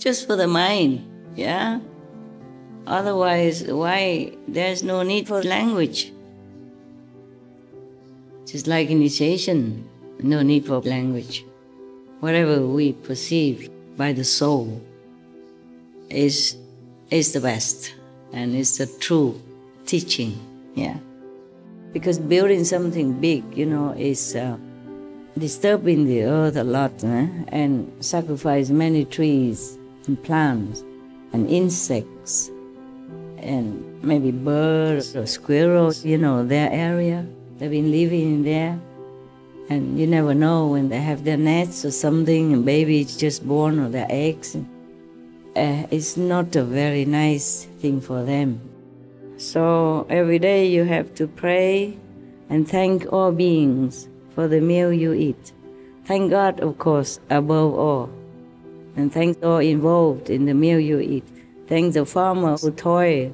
just for the mind, yeah? Otherwise, why? There's no need for language. Just like initiation, no need for language. Whatever we perceive by the soul is the best, and it's the true teaching, yeah? Because building something big, is disturbing the earth a lot, and sacrifice many trees and plants and insects and maybe birds or squirrels, their area. They've been living in there, and you never know when they have their nets or something, and babies just born or their eggs. It's not a very nice thing for them. So every day you have to pray and thank all beings for the meal you eat. Thank God, of course, above all. And thank all involved in the meal you eat. Thank the farmer who toil,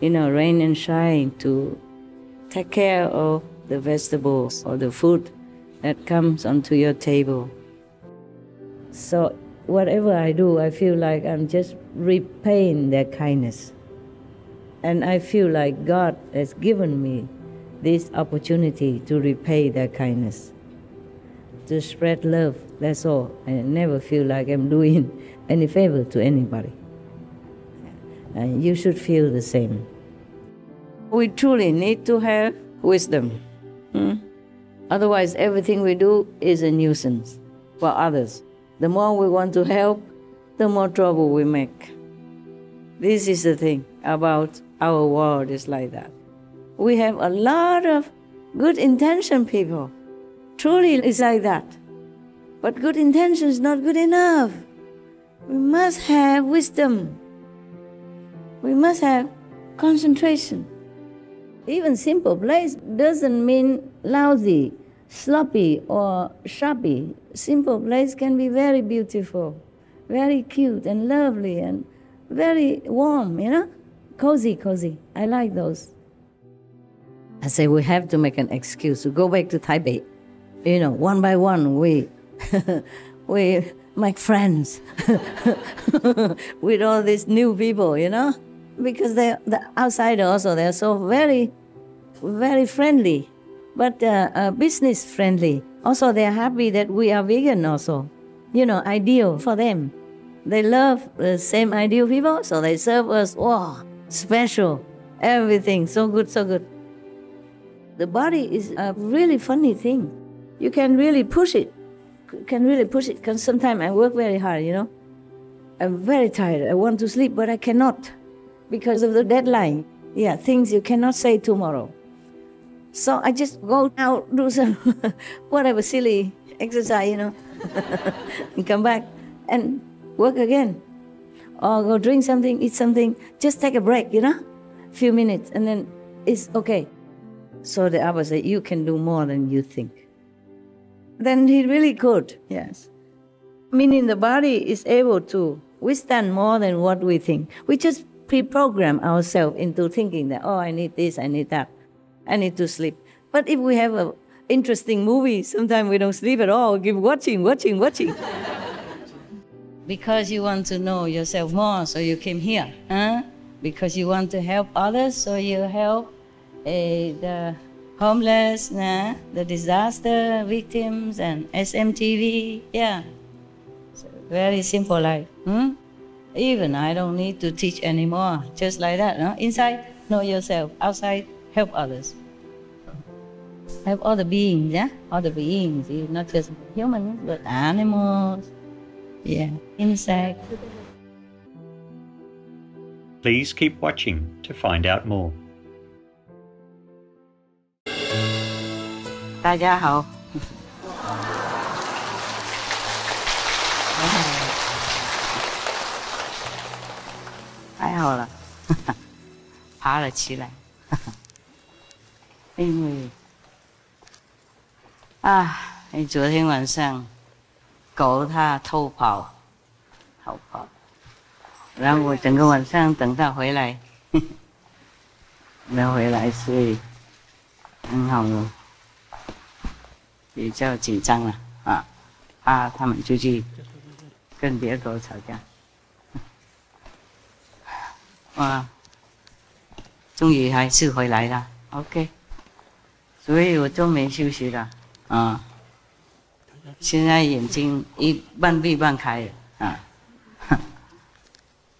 rain and shine to take care of the vegetables or the food that comes onto your table. So whatever I do, I feel like I'm just repaying their kindness. And I feel like God has given me this opportunity to repay their kindness, to spread love, that's all. I never feel like I'm doing any favor to anybody. And you should feel the same. We truly need to have wisdom. Otherwise, everything we do is a nuisance for others. The more we want to help, the more trouble we make. This is the thing about our world, is like that. We have a lot of good intention people. Truly, it's like that. But good intention is not good enough. We must have wisdom. We must have concentration. Even simple place doesn't mean lousy, sloppy, or shabby. Simple place can be very beautiful, very cute and lovely and very warm, Cozy. I like those. I say we have to make an excuse to go back to Taipei. One by one we make friends with all these new people, because they're the outsider also. They're so very, very friendly, but business friendly. Also, they're happy that we are vegan also. Ideal for them. They love the same ideal people, so they serve us, special, everything, so good, so good. The body is a really funny thing. You can really push it. Because sometimes I work very hard, I'm very tired. I want to sleep, but I cannot because of the deadline. Yeah, things you cannot say tomorrow. So I just go out, do some whatever silly exercise, and come back and work again. Or go drink something, eat something, just take a break, few minutes, and then it's okay. So the Abba said, you can do more than you think. Then he really could, yes. Meaning the body is able to withstand more than what we think. We just pre-program ourselves into thinking that, I need this, I need that, I need to sleep. But if we have an interesting movie, sometimes we don't sleep at all, keep watching. Because you want to know yourself more, so you came here. Because you want to help others, so you help the homeless, the disaster victims, and SMTV. Yeah. So very simple life. Even I don't need to teach anymore. Just like that. No? Inside, know yourself. Outside, help others. Help all the beings, all the beings, not just humans, but animals, insects. Please keep watching to find out more. 大家好。还好了，爬了起来。因为昨天晚上狗它偷跑，然后我整个晚上等它回来，没回来，所以很好了。比较紧张了怕他们出去跟别的狗吵架。哇，终于还是回来了 ，OK。所以我都没休息了啊。现在眼睛半闭半开了啊，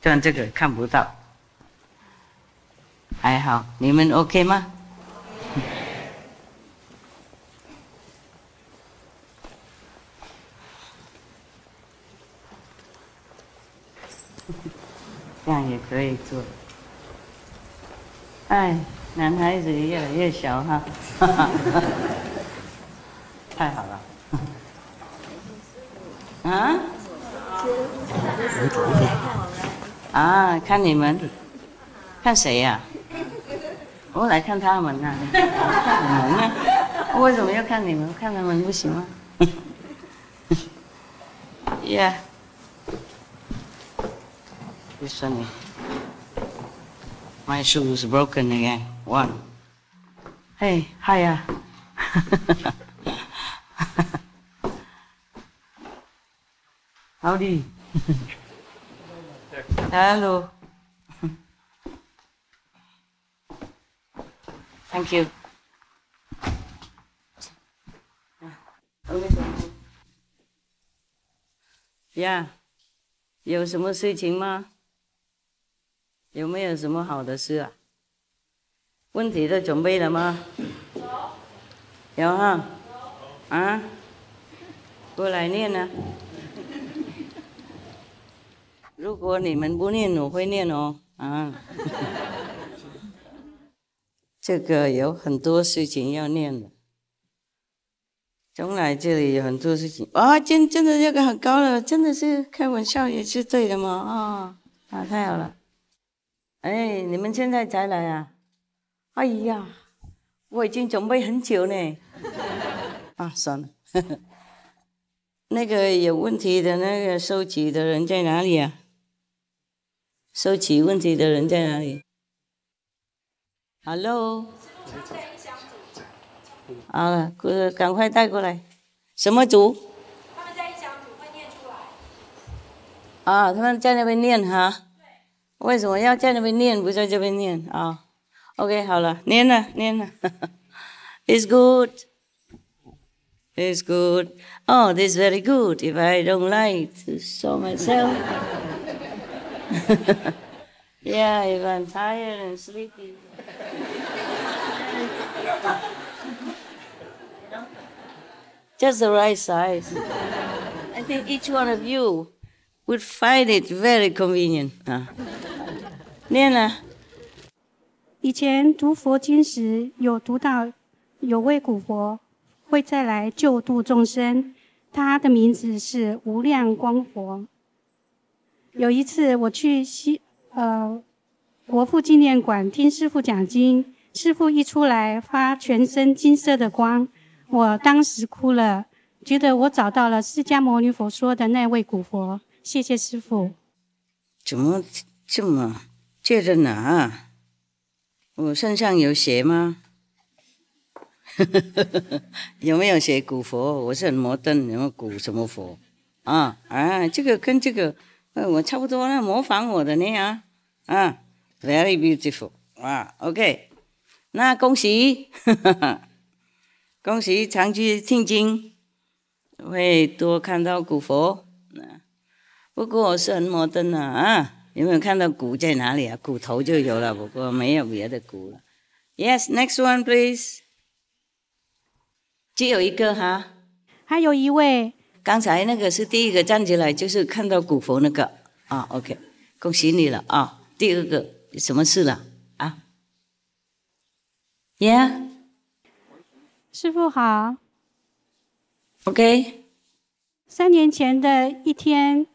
但这个看不到，还好。你们 OK 吗？这样也可以做。哎，男孩子越来越小哈，太好了。啊？啊，看你们，看谁呀？我来看他们呐，看你们呢？我为什么要看你们？看他们不行吗？Yeah. This one. My shoe is broken again. One. Hey, hiya. Howdy. Hello. Thank you. Yeah. 有什么事情吗？有没有什么好的事啊？问题都准备了吗？有哈？啊？过来念啊！如果你们不念，我会念哦。啊，这个有很多事情要念的。从来这里有很多事情啊，真的这个很高了，真的是开玩笑也是对的吗？啊，太好了！哎，你们现在才来啊？哎呀，我已经准备很久呢。啊，算了。那个有问题的那个收集的人在哪里啊？收集问题的人在哪里 ？Hello。啊，赶快带过来。什么组？他们在一小组会念出来。啊，他们在那边念哈。为什么要在那边念，不在这边念啊 ？OK， 好了，念了。It's good. It's good. Oh, this is very good. If I don't like to show myself. Yeah, if I'm tired and sleepy. Just the right size. I think each one of you would find it very convenient. 念了。以前读佛经时，有读到有位古佛会再来救度众生，他的名字是无量光佛。有一次我去国父纪念馆听师父讲经，师父一出来发全身金色的光，我当时哭了，觉得我找到了释迦牟尼佛说的那位古佛。谢谢师父。怎么这么借着哪？我身上有写吗？有没有写古佛？我是很摩登，有没有古什么佛？这个跟这个，我差不多了，模仿我的那样，very beautiful， OK， 那恭喜，恭喜常去听经，会多看到古佛。不过我是很摩登有没有看到骨在哪里啊？骨头就有了，不过没有别的骨了。Yes, next one, please. 只有一个哈。还有一位。刚才那个是第一个站起来，就是看到古佛那个OK， 恭喜你了啊。第二个什么事了啊 ？Yeah， 师父好。OK。3年前的一天，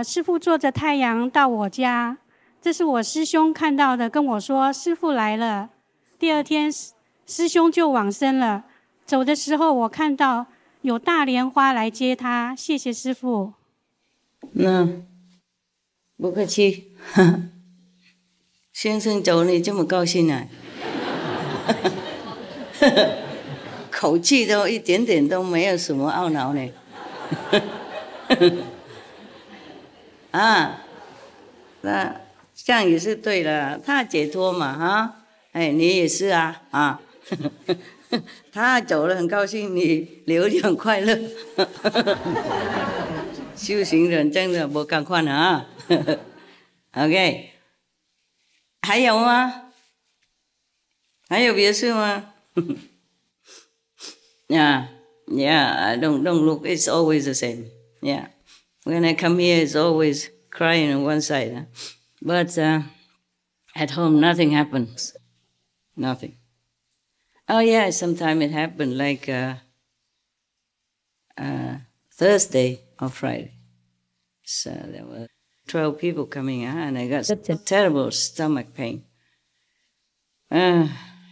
师父坐着太阳到我家，这是我师兄看到的，跟我说师父来了。第二天，师兄就往生了。走的时候，我看到有大莲花来接他，谢谢师父。不客气。先生走你这么高兴啊？口气都一点点都没有什么懊恼呢。那这样也是对了，他解脱嘛哈，哎，你也是啊啊，他走了很高兴，你留着很快乐。修行人真的不赶快啊。OK， 还有吗？还有别事吗？Yeah, yeah. Don't look. It's always the same. Yeah. When I come here, it's always crying on one side. Huh? But at home, nothing happens. Nothing. Oh yeah, sometimes it happened like Thursday or Friday. So there were 12 people coming, and I got such a terrible stomach pain.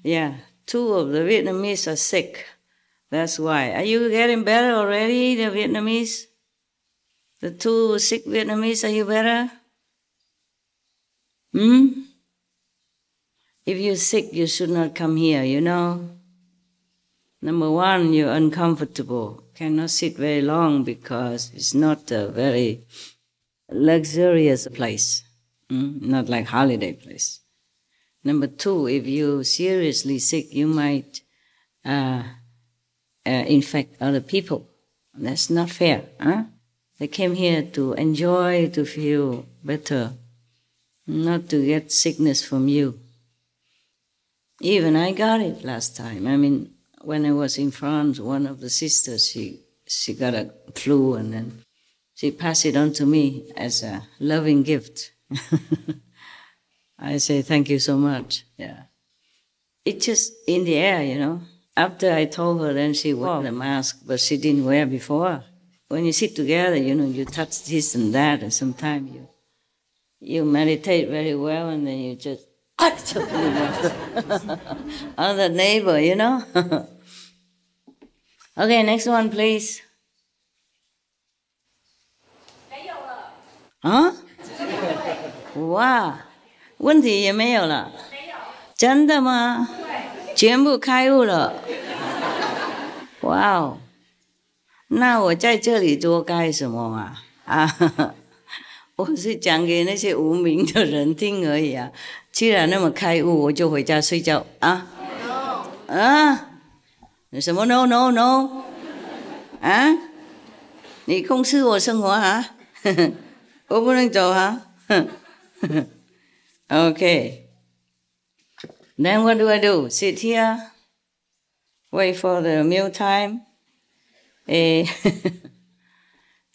Yeah, 2 of the Vietnamese are sick. That's why. Are you getting better already, the Vietnamese? The 2 sick Vietnamese, are you better? If you're sick, you should not come here, you know. Number 1, you're uncomfortable. Cannot sit very long because it's not a very luxurious place. Not like holiday place. Number 2, if you're seriously sick, you might infect other people. That's not fair. Huh? They came here to enjoy, to feel better, not to get sickness from you. Even I got it last time. I mean, when I was in France, one of the sisters, she got a flu, and then she passed it on to me as a loving gift. I say thank you so much. Yeah, it's just in the air, you know. After I told her, then she wore the mask, but she didn't wear before. When you sit together, you know, you touch this and that, and sometimes you meditate very well, and then you just on the neighbor, you know. Okay, next one, please. 没有了。啊？哇，问题也没有了。没有。真的吗？对。全部开悟了。哇哦！那我在这里做干什么啊？啊，我是讲给那些无名的人听而已啊。既然那么开悟，我就回家睡觉啊。啊？什么 no no no？ 啊？你控制我生活啊？我不能走啊。Okay. Then what do I do? Sit here, wait for the meal time.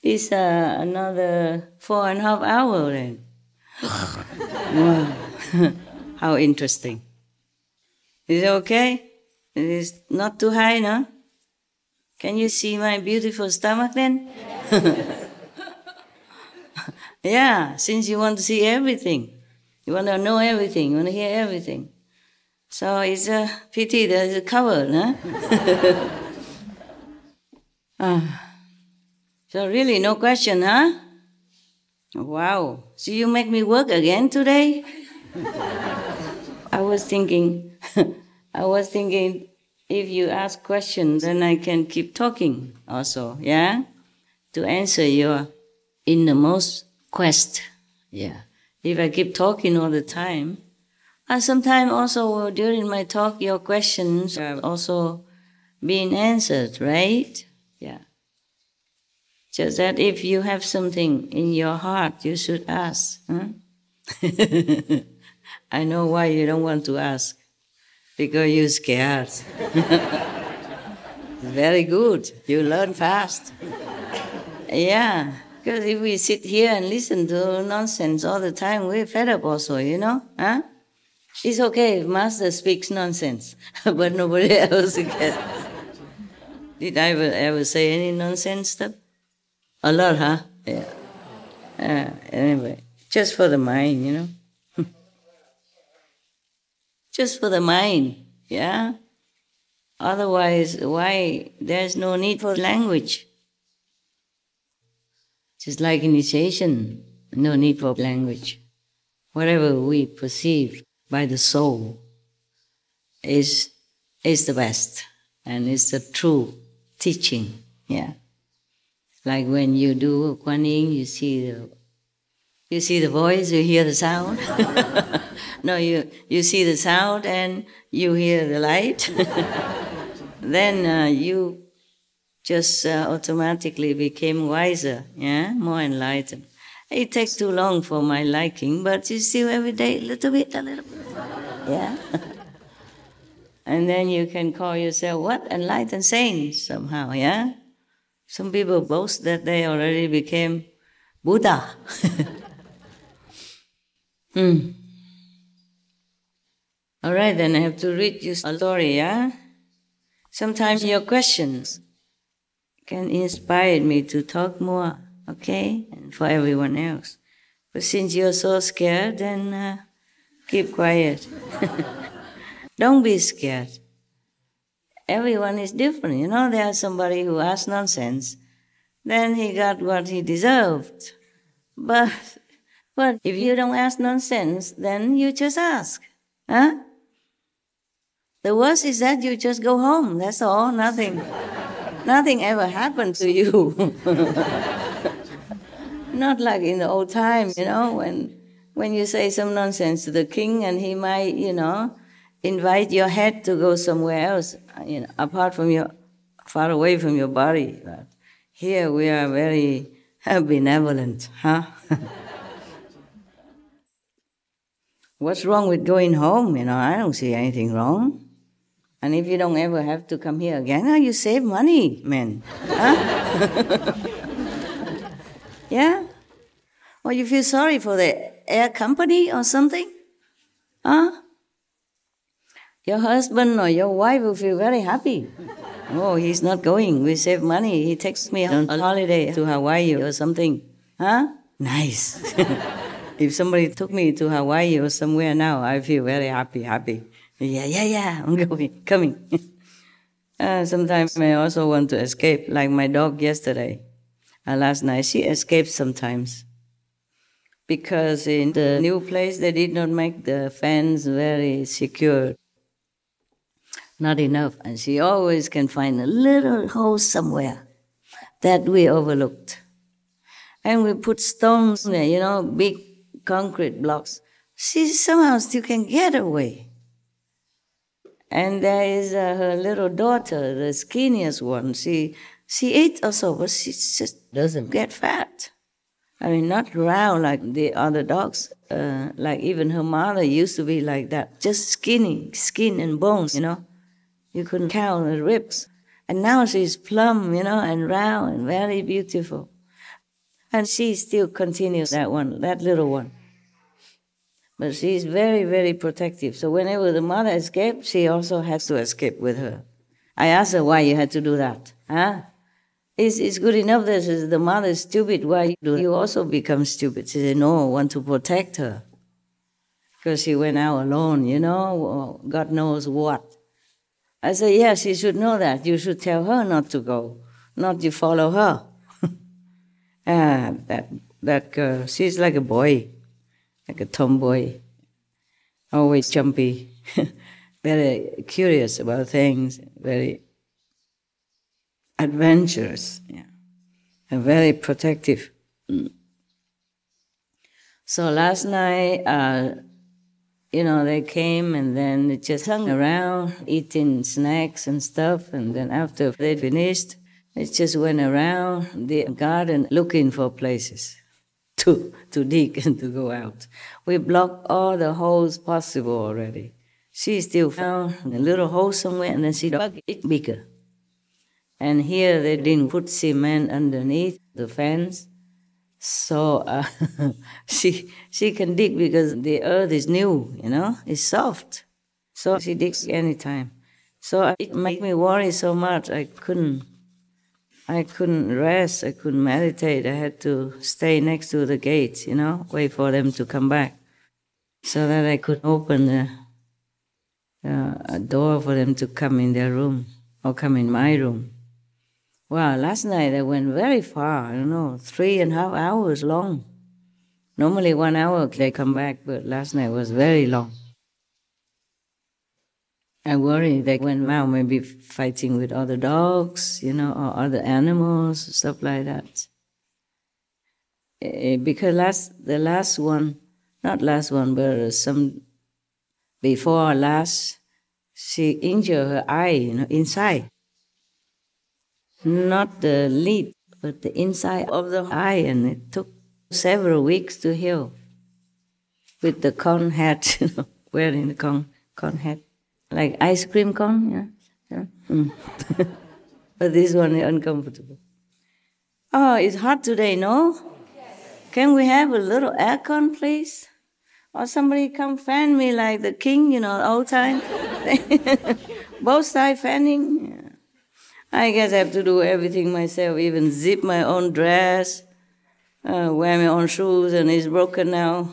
It's another 4.5 hours then. Wow. How interesting. Is it okay? It is not too high, no? Can you see my beautiful stomach then? Yeah, since you want to see everything. You want to know everything, you want to hear everything. So it's a pity that it's covered, huh? So really, no question, huh? Wow. So you make me work again today? I was thinking, if you ask questions, then I can keep talking also, yeah? To answer your innermost quest, yeah. If I keep talking all the time, sometimes also during my talk, your questions are also being answered, right? Yeah. Just that if you have something in your heart, you should ask. Huh? I know why you don't want to ask. Because you're scared. Very good. You learn fast. Yeah. Because if we sit here and listen to nonsense all the time, we're fed up also, you know? Huh? It's okay if Master speaks nonsense, but nobody else can. Did I ever say any nonsense stuff? A lot, huh? Yeah. Anyway, just for the mind, you know? Just for the mind, yeah? Otherwise, why? There's no need for language. Just like initiation, no need for language. Whatever we perceive by the soul is the best, and it's the true teaching, yeah. Like when you do Kuan Yin, you see You see the voice, you hear the sound. No, you see the sound and you hear the light. Then you just automatically became wiser, yeah, more enlightened. It takes too long for my liking, but you still every day, a little bit, yeah. And then you can call yourself what? Enlightened saints somehow, yeah. Some people boast that they already became Buddha. All right, then I have to read you a story, yeah? Sometimes your questions can inspire me to talk more, okay? And for everyone else. But since you're so scared, then keep quiet. Don't be scared. Everyone is different, you know? There's somebody who asked nonsense. Then he got what he deserved. But if you don't ask nonsense, then you just ask, huh? The worst is that you just go home, that's all, nothing ever happened to you. Not like in the old times, you know, when you say some nonsense to the king and he might, you know, invite your head to go somewhere else, you know, far away from your body. But here we are very benevolent, huh? What's wrong with going home? You know, I don't see anything wrong. And if you don't ever have to come here again, you save money, man. Huh? Yeah? Or you feel sorry for the air company or something? Huh? Your husband or your wife will feel very happy. Oh, he's not going. We save money. He takes me on a holiday to Hawaii or something. Huh? Nice. If somebody took me to Hawaii or somewhere now, I feel very happy. Yeah, I'm coming. Sometimes I also want to escape, like my dog yesterday. Last night, she escaped sometimes. Because in the new place, they did not make the fence very secure. Not enough. And she always can find a little hole somewhere that we overlooked. And we put stones there, you know, big concrete blocks. She somehow still can get away. And there is her little daughter, the skinniest one. She ate also, but she just doesn't get fat. I mean, not round like the other dogs. Like even her mother used to be like that. Just skinny, skin and bones, you know. You couldn't count the ribs. And now she's plump, you know, and round and very beautiful. And she still continues that little one. But she's very, very protective. So whenever the mother escapes, she also has to escape with her. I asked her why you had to do that. Huh? It's good enough that the mother is stupid. Why do you also become stupid? She said, no, I want to protect her. Because she went out alone, you know, God knows what. I said, yeah, she should know that. You should tell her not to go, not you follow her. That girl, she's like a boy. Like a tomboy, always jumpy, very curious about things, very adventurous, yeah, and very protective. So last night, you know, they came and then they just hung around eating snacks and stuff, and then after they finished, they just went around the garden looking for places to dig and to go out. We blocked all the holes possible already. She still found a little hole somewhere and then she dug it bigger. And here they didn't put cement underneath the fence. So she can dig because the earth is new, you know, it's soft. So she digs anytime. So it made me worry so much I couldn't rest, I couldn't meditate. I had to stay next to the gates, you know, wait for them to come back so that I could open a door for them to come in their room or come in my room. Wow, last night I went very far, I don't know, 3.5 hours long. Normally 1 hour they come back, but last night was very long. I worry they went out maybe fighting with other dogs, you know, or other animals, stuff like that. because the last one, not last one, but some before last, she injured her eye, inside. Not the lid, but the inside of the eye, and it took several weeks to heal. With the cone hat, wearing the cone hat, like ice cream cone, yeah. But this one is uncomfortable. Oh, it's hot today, no? Can we have a little aircon, please? Or somebody come fan me like the king, old time. Both sides fanning. Yeah. I guess I have to do everything myself, even zip my own dress, wear my own shoes, and it's broken now.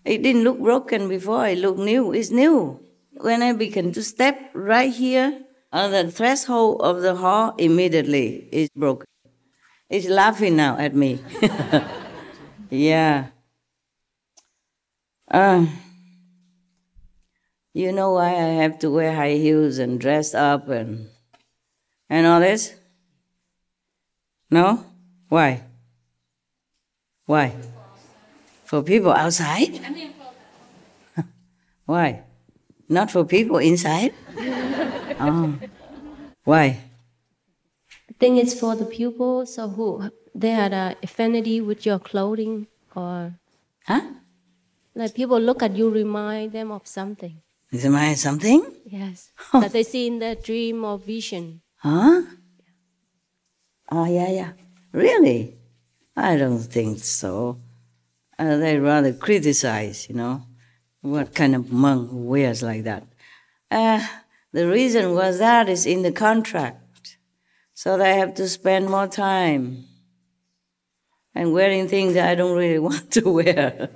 It didn't look broken before, it looked new. It's new. When I began to step right here on the threshold of the hall, immediately it's broken. It's laughing now at me. Yeah. You know why I have to wear high heels and dress up and all this? No? Why? Why? For people outside? Why? Not for people inside? Oh. Why? I think it's for the pupils so who they had an affinity with your clothing, or like people look at you, remind them of something. Remind something? Yes. That they see in their dream or vision. Huh? Oh, yeah. Really? I don't think so. They rather criticize, what kind of monk wears like that. The reason was that is in the contract. So they have to spend more time and wearing things that I don't really want to wear.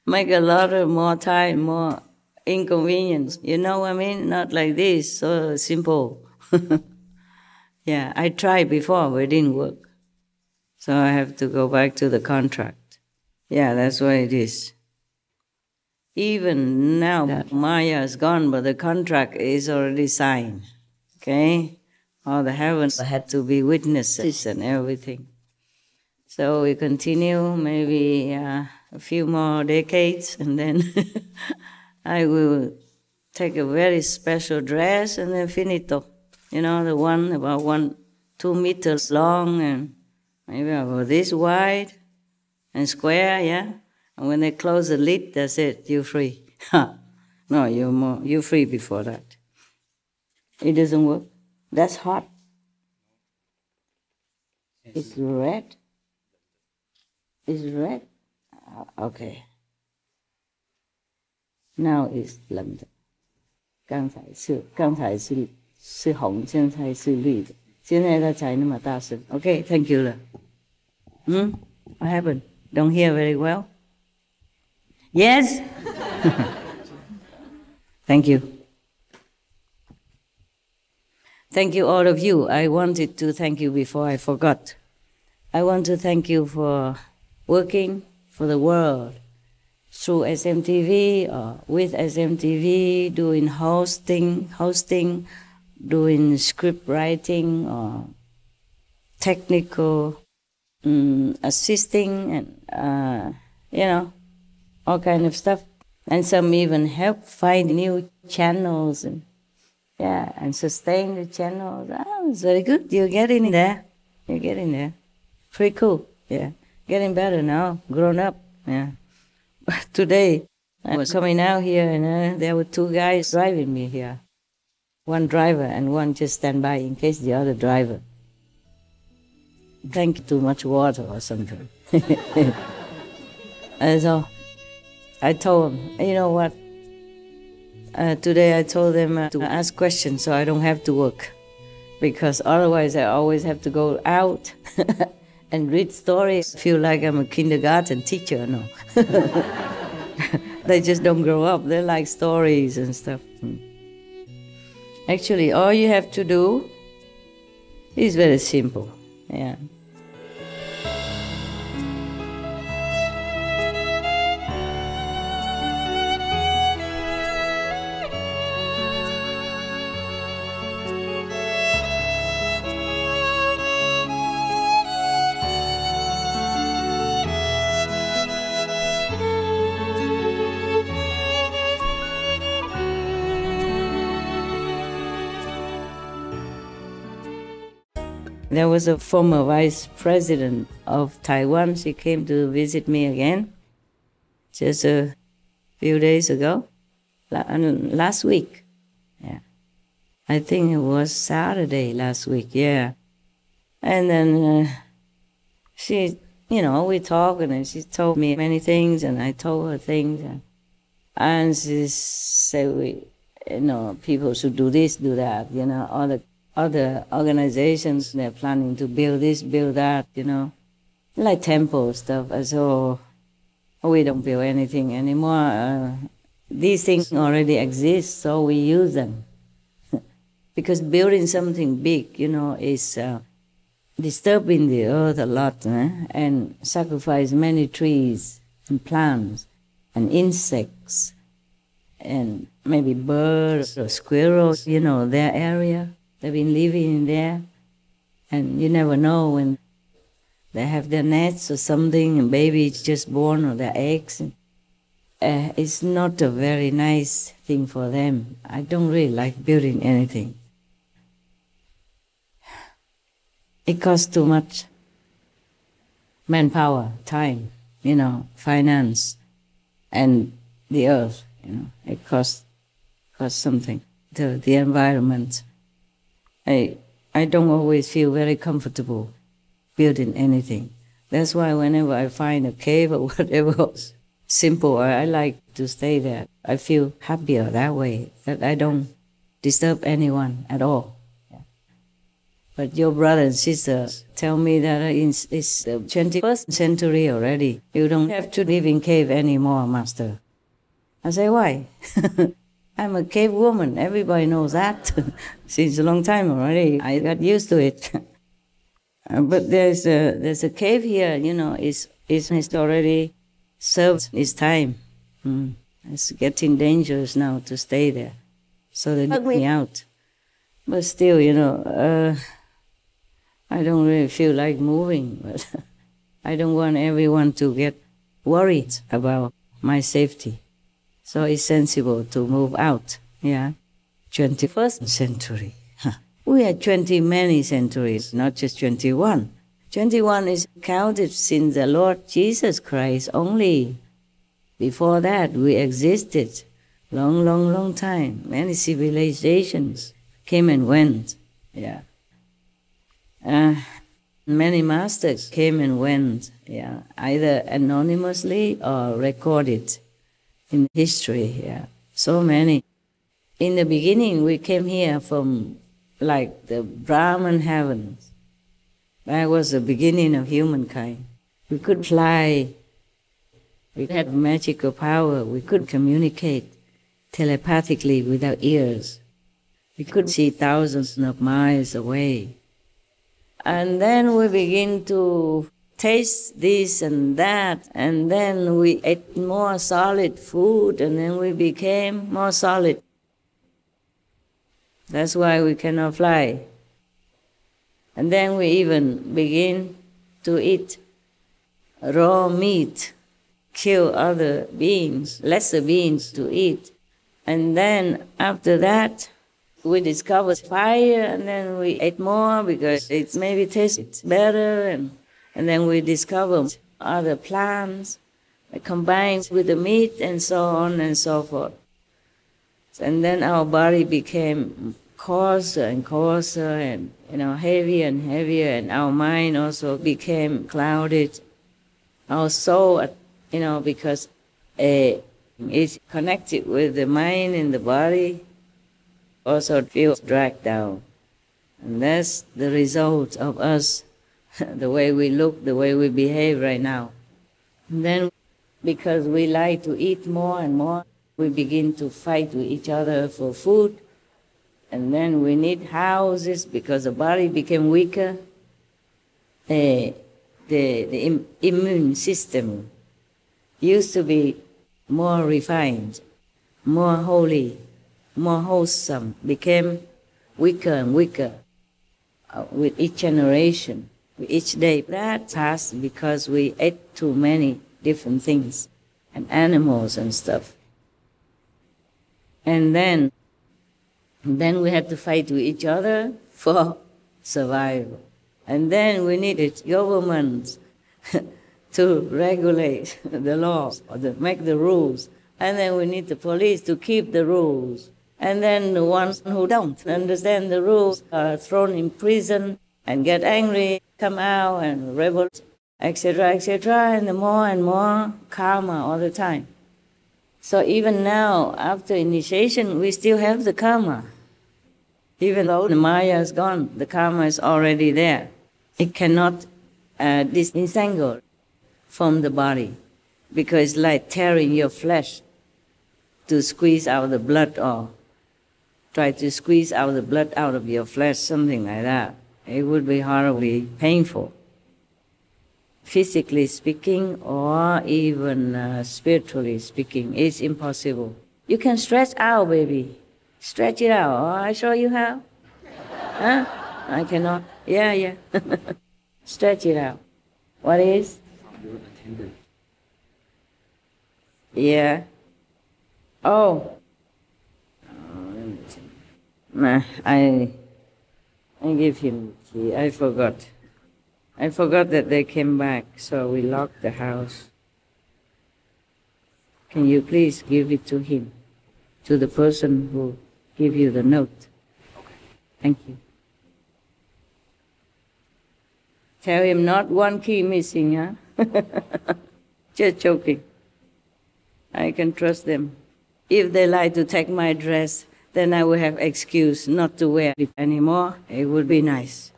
Make a lot of more time, more inconvenience. You know what I mean? Not like this, so simple. Yeah, I tried before, but it didn't work. So I have to go back to the contract. Yeah, that's what it is. Even now that Maya is gone, but the contract is already signed. Okay? All the heavens had to be witnesses and everything. So we continue maybe a few more decades, and then I will take a very special dress and then finito. The one about 2 meters long and maybe about this wide and square, yeah? And when they close the lid, that's it, you're free. No, you're free before that. It doesn't work. That's hot. It's red. It's red. Okay. Now it's 冷的。刚才是红，现在是绿的。现在它才那么大声。Okay, thank you 了。What happened? Don't hear very well? Yes? Thank you. Thank you, all of you. I wanted to thank you before I forgot. I want to thank you for working for the world through SMTV or with SMTV, doing hosting, doing script writing or technical assisting and, all kind of stuff. And some even help find new channels and sustain the channels. Oh, it's very good. You're getting there. Pretty cool. Yeah. Getting better now. Grown up. Yeah. But today, I was coming out here and there were 2 guys driving me here. One driver and one just stand by in case the other driver drank too much water or something. And so I told them, you know what? Today I told them to ask questions so I don't have to work. Because otherwise I always have to go out and read stories. I feel like I'm a kindergarten teacher, no. They just don't grow up. They like stories and stuff. Actually, all you have to do is very simple. Yeah. There was a former vice president of Taiwan. She came to visit me again just a few days ago, last week. Yeah, I think it was Saturday last week, yeah. And then she, we talked, and she told me many things, and I told her things. And she said, people should do this, do that, all the other organizations, they're planning to build this, build that, like temple stuff. So we don't build anything anymore. These things already exist, so we use them. Because building something big, is disturbing the earth a lot, and sacrifice many trees and plants and insects and maybe birds or squirrels, their area. They've been living in there, and you never know when they have their nets or something, and babies just born or their eggs. It's not a very nice thing for them. I don't really like building anything. It costs too much manpower, time, finance, and the earth. It costs something. The environment. I don't always feel very comfortable building anything. That's why whenever I find a cave or whatever simple, I like to stay there. I feel happier that way, that I don't disturb anyone at all. Yeah. But your brother and sister tell me that it's the 21st century already. You don't have to live in cave anymore, Master. I say, why? I'm a cave woman. Everybody knows that since a long time already. I got used to it. But there's a cave here. It's already served its time. It's getting dangerous now to stay there, so they took me out. But still, I don't really feel like moving. But I don't want everyone to get worried about my safety. So it's sensible to move out, 21st century. We had 20 many centuries, not just 21. 21 is counted since the Lord Jesus Christ only. Before that, we existed. Long time. Many civilizations came and went. Yeah. Many masters came and went, either anonymously or recorded in history, so many. In the beginning, we came here from like the Brahman heavens. That was the beginning of humankind. We could fly. We had magical power. We could communicate telepathically with our ears. We could see thousands of miles away. And then we begin to taste this and that, and then we ate more solid food, and then we became more solid. That's why we cannot fly. And then we even begin to eat raw meat, kill other beings, lesser beings to eat. And then after that, we discovered fire, and then we ate more because it maybe tastes better, and then we discovered other plants combined with the meat, and so on and so forth. And then our body became coarser and coarser, and heavier and heavier, and our mind also became clouded. Our soul, because it's connected with the mind and the body, also feels dragged down. And that's the result of us, the way we look, the way we behave right now. And then, because we like to eat more and more, we begin to fight with each other for food. And then we need houses because the body became weaker. The immune system used to be more refined, more holy, more wholesome, became weaker and weaker with each generation, with each day. That passed because we ate too many different things and animals and stuff. And then we had to fight with each other for survival. And then we needed government to regulate the laws, or to make the rules. And then we need the police to keep the rules. And then the ones who don't understand the rules are thrown in prison and get angry, come out and revolt, etc., etc., and more karma all the time. So even now, after initiation, we still have the karma. Even though the Maya is gone, the karma is already there. It cannot disentangle from the body, because it's like tearing your flesh to squeeze out the blood, or try to squeeze out the blood out of your flesh, something like that. It would be horribly painful, physically speaking, or even spiritually speaking. It's impossible. You can stretch out, baby. Stretch it out. Oh, I show you how. Huh? I cannot. Yeah. Stretch it out. What is? Yeah. Oh. Nah, I give him the key. I forgot. I forgot that they came back, so we locked the house. Can you please give it to him, to the person who gave you the note? Thank you. Tell him not one key missing, huh? Just joking. I can trust them. If they like to take my dress, then I will have excuse not to wear it anymore. It would be nice.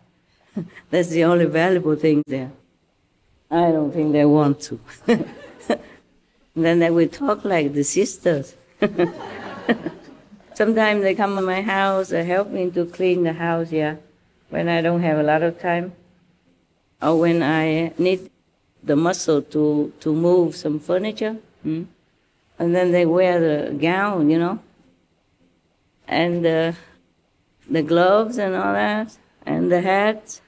That's the only valuable thing there. I don't think they want to. Then they will talk like the sisters. Sometimes they come to my house and help me to clean the house, yeah, when I don't have a lot of time. Or when I need the muscle to move some furniture. And then they wear the gown, you know, and the gloves and all that, and the hats.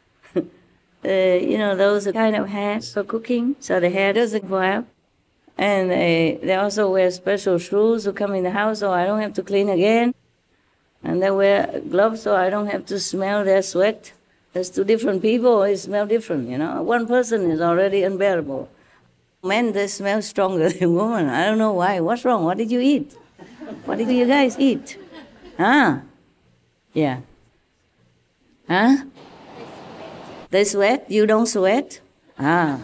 You know, those kind of hats for cooking, so the hair doesn't go out. And they also wear special shoes to come in the house, so I don't have to clean again. And they wear gloves, so I don't have to smell their sweat. There's two different people, it smells different, you know. One person is already unbearable. Men, they smell stronger than women. I don't know why. What's wrong? What did you eat? What did you guys eat? Huh? Yeah. Huh? They sweat? You don't sweat? Ah.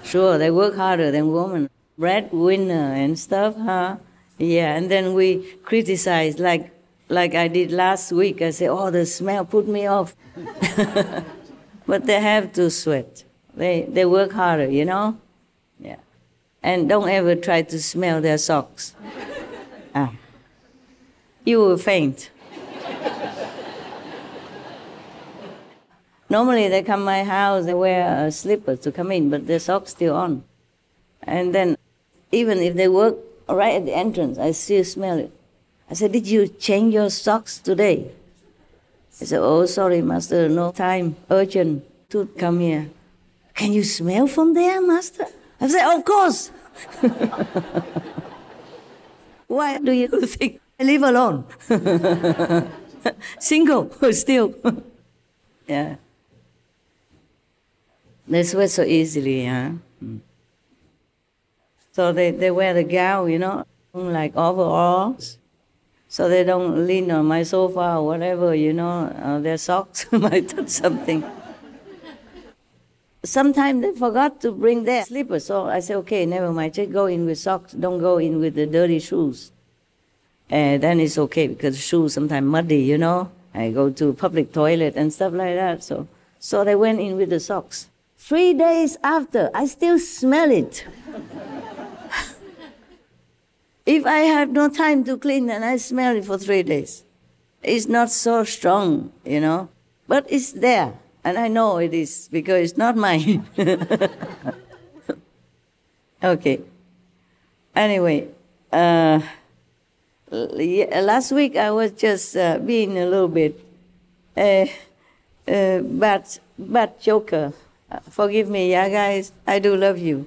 Sure, they work harder than women. Breadwinner and stuff, huh? Yeah, and then we criticize like I did last week. I say, oh, the smell put me off. But they have to sweat. They work harder, you know? Yeah. And don't ever try to smell their socks. Ah. You will faint. Normally they come to my house, they wear slippers to come in, but their socks still on. And then even if they work right at the entrance, I still smell it. I said, did you change your socks today? I said, oh, sorry, master, no time, urgent to come here. Can you smell from there, master? I said, of course. Why do you think I live alone? Single, still. Yeah. They sweat so easily, huh? So they wear the gown, you know, like overalls. So they don't lean on my sofa or whatever, you know, their socks might touch something. Sometimes they forgot to bring their slippers, so I say, okay, never mind, just go in with socks, don't go in with the dirty shoes. And then it's okay, because shoes sometimes muddy, you know. I go to public toilet and stuff like that, so they went in with the socks. 3 days after, I still smell it. If I have no time to clean, then I smell it for 3 days. It's not so strong, you know, but it's there. And I know it is, because it's not mine. Okay. Anyway, last week I was just being a little bit bad joker. Forgive me, yeah, guys. I do love you.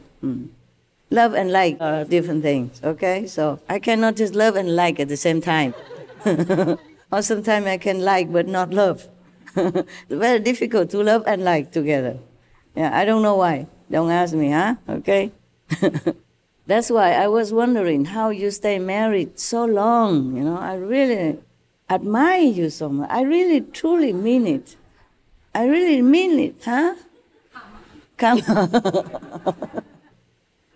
Love and like are different things, okay? So I cannot just love and like at the same time. Or sometimes I can like but not love. Very difficult to love and like together. Yeah, I don't know why. Don't ask me, huh? Okay? That's why I was wondering how you stay married so long. You know, I really admire you so much. I really, truly mean it. I really mean it, huh? Come on.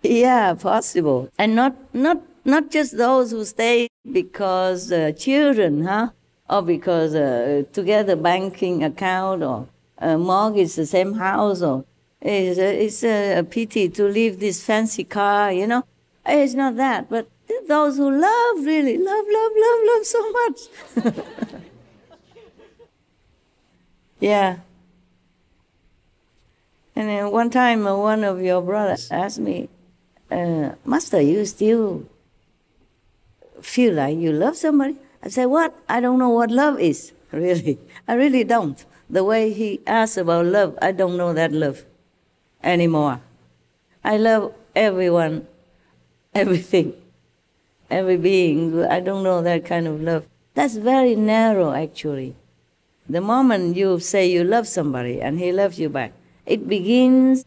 Yeah, possible. And not just those who stay because children, huh? Or because together banking account or mortgage the same house, or it's a pity to leave this fancy car, you know. It's not that, but those who love, really, love so much. Yeah. And then one time one of your brothers asked me, Master, you still feel like you love somebody? I said, what? I don't know what love is, really. I really don't. The way he asked about love, I don't know that love anymore. I love everyone, everything, every being. I don't know that kind of love. That's very narrow, actually. The moment you say you love somebody and he loves you back, it begins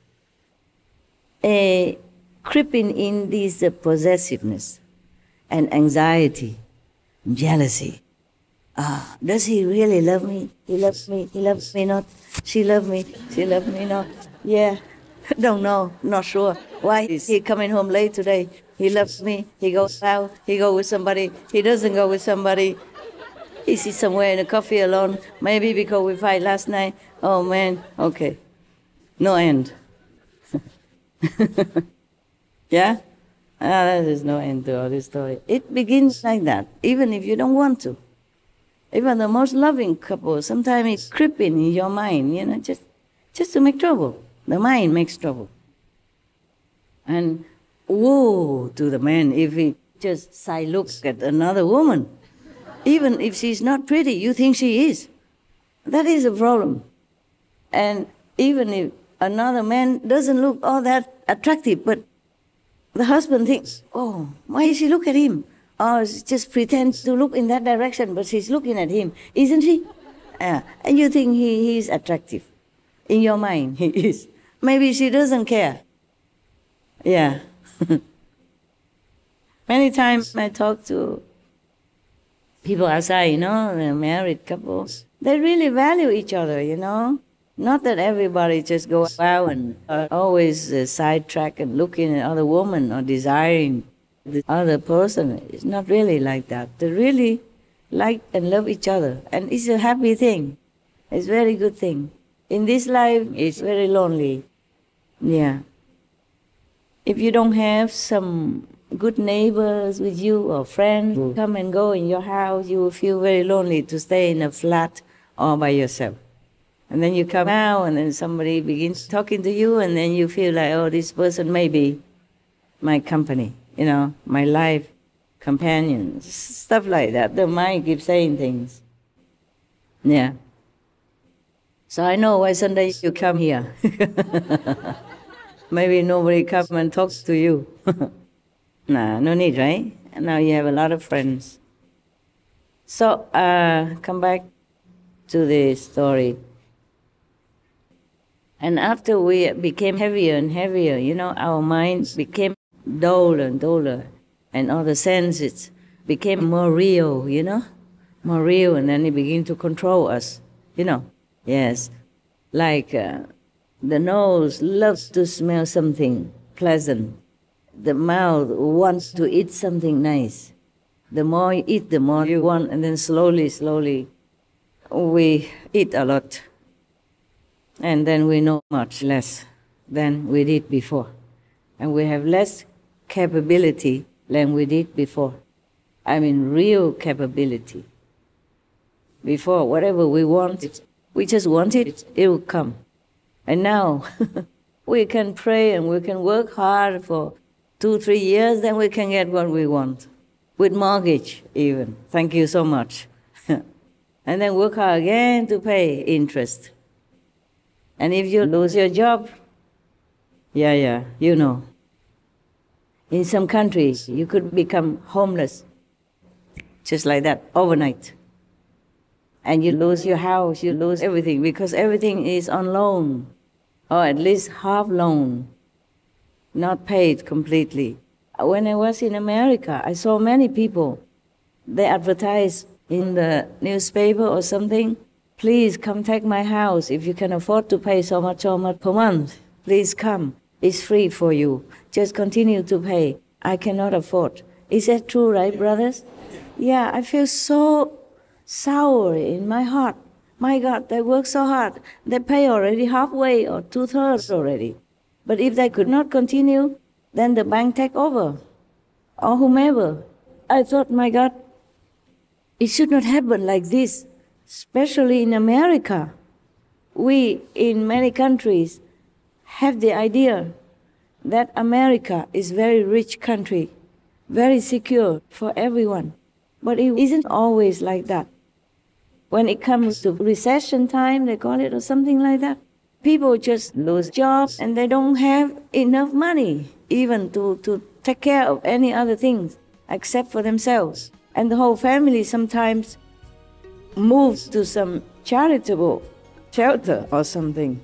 creeping in this possessiveness and anxiety, jealousy. Does he really love me? He loves me. He loves me not. She loves me. She loves me not. Yeah, don't know. Not sure. Why is he coming home late today? He loves me. He goes out. He goes with somebody. He doesn't go with somebody. He sits somewhere in a coffee alone. Maybe because we fight last night. Oh man. Okay. No end. Yeah? There is no end to all this story. It begins like that, even if you don't want to. Even the most loving couple, sometimes it's creeping in your mind, you know, just to make trouble. The mind makes trouble. And woe to the man if he just side looks at another woman. Even if she's not pretty, you think she is. That is a problem. And even if another man doesn't look all that attractive, but the husband thinks, oh, why does she look at him? Or she just pretends to look in that direction, but she's looking at him, isn't she? And you think he is attractive. In your mind, he is. Maybe she doesn't care. Yeah. Many times I talk to people outside, you know, the married couples. They really value each other, you know. Not that everybody just goes out and always sidetrack and looking at other women or desiring the other person. It's not really like that. They really like and love each other. And it's a happy thing. It's a very good thing. In this life, it's very lonely. Yeah. If you don't have some good neighbors with you or friends who come and go in your house, you will feel very lonely to stay in a flat all by yourself. And then you come out and then somebody begins talking to you and then you feel like, oh, this person may be my company, you know, my life companion, stuff like that. The mind keeps saying things. Yeah. So I know why Sunday you come here. Maybe nobody come and talks to you. Nah, no need, right? Now you have a lot of friends. So come back to the story. And after we became heavier and heavier, you know, our minds became duller and duller. And all the senses became more real, you know, more real. And then it began to control us, you know. Yes, like the nose loves to smell something pleasant. The mouth wants to eat something nice. The more you eat, the more you want. And then slowly, slowly, we eat a lot. And then we know much less than we did before. And we have less capability than we did before. I mean, real capability. Before, whatever we want, we just want it, it will come. And now, we can pray and we can work hard for 2-3 years, then we can get what we want. With mortgage, even. Thank you so much. And then work hard again to pay interest. And if you lose your job, yeah, you know. In some countries, you could become homeless. Just like that, overnight. And you lose your house, you lose everything, because everything is on loan, or at least half loan, not paid completely. When I was in America, I saw many people, they advertise in the newspaper or something, please come take my house. If you can afford to pay so much per month, please come. It's free for you. Just continue to pay. I cannot afford. Is that true, right, brothers? Yeah, I feel so sour in my heart. My God, they work so hard. They pay already halfway or 2/3 already. But if they could not continue, then the bank take over, or whomever. I thought, my God, it should not happen like this, especially in America. We, in many countries, have the idea that America is a very rich country, very secure for everyone. But it isn't always like that. When it comes to recession time, they call it, or something like that, people just lose jobs and they don't have enough money even to take care of any other things except for themselves. And the whole family sometimes moves to some charitable shelter or something.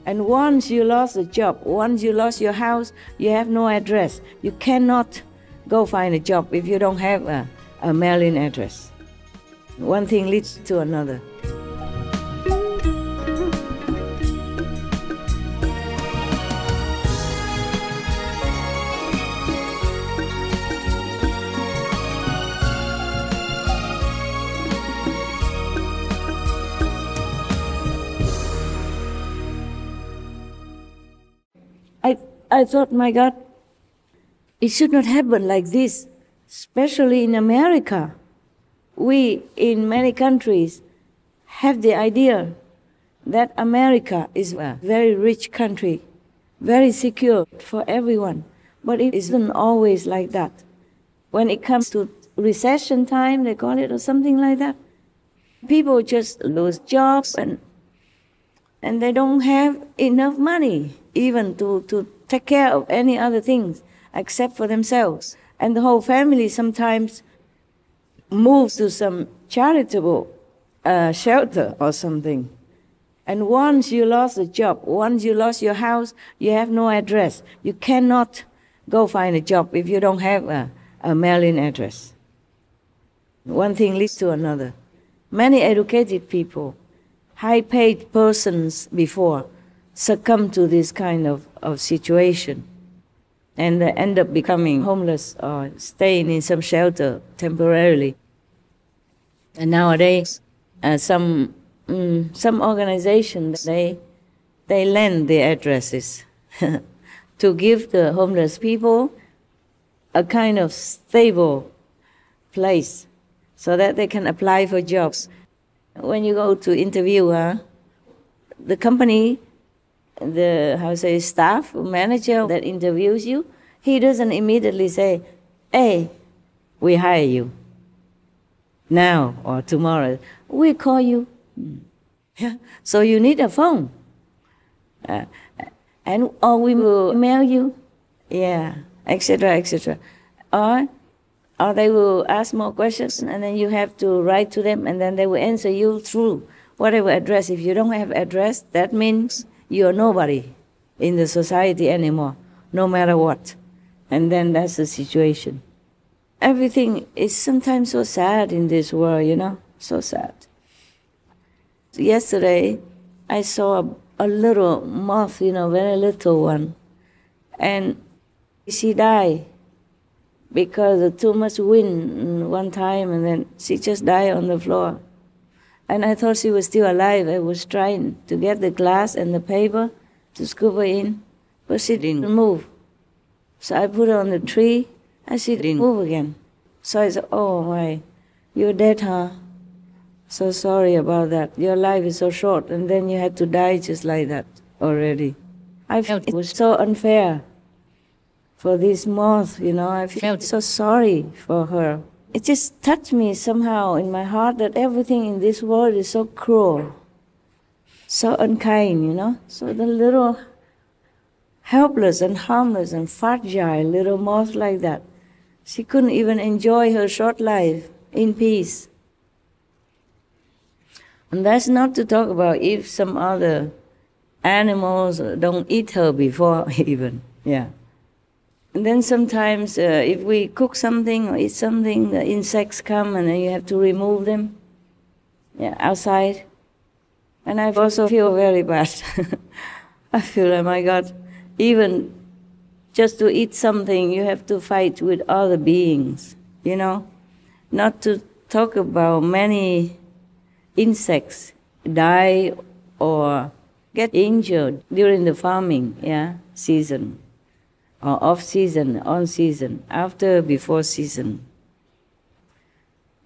And once you lost a job, once you lost your house, you have no address. You cannot go find a job if you don't have a mailing address. One thing leads to another. I thought, my God, it should not happen like this, especially in America. We, in many countries, have the idea that America is a very rich country, very secure for everyone. But it isn't always like that. When it comes to recession time, they call it, or something like that, people just lose jobs and they don't have enough money even to take care of any other things except for themselves. And the whole family sometimes moves to some charitable shelter or something. And once you lost a job, once you lost your house, you have no address. You cannot go find a job if you don't have a mailing address. One thing leads to another. Many educated people, high-paid persons before, succumb to this kind of situation. And they end up becoming homeless or staying in some shelter temporarily. And nowadays, some organizations, they lend the addresses to give the homeless people a kind of stable place so that they can apply for jobs. When you go to interview, the company, the staff manager that interviews you, he doesn't immediately say, hey, we hire you now or tomorrow. We call you. Yeah. So you need a phone. Or we will mail you. Yeah, etc., etc. Or they will ask more questions, and then you have to write to them, and then they will answer you through whatever address. If you don't have address, that means you're nobody in the society anymore, no matter what. And then that's the situation. Everything is sometimes so sad in this world, so sad. Yesterday, I saw a little moth, very little one, and she died because of too much wind one time, and then she just died on the floor. And I thought she was still alive. I was trying to get the glass and the paper to scoop her in, but she didn't move. So I put her on the tree, and she didn't move again. So I said, oh my, you're dead, huh? So sorry about that. Your life is so short, and then you had to die just like that already. I felt it was so unfair for this moth, I felt so sorry for her. It just touched me somehow in my heart that everything in this world is so cruel, so unkind, So the little helpless and harmless and fragile little moth like that, she couldn't even enjoy her short life in peace. And that's not to talk about if some other animals don't eat her before even, yeah. And then sometimes if we cook something or eat something, the insects come and then you have to remove them, yeah, outside. And I also feel very bad. I feel, oh my God, even just to eat something, you have to fight with other beings, you know? Not to talk about many insects die or get injured during the farming, yeah, season, or off season, on season, after, before season.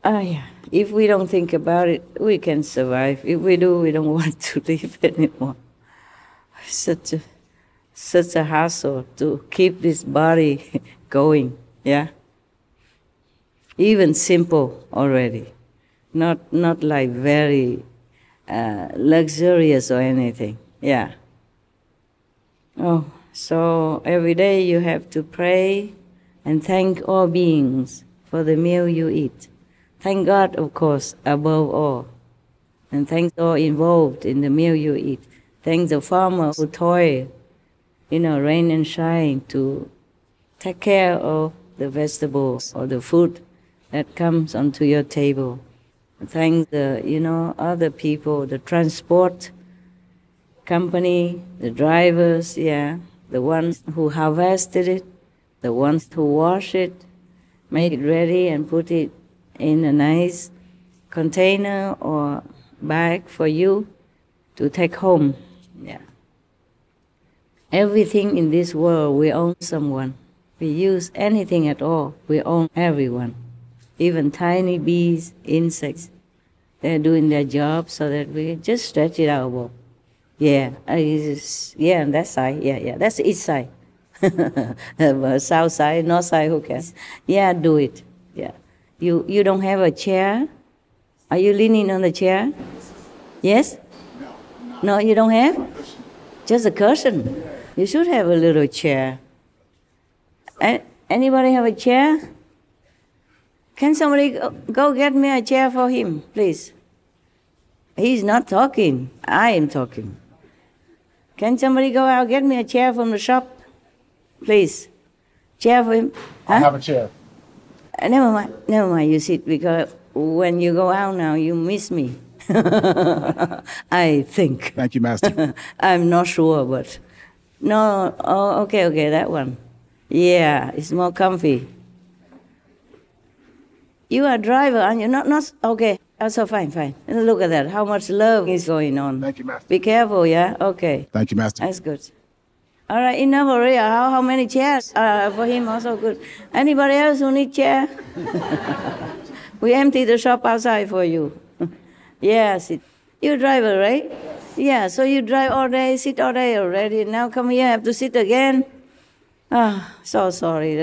Yeah. If we don't think about it, we can survive. If we do, we don't want to live anymore. Such a hassle to keep this body going, yeah? Even simple already, not like very luxurious or anything, yeah. Oh, so every day you have to pray and thank all beings for the meal you eat. Thank God, of course, above all. And thank all involved in the meal you eat. Thank the farmer who toil, you know, rain and shine to take care of the vegetables or the food that comes onto your table. Thank the, you know, other people, the transport company, the drivers, yeah, the ones who harvested it, the ones who wash it, make it ready and put it in a nice container or bag for you to take home. Yeah. Everything in this world, we own someone. We use anything at all, we own everyone. Even tiny bees, insects, they're doing their job so that we just stretch it out more. Yeah, yeah, on that side, yeah, that's the east side. South side, north side, who cares? Yeah, do it, yeah. You don't have a chair? Are you leaning on the chair? Yes? No, you don't have? Just a cushion. You should have a little chair. Anybody have a chair? Can somebody go get me a chair for him, please? He's not talking. I am talking. Can somebody go out get me a chair from the shop, please? Chair for him? Huh? I have a chair. Never mind, you sit, because when you go out now, you miss me. I think. Thank you, Master. I'm not sure, but... No, oh, okay, that one. Yeah, it's more comfy. You are a driver, aren't you? Not okay. Also, fine. Look at that. How much love is going on. Thank you, Master. Be careful, yeah? Okay. Thank you, Master. That's good. All right, enough already. How many chairs for him? Also good. Anybody else who need chair? We empty the shop outside for you. Yeah, sit. You're a driver, right? Yeah, so you drive all day, sit all day already. Now come here, have to sit again. Ah, so sorry.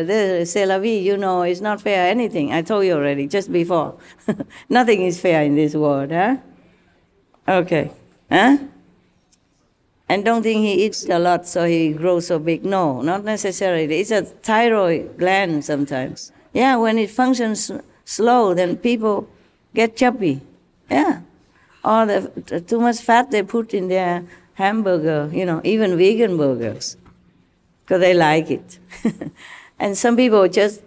C'est la vie, you know, it's not fair anything. I told you already, just before. Nothing is fair in this world, huh? Okay. Huh? And don't think he eats a lot so he grows so big. No, not necessarily. It's a thyroid gland sometimes. Yeah, when it functions slow, then people get chubby. Yeah. Or too much fat they put in their hamburger, you know, even vegan burgers, because they like it. And some people just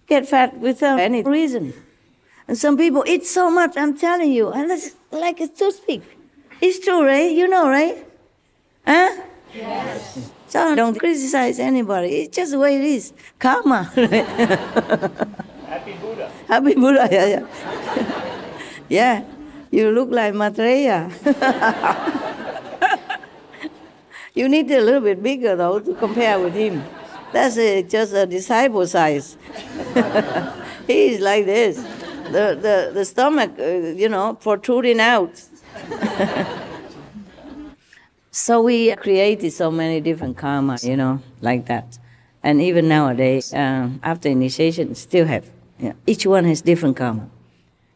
get fat without any reason. And some people eat so much, I'm telling you, and it's like a toothpick. It's true, right? You know, right? Huh? Yes. So don't criticize anybody. It's just the way it is. Karma. Happy Buddha. Happy Buddha, yeah. Yeah. You look like Maitreya. You need a little bit bigger, though, to compare with him. That's just a disciple size. He is like this. The stomach, you know, protruding out. So we created so many different karma, you know, like that. And even nowadays, after initiation, still have. You know, each one has different karma.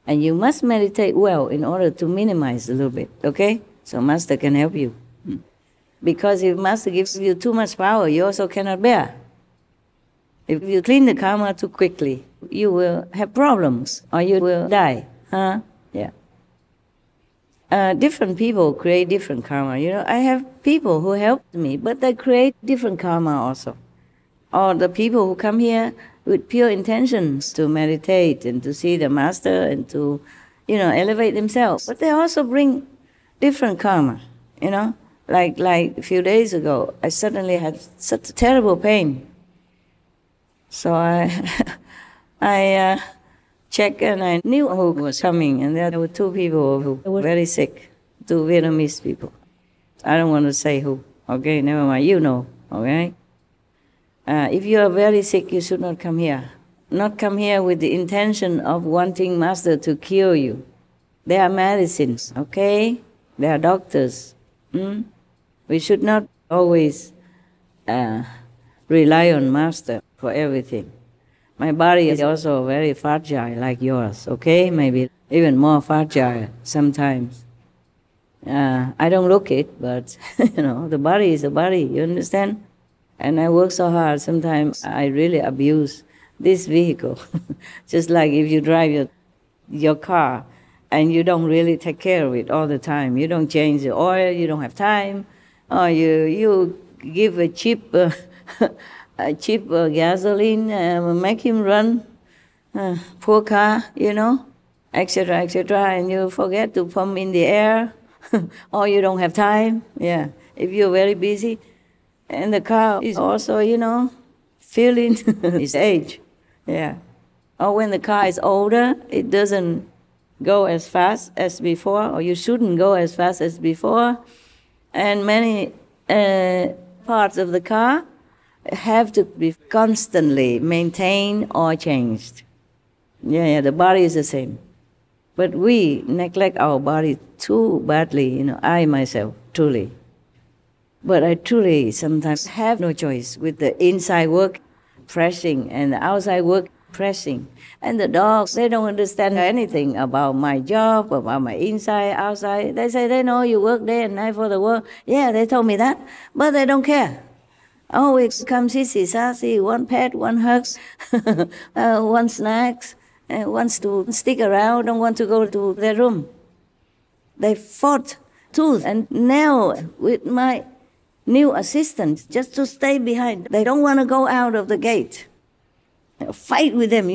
And you must meditate well in order to minimize a little bit, okay? So Master can help you. Because if Master gives you too much power, you also cannot bear. If you clean the karma too quickly, you will have problems or you will die. Huh? Yeah. different people create different karma. I have people who helped me, but they create different karma also. Or the people who come here with pure intentions to meditate and to see the master and to, elevate themselves. But they also bring different karma, Like a few days ago, I suddenly had such a terrible pain. So I checked and I knew who was coming, and there were two people who were very sick, two Vietnamese people. I don't want to say who, okay? Never mind, you know, okay? If you are very sick, you should not come here. Not come here with the intention of wanting Master to cure you. There are medicines, okay? There are doctors. We should not always rely on Master for everything. My body is also very fragile like yours, okay? Maybe even more fragile sometimes. I don't look it, but, the body is a body, you understand? And I work so hard, sometimes I really abuse this vehicle. Just like if you drive your car and you don't really take care of it all the time. You don't change the oil, you don't have time, or you give a cheap gasoline, make him run, poor car, etc., etc., and you forget to pump in the air, or you don't have time, if you're very busy. And the car is also, feeling its age, Or when the car is older, it doesn't go as fast as before, or you shouldn't go as fast as before. And many parts of the car have to be constantly maintained or changed. The body is the same. But we neglect our body too badly, I myself, truly. But I truly sometimes have no choice with the inside work pressing and the outside work pressing. And the dogs, they don't understand anything about my job, about my inside, outside. They say they know you work day and night for the work. Yeah, they told me that, but they don't care. Always come sissy, sassy, one pet, one hugs, one snacks, and wants to stick around, don't want to go to their room. They fought tooth and nail with my new assistant just to stay behind. They don't want to go out of the gate. Fight with them,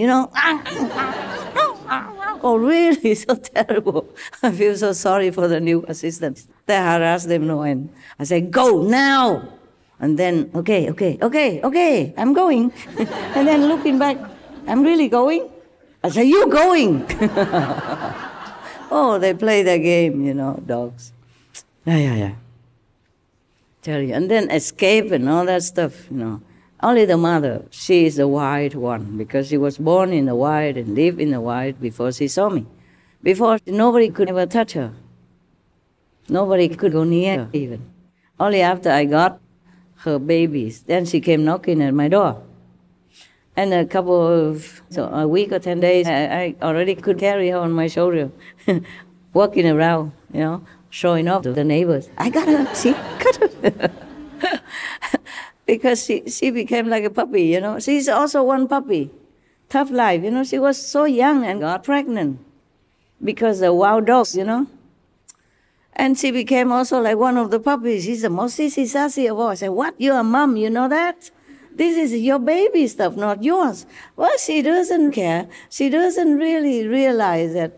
Oh, really? So terrible. I feel so sorry for the new assistants. They harass them no end. I say, go now. And then, okay, I'm going. And then looking back, I'm really going? I say, you going? Oh, they play their game, dogs. Yeah. Tell you. And then escape and all that stuff, Only the mother, she is the wild one, because she was born in the wild and lived in the wild before she saw me. Before, nobody could ever touch her. Nobody could go near her even. Only after I got her babies, then she came knocking at my door. And a week or 10 days, I already could carry her on my shoulder, walking around, showing off to the neighbors. I got her, see, got her. Because she became like a puppy, She's also one puppy. Tough life, She was so young and got pregnant because of wild dogs, And she became also like one of the puppies. She's the most sissy sassy of all. I said, what? You're a mom, you know that? This is your baby stuff, not yours. Well, she doesn't care. She doesn't really realize that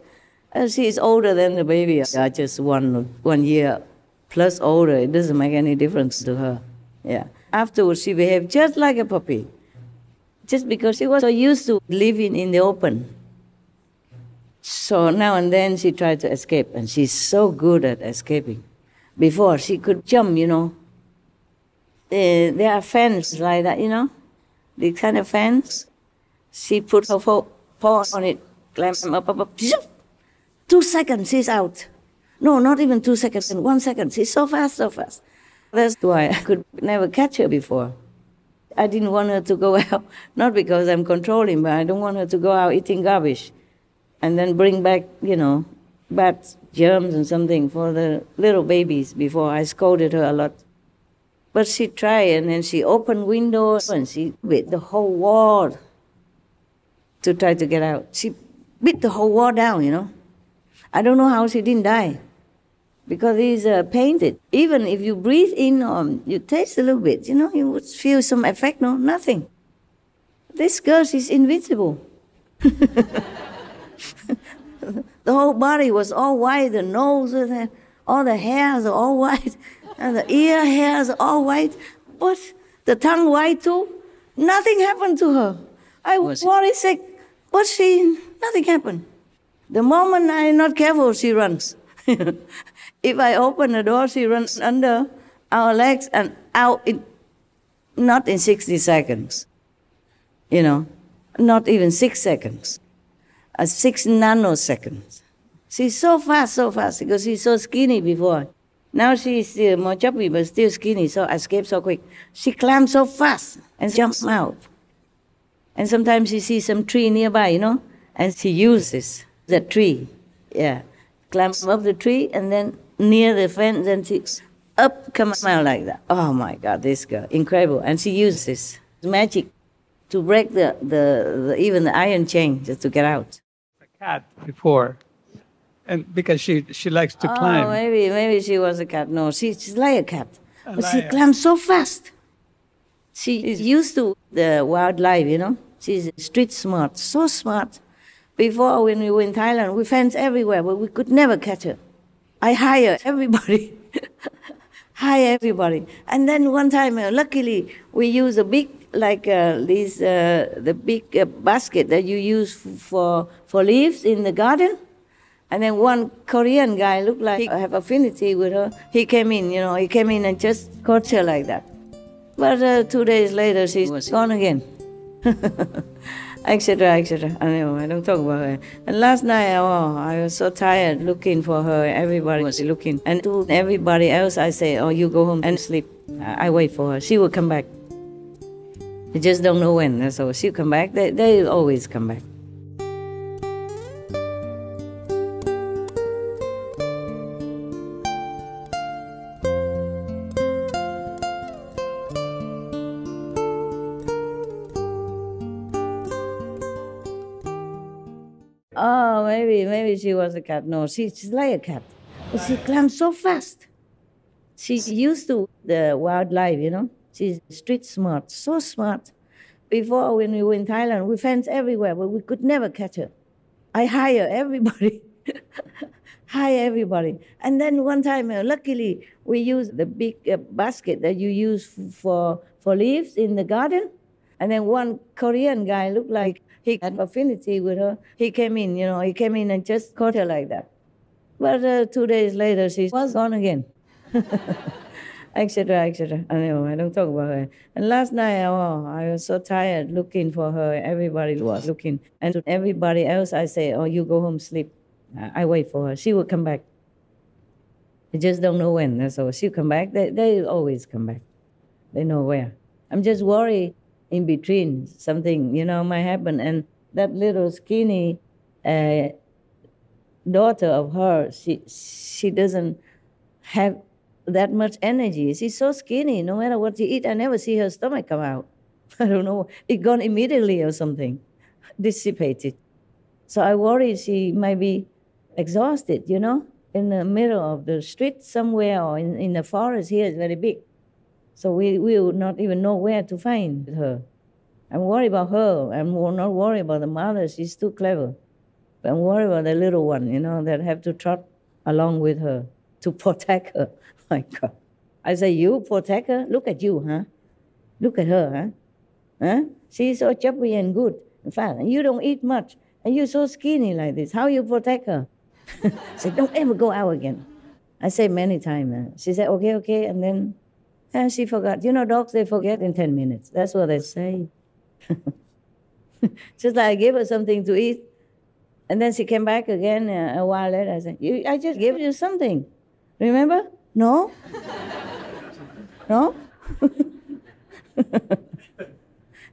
she's older than the baby. Just 1 year plus older. It doesn't make any difference to her. Afterwards, she behaved just like a puppy. Just because she was so used to living in the open. So now and then she tried to escape, and she's so good at escaping. Before, she could jump, There are fans like that, The kind of fans. She put her paw on it, climb up, 2 seconds, she's out. No, not even 2 seconds, 1 second. She's so fast. That's why I could never catch her before. I didn't want her to go out, not because I'm controlling, but I don't want her to go out eating garbage and then bring back, bad germs and something for the little babies. Before I scolded her a lot. But she tried, and then she opened windows and she bit the whole wall to try to get out. She bit the whole wall down, I don't know how she didn't die. because it's painted. Even if you breathe in or you taste a little bit, you would feel some effect. No, nothing. This girl, she's invisible. The whole body was all white, the nose, all the hairs are all white, and the ear hairs are all white, but the tongue white too. Nothing happened to her. I was worried sick, but nothing happened. The moment I'm not careful, she runs. If I open the door, she runs under our legs and out, not in 60 seconds. Not even 6 seconds. 6 nanoseconds. She's so fast, because she's so skinny before. Now she's more chubby, but still skinny, so escaped so quick. She climbs so fast and jumps out. And sometimes she sees some tree nearby, and she uses the tree. Yeah. Climbs up the tree, and then near the fence, and she comes out like that. Oh my God, this girl, incredible. And she uses magic to break even the iron chain just to get out. Cat before, and because she likes to climb. Oh, maybe she was a cat. No, she's like a cat, but she climbs so fast. She is used to the wildlife, She's street smart, so smart. Before, when we were in Thailand, we fence everywhere, but we could never catch her. I hire everybody, And then one time, luckily, we use a big, the big basket that you use for leaves in the garden. And then one Korean guy looked like he have affinity with her. He came in, he came in and just caught her like that. But 2 days later, she was gone again. Etc. I know, I don't talk about her. And last night, I was so tired looking for her. Everybody was looking. And to everybody else, I say, you go home and sleep. I wait for her. She will come back. I just don't know when. That's all. She'll come back. They always come back. Oh, maybe she was a cat. No, she's like a cat. But she climbs so fast. She's used to the wildlife, She's street smart, so smart. Before, when we were in Thailand, we fence everywhere, but we could never catch her. I hire everybody. And then one time, luckily, we used the big basket that you use for leaves in the garden. And then one Korean guy looked like he had affinity with her. He came in, he came in and just caught her like that. But 2 days later, she was gone again. Etc. I know, I don't talk about her. And last night, I was so tired looking for her. Everybody was looking. And to everybody else, I say, you go home, sleep. I wait for her. She will come back. I just don't know when. That's all. She'll come back. They always come back. They know where. I'm just worried in between something, might happen. And that little skinny daughter of hers, she doesn't have that much energy. She's so skinny. No matter what she eat, I never see her stomach come out. I don't know. It gone immediately or something. Dissipated. So I worry she might be exhausted, in the middle of the street somewhere, or in the forest here is very big. So we will not even know where to find her. I'm worried about her. I'm not worried about the mother. She's too clever. But I'm worried about the little one, that have to trot along with her to protect her. My God. I say, you protect her? Look at you, huh? Look at her, huh? She's so chubby and good. In fact, you don't eat much. And you're so skinny like this. How you protect her? I said, don't ever go out again. I say many times. She said, okay. And then she forgot. Dogs, they forget in 10 minutes. That's what they say. Just like I gave her something to eat. And then she came back again a while later. I said, I just gave you something. Remember? No? No?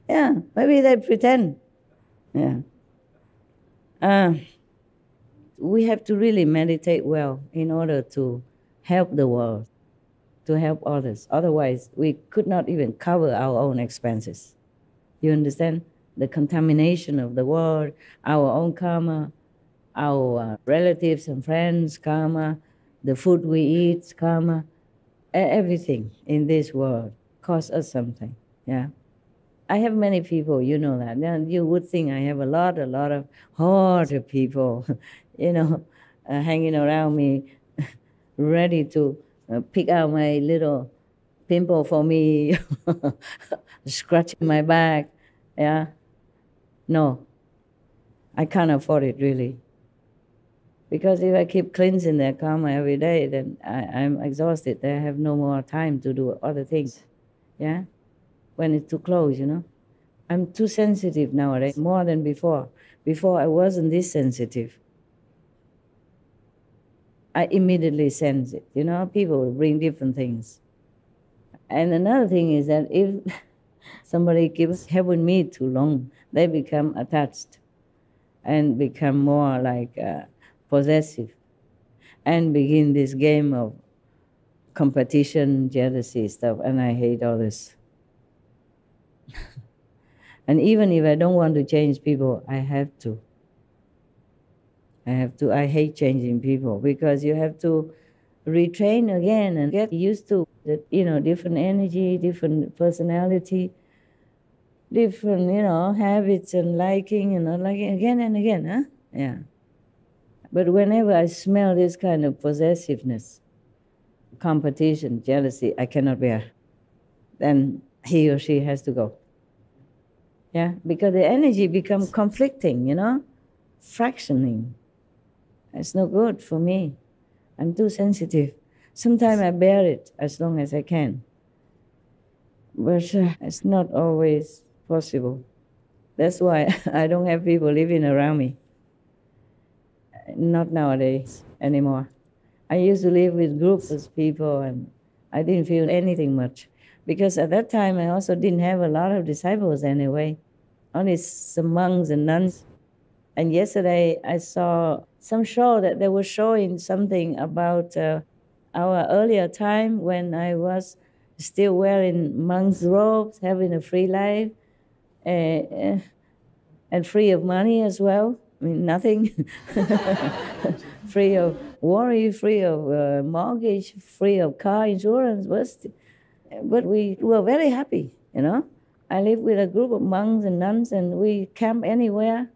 Yeah, maybe they pretend. Yeah. We have to really meditate well in order to help the world, to help others. Otherwise, we could not even cover our own expenses. You understand? The contamination of the world, our own karma, our relatives and friends' karma, the food we eat, karma, everything in this world costs us something. Yeah. I have many people, you know that. And you would think I have a lot of horde of people, hanging around me, ready to pick out my little pimple for me, scratching my back. Yeah. No, I can't afford it really. Because if I keep cleansing their karma every day, then I'm exhausted. I have no more time to do other things. Yeah? When it's too close, I'm too sensitive nowadays, more than before. Before I wasn't this sensitive. I immediately sense it. People bring different things. And another thing is that if somebody keeps having me too long, they become attached and become more like possessive and begin this game of competition, jealousy stuff, and I hate all this. And even if I don't want to change people, I have to. I hate changing people because you have to retrain again and get used to the, different energy, different personality, different, habits and liking and not liking again and again, huh? Yeah. But whenever I smell this kind of possessiveness, competition, jealousy, I cannot bear. Then he or she has to go. Yeah, because the energy becomes conflicting, fractioning. It's no good for me. I'm too sensitive. Sometimes I bear it as long as I can. But it's not always possible. That's why I don't have people living around me. Not nowadays anymore. I used to live with groups of people and I didn't feel anything much. Because at that time I also didn't have a lot of disciples anyway. Only some monks and nuns. And yesterday I saw some show that they were showing something about our earlier time when I was still wearing monk's robes, having a free life, and free of money as well. I mean, nothing. Free of worry, free of mortgage, free of car insurance. But we were very happy, I lived with a group of monks and nuns and we camp anywhere.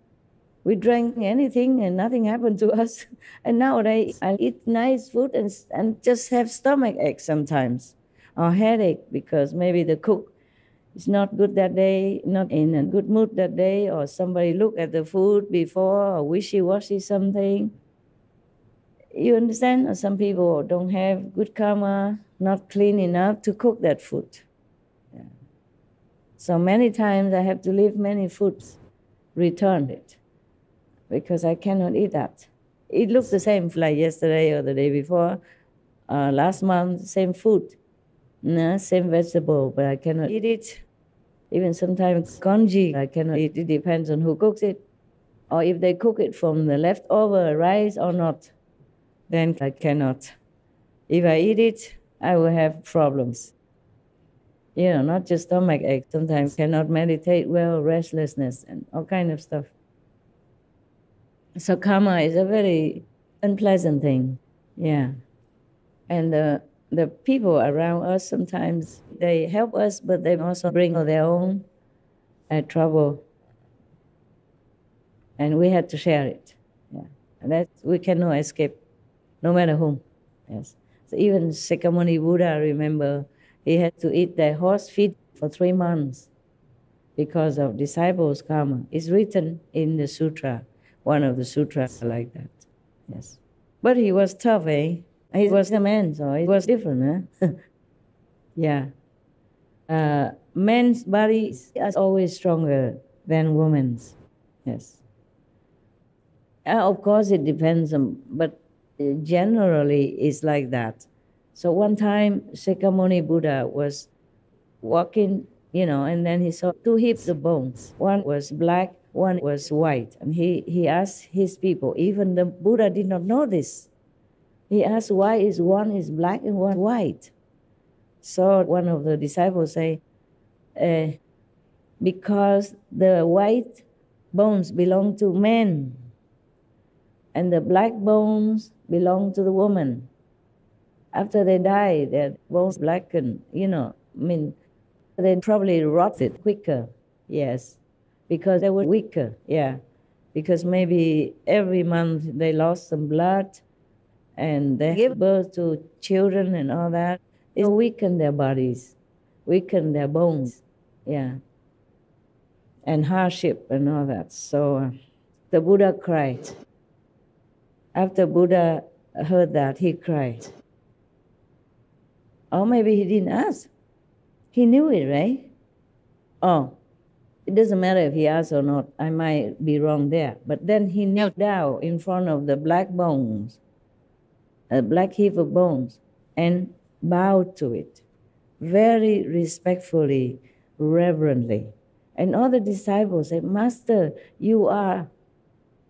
We drank anything and nothing happened to us. And nowadays I eat nice food and just have stomach ache sometimes or headache because maybe the cook is not good that day, not in a good mood that day, or somebody looked at the food before or wishy-washy something. You understand? Or some people don't have good karma, not clean enough to cook that food. Yeah. So many times I have to leave many foods, return it, because I cannot eat that. It looks the same like yesterday or the day before, last month, same food, same vegetable, but I cannot eat it. Even sometimes congee, I cannot eat. It depends on who cooks it, or if they cook it from the leftover rice or not, then I cannot. If I eat it, I will have problems. Not just stomach ache. Sometimes cannot meditate well, restlessness, and all kind of stuff. So karma is a very unpleasant thing, yeah. And the people around us sometimes, they help us, but they also bring their own trouble. And we had to share it, yeah. And that we cannot escape, no matter whom, yes. So even Sakyamuni Buddha, remember, he had to eat the horse feet for 3 months because of disciples' karma. It's written in the sutra. One of the sutras like that, yes. But he was tough, eh? He was a man, so it was different, huh? Yeah. Men's body is always stronger than women's, yes. Of course it depends but generally it's like that. So one time Sakyamuni Buddha was walking, and then he saw 2 heaps of bones. One was black, one was white. And he asked his people, even the Buddha did not know this. He asked why one is black and one white. So one of the disciples say, because the white bones belong to men and the black bones belong to the woman. After they die, their bones blacken, they probably rotted quicker, yes, because they were weaker, yeah. Because maybe every month they lost some blood and they give birth to children and all that. It weakened their bodies, weakened their bones, yeah, and hardship and all that. So the Buddha cried. After Buddha heard that, he cried. Or maybe he didn't ask. He knew it, right? Oh, it doesn't matter if he asked or not. I might be wrong there. But then he knelt down in front of the black bones, a black heap of bones, and bowed to it, very respectfully, reverently. And all the disciples said, Master, you are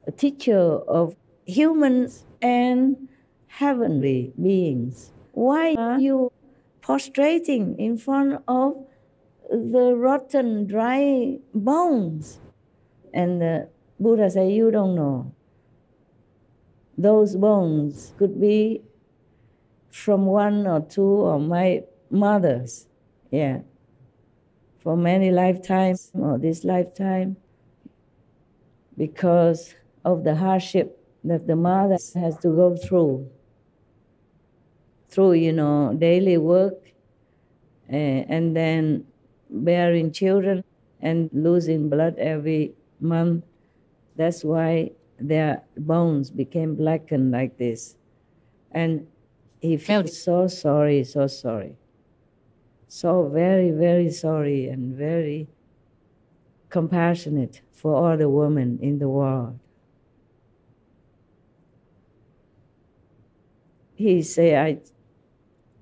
a teacher of humans and heavenly beings. Why are you prostrating in front of the rotten, dry bones? And the Buddha said, you don't know. Those bones could be from one or two of my mothers, yeah, for many lifetimes or this lifetime, because of the hardship that the mother has to go through, daily work, and then bearing children and losing blood every month. That's why their bones became blackened like this. And he felt so sorry, so sorry. So very, very sorry and very compassionate for all the women in the world. He said, I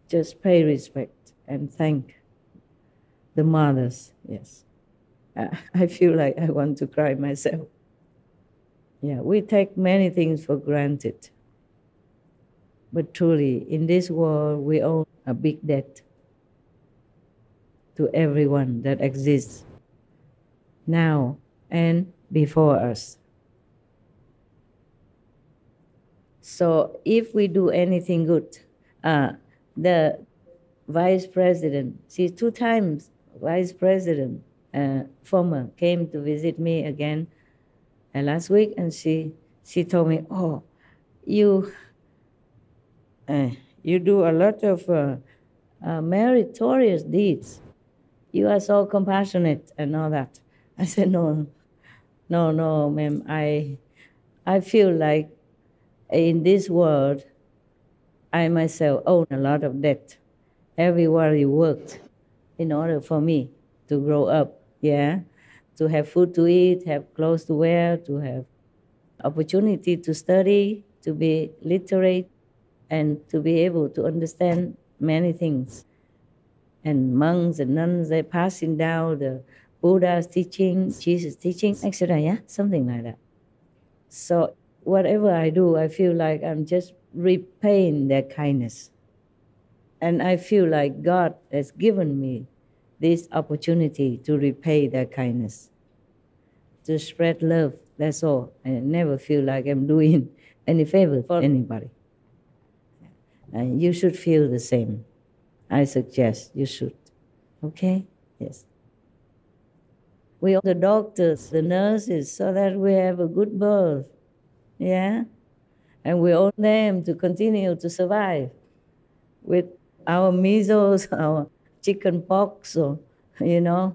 just pay respect and thank the mothers, yes. I feel like I want to cry myself. Yeah, we take many things for granted. But truly, in this world, we owe a big debt to everyone that exists now and before us. So if we do anything good, the vice president, she's 2 times vice president, former, came to visit me again last week, and she told me, oh, you do a lot of meritorious deeds. You are so compassionate and all that. I said, no, ma'am. I feel like in this world, I myself own a lot of debt. Everybody worked in order for me to grow up, yeah, to have food to eat, have clothes to wear, to have opportunity to study, to be literate, and to be able to understand many things. And monks and nuns, they're passing down the Buddha's teaching, Jesus' teaching, etc., yeah, something like that. So whatever I do, I feel like I'm just repaying their kindness. And I feel like God has given me this opportunity to repay their kindness, to spread love, that's all. I never feel like I'm doing any favor for anybody. And you should feel the same. I suggest you should. Okay? Yes. We owe the doctors, the nurses, so that we have a good birth. Yeah? And we owe them to continue to survive with our measles, our chicken pox, or, or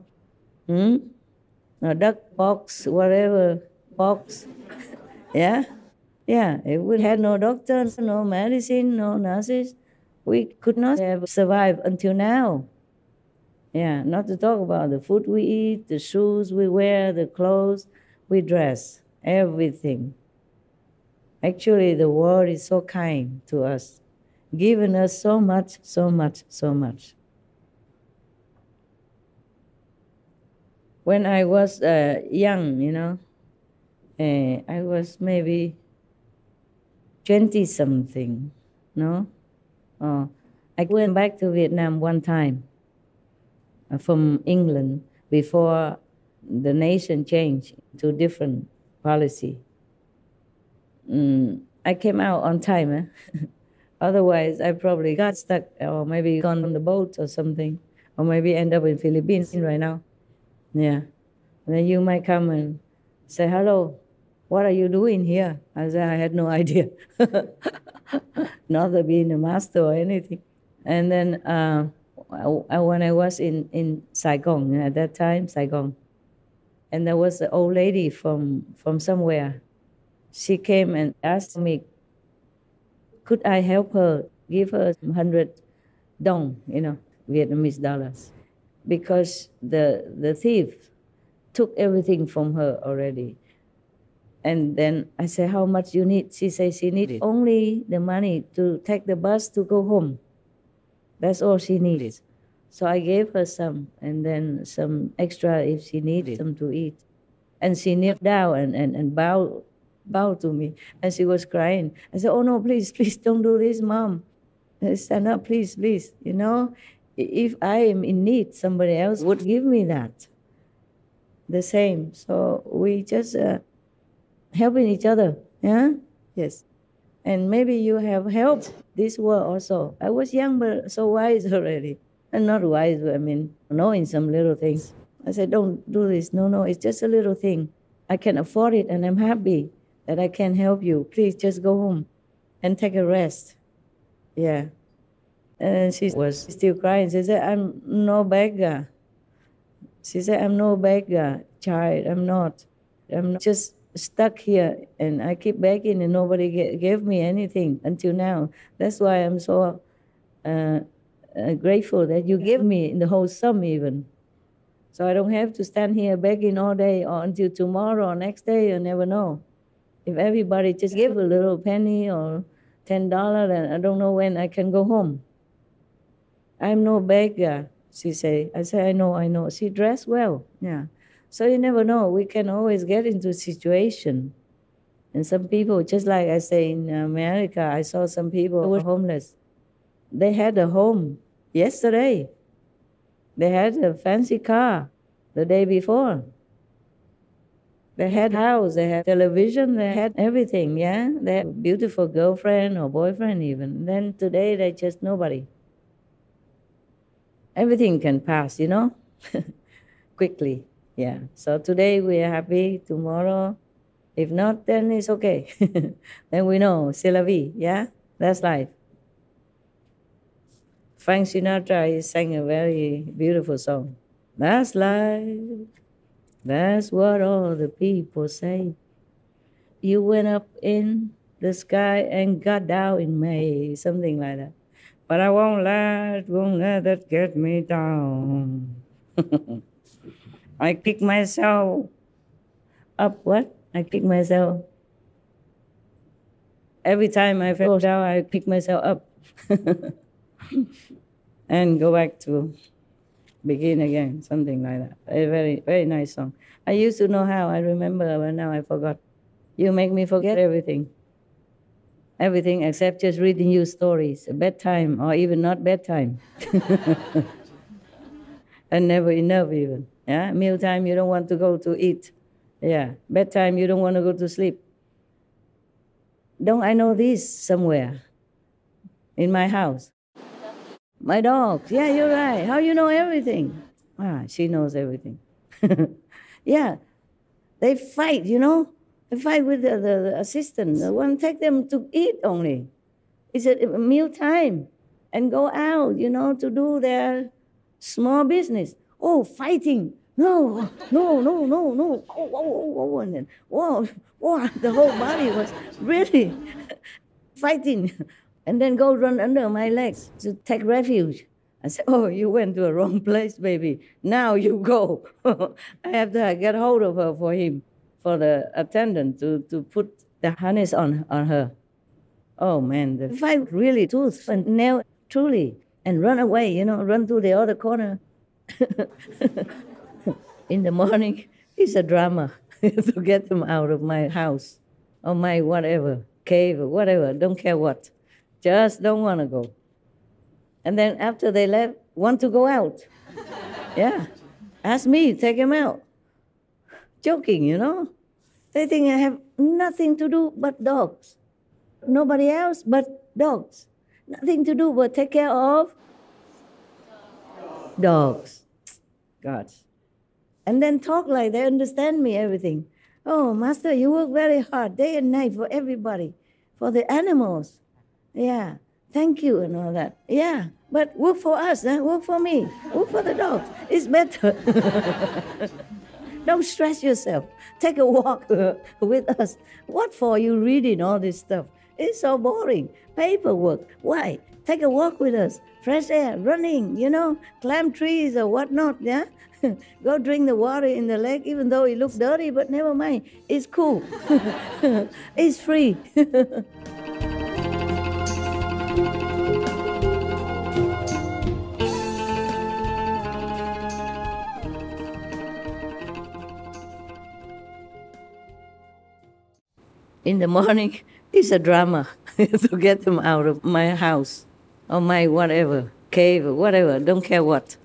duck pox, whatever pox. Yeah? Yeah, if we had no doctors, no medicine, no nurses, we could not have survived until now. Yeah, not to talk about the food we eat, the shoes we wear, the clothes we dress, everything. Actually, the world is so kind to us, giving us so much, so much, so much. When I was young, I was maybe 20-something, no? I went back to Vietnam one time from England before the nation changed to different policy. I came out on time, Otherwise, I probably got stuck or maybe gone on the boat or something, or maybe end up in Philippines right now. Yeah. And then you might come and say, hello, what are you doing here? I said, I had no idea. Not that being a master or anything. And then when I was in Saigon, at that time, Saigon, and there was an old lady from somewhere. She came and asked me, could I help her, give her 100 dong, Vietnamese dollars, because the thief took everything from her already. And then I said, how much you need? She said she needed only the money to take the bus to go home. That's all she needed. So I gave her some, and then some extra if she needed some to eat. And she knelt down and bowed to me, and she was crying. I said, oh no, please don't do this, Mom. Stand up, please. If I am in need, somebody else would give me that. The same. So we just helping each other. Yeah? Yes. And maybe you have helped this world also. I was young, but so wise already. And not wise, but I mean, knowing some little things. I said, don't do this. No, it's just a little thing. I can afford it, and I'm happy that I can help you. Please just go home and take a rest. Yeah. And she was still crying. She said, I'm no beggar. She said, I'm no beggar, child. I'm not. I'm just stuck here, and I keep begging, and nobody gave me anything until now. That's why I'm so grateful that you gave me the whole sum even. So I don't have to stand here begging all day or until tomorrow or next day. You never know. If everybody just give a little penny or $10, then I don't know when I can go home. I'm no beggar, she say. I say, I know. She dressed well, yeah. So you never know. We can always get into a situation. And some people, just like I say in America, I saw some people who were homeless. They had a home yesterday. They had a fancy car the day before. They had a house, they had television, they had everything, yeah? They had a beautiful girlfriend or boyfriend even. Then today, they just nobody. Everything can pass, quickly, yeah. So today we are happy, tomorrow, if not, then it's okay. Then we know, c'est la vie, yeah? That's life. Frank Sinatra sang a very beautiful song. That's life. That's what all the people say. You went up in the sky and got down in May, something like that. But I won't let that get me down. I pick myself up. What? I pick myself. Every time I fall down, I pick myself up. And go back to begin again, something like that. A very, very nice song. I used to know how, I remember, but now I forgot. You make me forget everything. Everything except just reading you stories, bedtime, or even not bedtime. And never enough even. Yeah, mealtime, you don't want to go to eat. Yeah, bedtime, you don't want to go to sleep. Don't I know this somewhere? In my house. My dogs. Yeah, you're right. How you know everything? She knows everything. Yeah, they fight, They fight with the assistant. The one take them to eat only. It's a meal time. And go out, to do their small business. Oh, fighting. No. Oh, and then, whoa, the whole body was really fighting. And then go run under my legs to take refuge. I said, oh, you went to the wrong place, baby. Now you go. I have to get hold of her for him, for the attendant to put the harness on her. Oh, man, the fight really tooth and nail, truly. And run away, run to the other corner. In the morning, it's a drama to get them out of my house or my whatever, cave or whatever, don't care what. Just don't want to go. And then after they left, want to go out. Yeah. Ask me, take them out. Joking, They think I have nothing to do but dogs. Nobody else but dogs. Nothing to do but take care of dogs. God. And then talk like they understand me, everything. Oh, Master, you work very hard, day and night for everybody, for the animals. Yeah, thank you and all that. Yeah, but work for us, work for me, work for the dogs. It's better. Don't stress yourself. Take a walk with us. What for you reading all this stuff? It's so boring. Paperwork. Why? Take a walk with us. Fresh air, running, climb trees or whatnot, yeah? Go drink the water in the lake, even though it looks dirty, but never mind. It's cool. It's free. In the morning, it's a drama to get them out of my house or my whatever, cave or whatever, don't care what.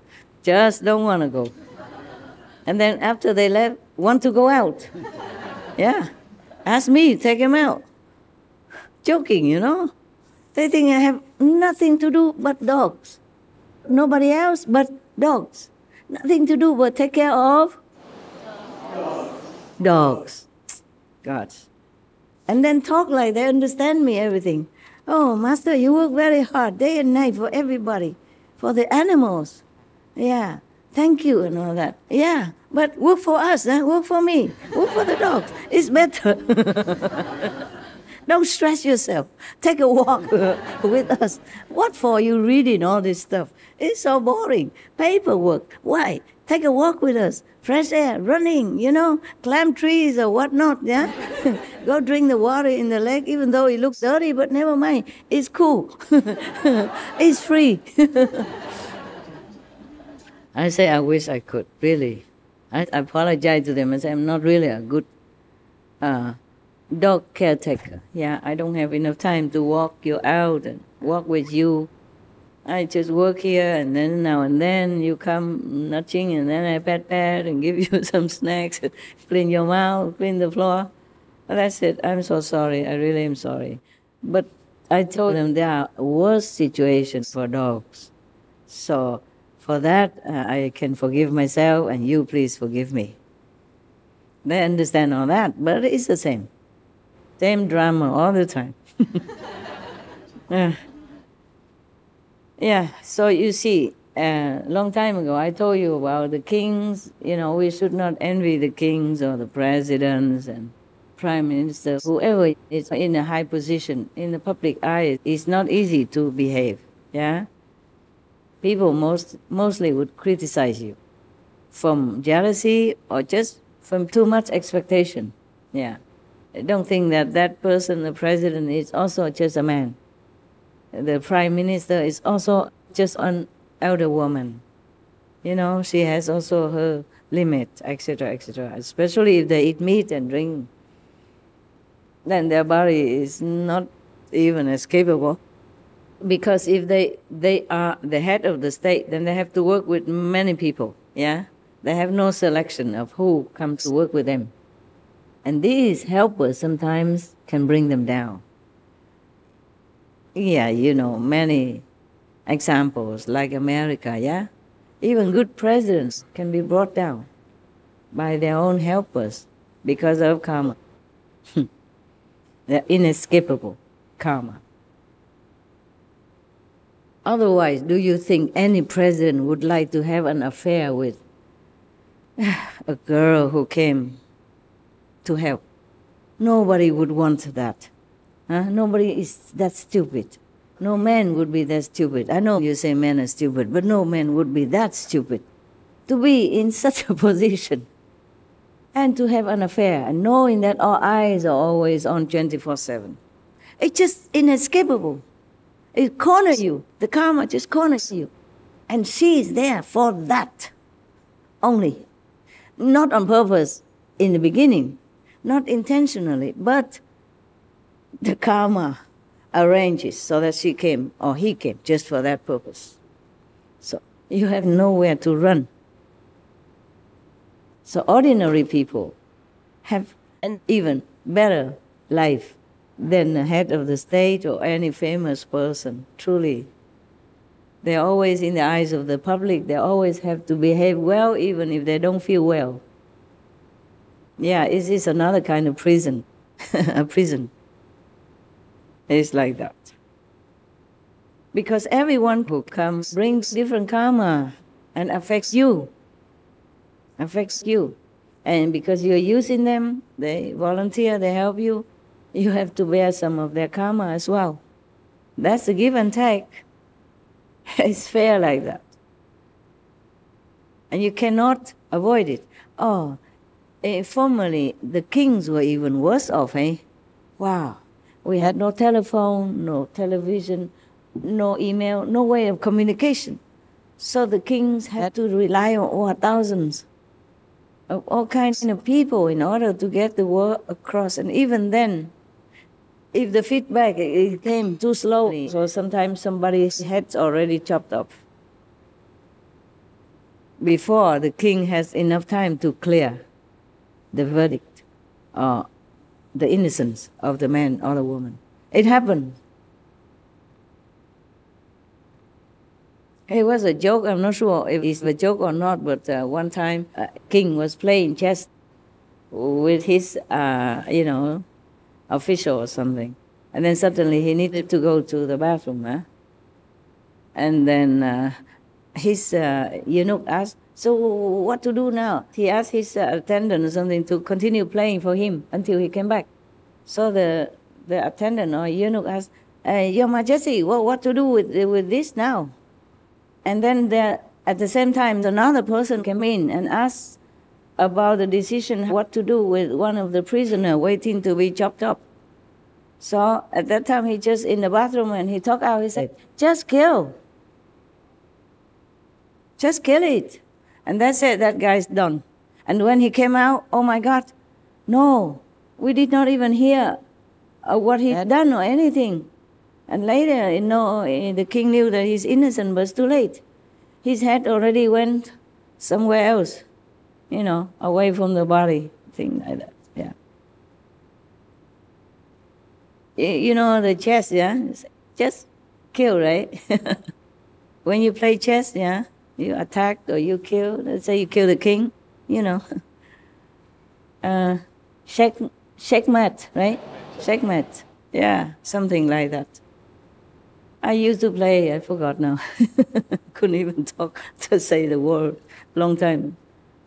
Just don't want to go. And then after they left, want to go out. Yeah. Ask me, take them out. Joking, They think I have nothing to do but dogs. Nobody else but dogs. Nothing to do but take care of dogs. God. And then talk like they understand me, everything. Oh, Master, you work very hard, day and night for everybody, for the animals. Yeah, thank you and all that. Yeah, but work for us, work for me, work for the dogs. It's better. Don't stress yourself. Take a walk with us. What for you reading all this stuff? It's so boring. Paperwork. Why? Take a walk with us. Fresh air, running, climb trees or whatnot, yeah? Go drink the water in the lake, even though it looks dirty, but never mind. It's cool. It's free. I say, I wish I could, really. I apologize to them. I say, I'm not really a good dog caretaker. Yeah, I don't have enough time to walk you out and walk with you. I just work here, and then now and then you come nudging, and then I pat and give you some snacks, clean your mouth, clean the floor. That's it. I'm so sorry. I really am sorry. But I told them there are worse situations for dogs. So for that, I can forgive myself, and you please forgive me. They understand all that, but it's the same. Same drama all the time. Yeah, so you see, a long time ago, I told you about the kings. We should not envy the kings or the presidents and prime ministers. Whoever is in a high position in the public eye, it's not easy to behave, yeah? People mostly would criticize you from jealousy or just from too much expectation, yeah. I don't think that person, the president, is also just a man. The prime minister is also just an elder woman. She has also her limit, etc., etc. Especially if they eat meat and drink, then their body is not even as capable. Because if they are the head of the state, then they have to work with many people, yeah? They have no selection of who comes to work with them. And these helpers sometimes can bring them down. Yeah, many examples like America, yeah? Even good presidents can be brought down by their own helpers because of karma. They're inescapable karma. Otherwise, do you think any president would like to have an affair with a girl who came to help? Nobody would want that. Nobody is that stupid. No man would be that stupid. I know you say men are stupid, but no man would be that stupid to be in such a position and to have an affair and knowing that our eyes are always on 24/7. It's just inescapable. It corners you. The karma just corners you. And she is there for that only. Not on purpose in the beginning, not intentionally, but the karma arranges so that she came or he came just for that purpose. So you have nowhere to run. So ordinary people have an even better life than the head of the state or any famous person, truly. They're always in the eyes of the public. They always have to behave well even if they don't feel well. Yeah, it is another kind of prison, a prison. It's like that. Because everyone who comes brings different karma and affects you. Affects you. And because you're using them, they volunteer, they help you, you have to bear some of their karma as well. That's the give and take. It's fair like that. And you cannot avoid it. Formerly, the kings were even worse off, eh? Wow. We had no telephone, no television, no email, no way of communication. So the kings had to rely on thousands of all kinds of people in order to get the word across. And even then, if the feedback it came too slowly, so sometimes somebody's head's already chopped off before the king has enough time to clear the verdict or the innocence of the man or the woman. It happened. It was a joke. I'm not sure if it's a joke or not, but one time a king was playing chess with his, official or something. And then suddenly he needed to go to the bathroom. And then his eunuch asked, so what to do now? He asked his attendant or something to continue playing for him until he came back. So the attendant or eunuch asked, Your Majesty, what to do with this now? And then at the same time, another person came in and asked about the decision what to do with one of the prisoners waiting to be chopped up. So at that time, he just in the bathroom and he talked out, he said, just kill. Just kill it. And that's it, that guy's done. And when he came out, oh my God, no, we did not even hear what he had done or anything. And later, the king knew that he's innocent, but it's too late. His head already went somewhere else, away from the body, thing like that, yeah. The chess, yeah? Just kill, right? When you play chess, yeah, you attack or you kill, let's say you kill the king, checkmate, right? Checkmate, yeah, something like that. I used to play, I forgot now. Couldn't even talk to say the word. Long time,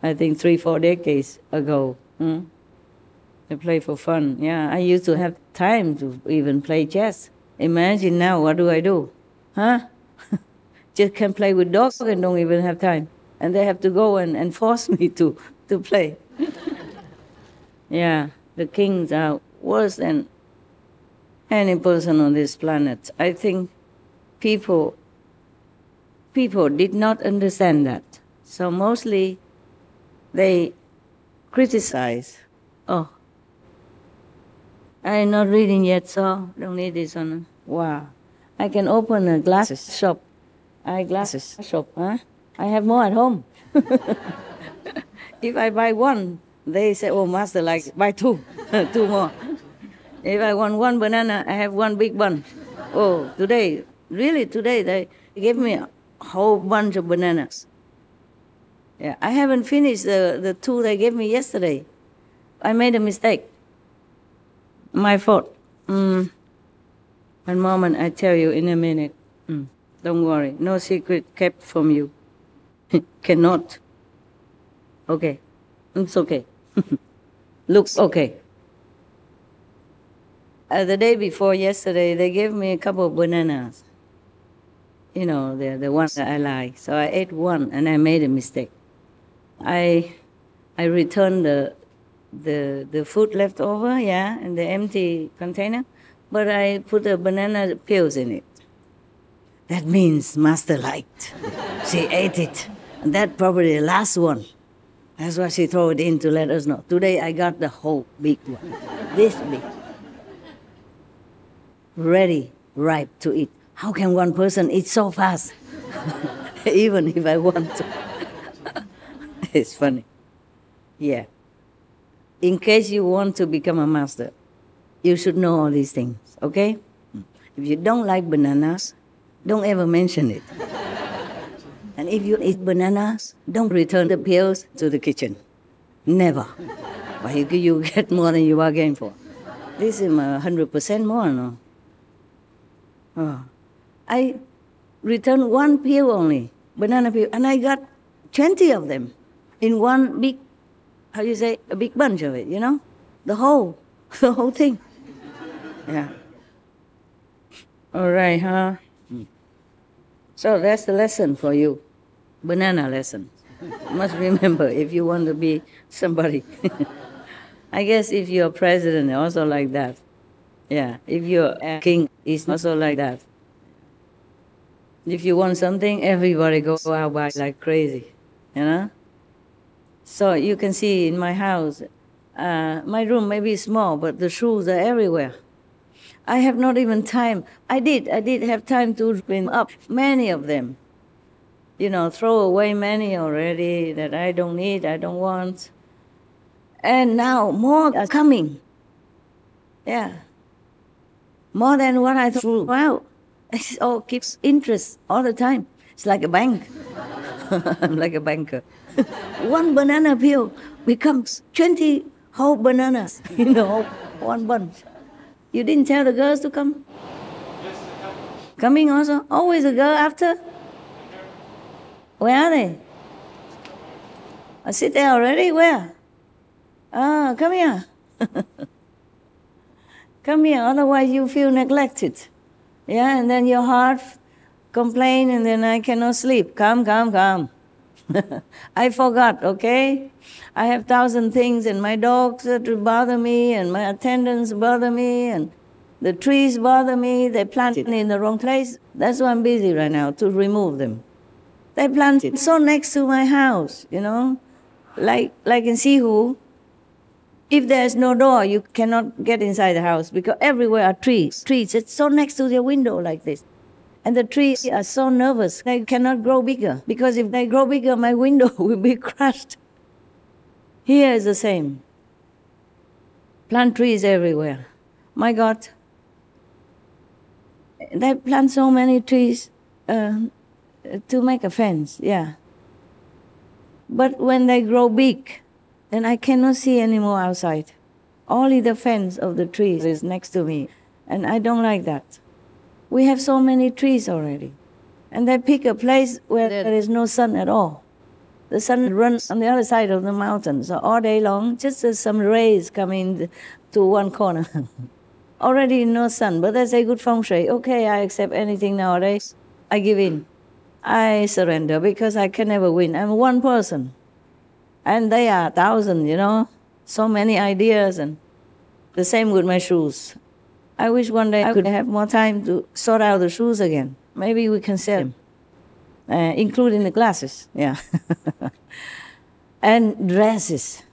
I think 3-4 decades ago. I play for fun. Yeah, I used to have time to even play chess. Imagine now, what do I do? Just can play with dogs and don't even have time. And they have to go and force me to play. Yeah, the kings are worse than any person on this planet. I think people did not understand that. So mostly they criticize. Oh, I'm not reading yet, so don't need this one. Wow, I can open a glasses shop. Eyeglasses shop, huh? I have more at home. If I buy one, they say, oh, master, like, buy two, two more. If I want one banana, I have one big one. Oh, today they gave me a whole bunch of bananas. Yeah, I haven't finished the two they gave me yesterday. I made a mistake. My fault. One moment, I tell you in a minute. Don't worry, no secret kept from you. Cannot. Okay, it's okay. Looks okay. The day before yesterday, they gave me a couple of bananas. They're the ones that I like. So I ate one and I made a mistake. I returned the food left over, yeah, in the empty container, but I put the banana peels in it. That means Master liked. She ate it. And that probably the last one. That's why she threw it in to let us know. Today I got the whole big one. This big. Ready, ripe to eat. How can one person eat so fast? Even if I want to. It's funny. Yeah. In case you want to become a master, you should know all these things, okay? If you don't like bananas, don't ever mention it. And if you eat bananas, don't return the peels to the kitchen. Never. But you get more than you bargained for. This is 100% more, no? Oh. I returned one peel only, banana peel, and I got 20 of them in one big, how you say, a big bunch of it, you know? The whole thing. Yeah. All right, huh? So that's the lesson for you. Banana lesson. You must remember if you want to be somebody. I guess if you're president, also like that. Yeah, if you're a king, it's also like that. If you want something, everybody goes out by like crazy, you know? So you can see in my house, my room may be small, but the shoes are everywhere. I have not even time. I did have time to clean up many of them. You know, throw away many already that I don't need, I don't want. And now more are coming. Yeah. More than what I threw out. It all keeps interest all the time. It's like a bank. I'm like a banker. One banana peel becomes 20 whole bananas, you know, one bunch. You didn't tell the girls to come? Coming also? Always a girl after? Where are they? I sit there already? Where? Ah, come here. Come here, otherwise you feel neglected. Yeah, and then your heart complain, and then I cannot sleep. Come. I forgot, okay? I have 1,000 things, and my dogs bother me, and my attendants bother me, and the trees bother me. They planted in the wrong place. That's why I'm busy right now, to remove them. They planted so next to my house, you know, like in Sihu. If there's no door, you cannot get inside the house because everywhere are trees. Trees, it's so next to your window like this. And the trees are so nervous, they cannot grow bigger. Because if they grow bigger, my window will be crushed. Here is the same. Plant trees everywhere. My God. They plant so many trees to make a fence, yeah. But when they grow big, then I cannot see anymore outside. Only the fence of the trees is next to me, and I don't like that. We have so many trees already, and they pick a place where there is no sun at all. The sun runs on the other side of the mountain, so all day long, just some rays coming to one corner. Already no sun, but that's a good feng shui. Okay, I accept anything nowadays. I give in. I surrender because I can never win. I'm one person. And they are 1,000, you know, so many ideas, and the same with my shoes. I wish one day I could have more time to sort out the shoes again. Maybe we can sell them, including the glasses, yeah. And dresses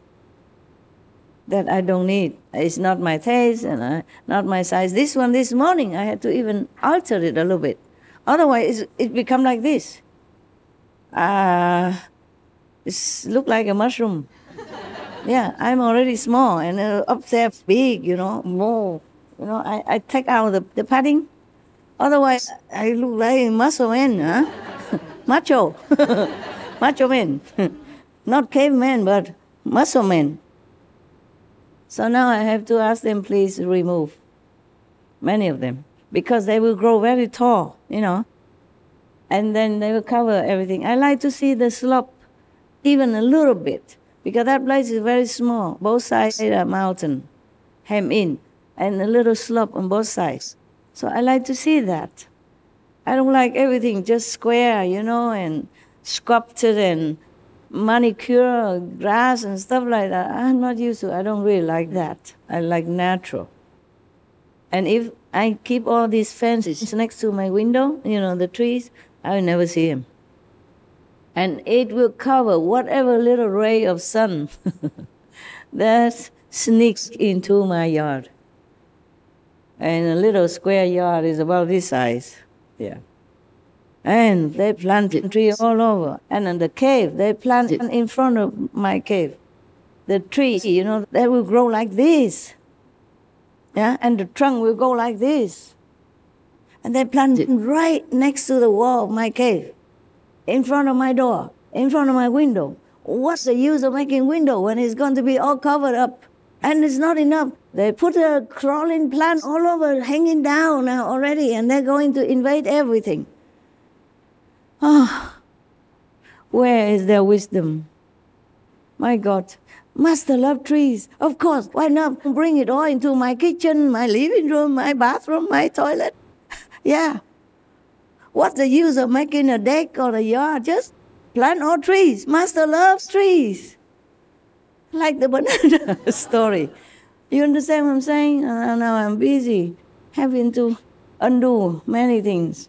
that I don't need. It's not my taste and not my size. This one this morning, I had to even alter it a little bit. Otherwise, it become like this. It look like a mushroom. Yeah, I'm already small, and upstairs big, you know, more. You know, I take out the padding. Otherwise, I look like a muscle man, huh? Macho. Macho man. Not caveman, but muscle man. So now I have to ask them, please remove many of them, because they will grow very tall, you know, and then they will cover everything. I like to see the slope even a little bit, because that place is very small. Both sides are mountain, hem in, and a little slope on both sides. So I like to see that. I don't like everything just square, you know, and sculpted and manicure, grass and stuff like that. I'm not used to. I don't really like that. I like natural. And if I keep all these fences next to my window, you know, the trees, I will never see them. And it will cover whatever little ray of sun that sneaks into my yard. And a little square yard is about this size. Yeah. And they planted trees all over. And in the cave, they planted in front of my cave. The tree, you know, they will grow like this. Yeah, and the trunk will go like this. And they plant it right next to the wall of my cave, in front of my door, in front of my window. What's the use of making window when it's going to be all covered up? And it's not enough. They put a crawling plant all over, hanging down now already, and they're going to invade everything. Oh, where is their wisdom? My God. Master love trees. Of course, why not bring it all into my kitchen, my living room, my bathroom, my toilet? Yeah. What's the use of making a deck or a yard? Just plant all trees. Master loves trees. Like the banana story. You understand what I'm saying? Now I'm busy having to undo many things.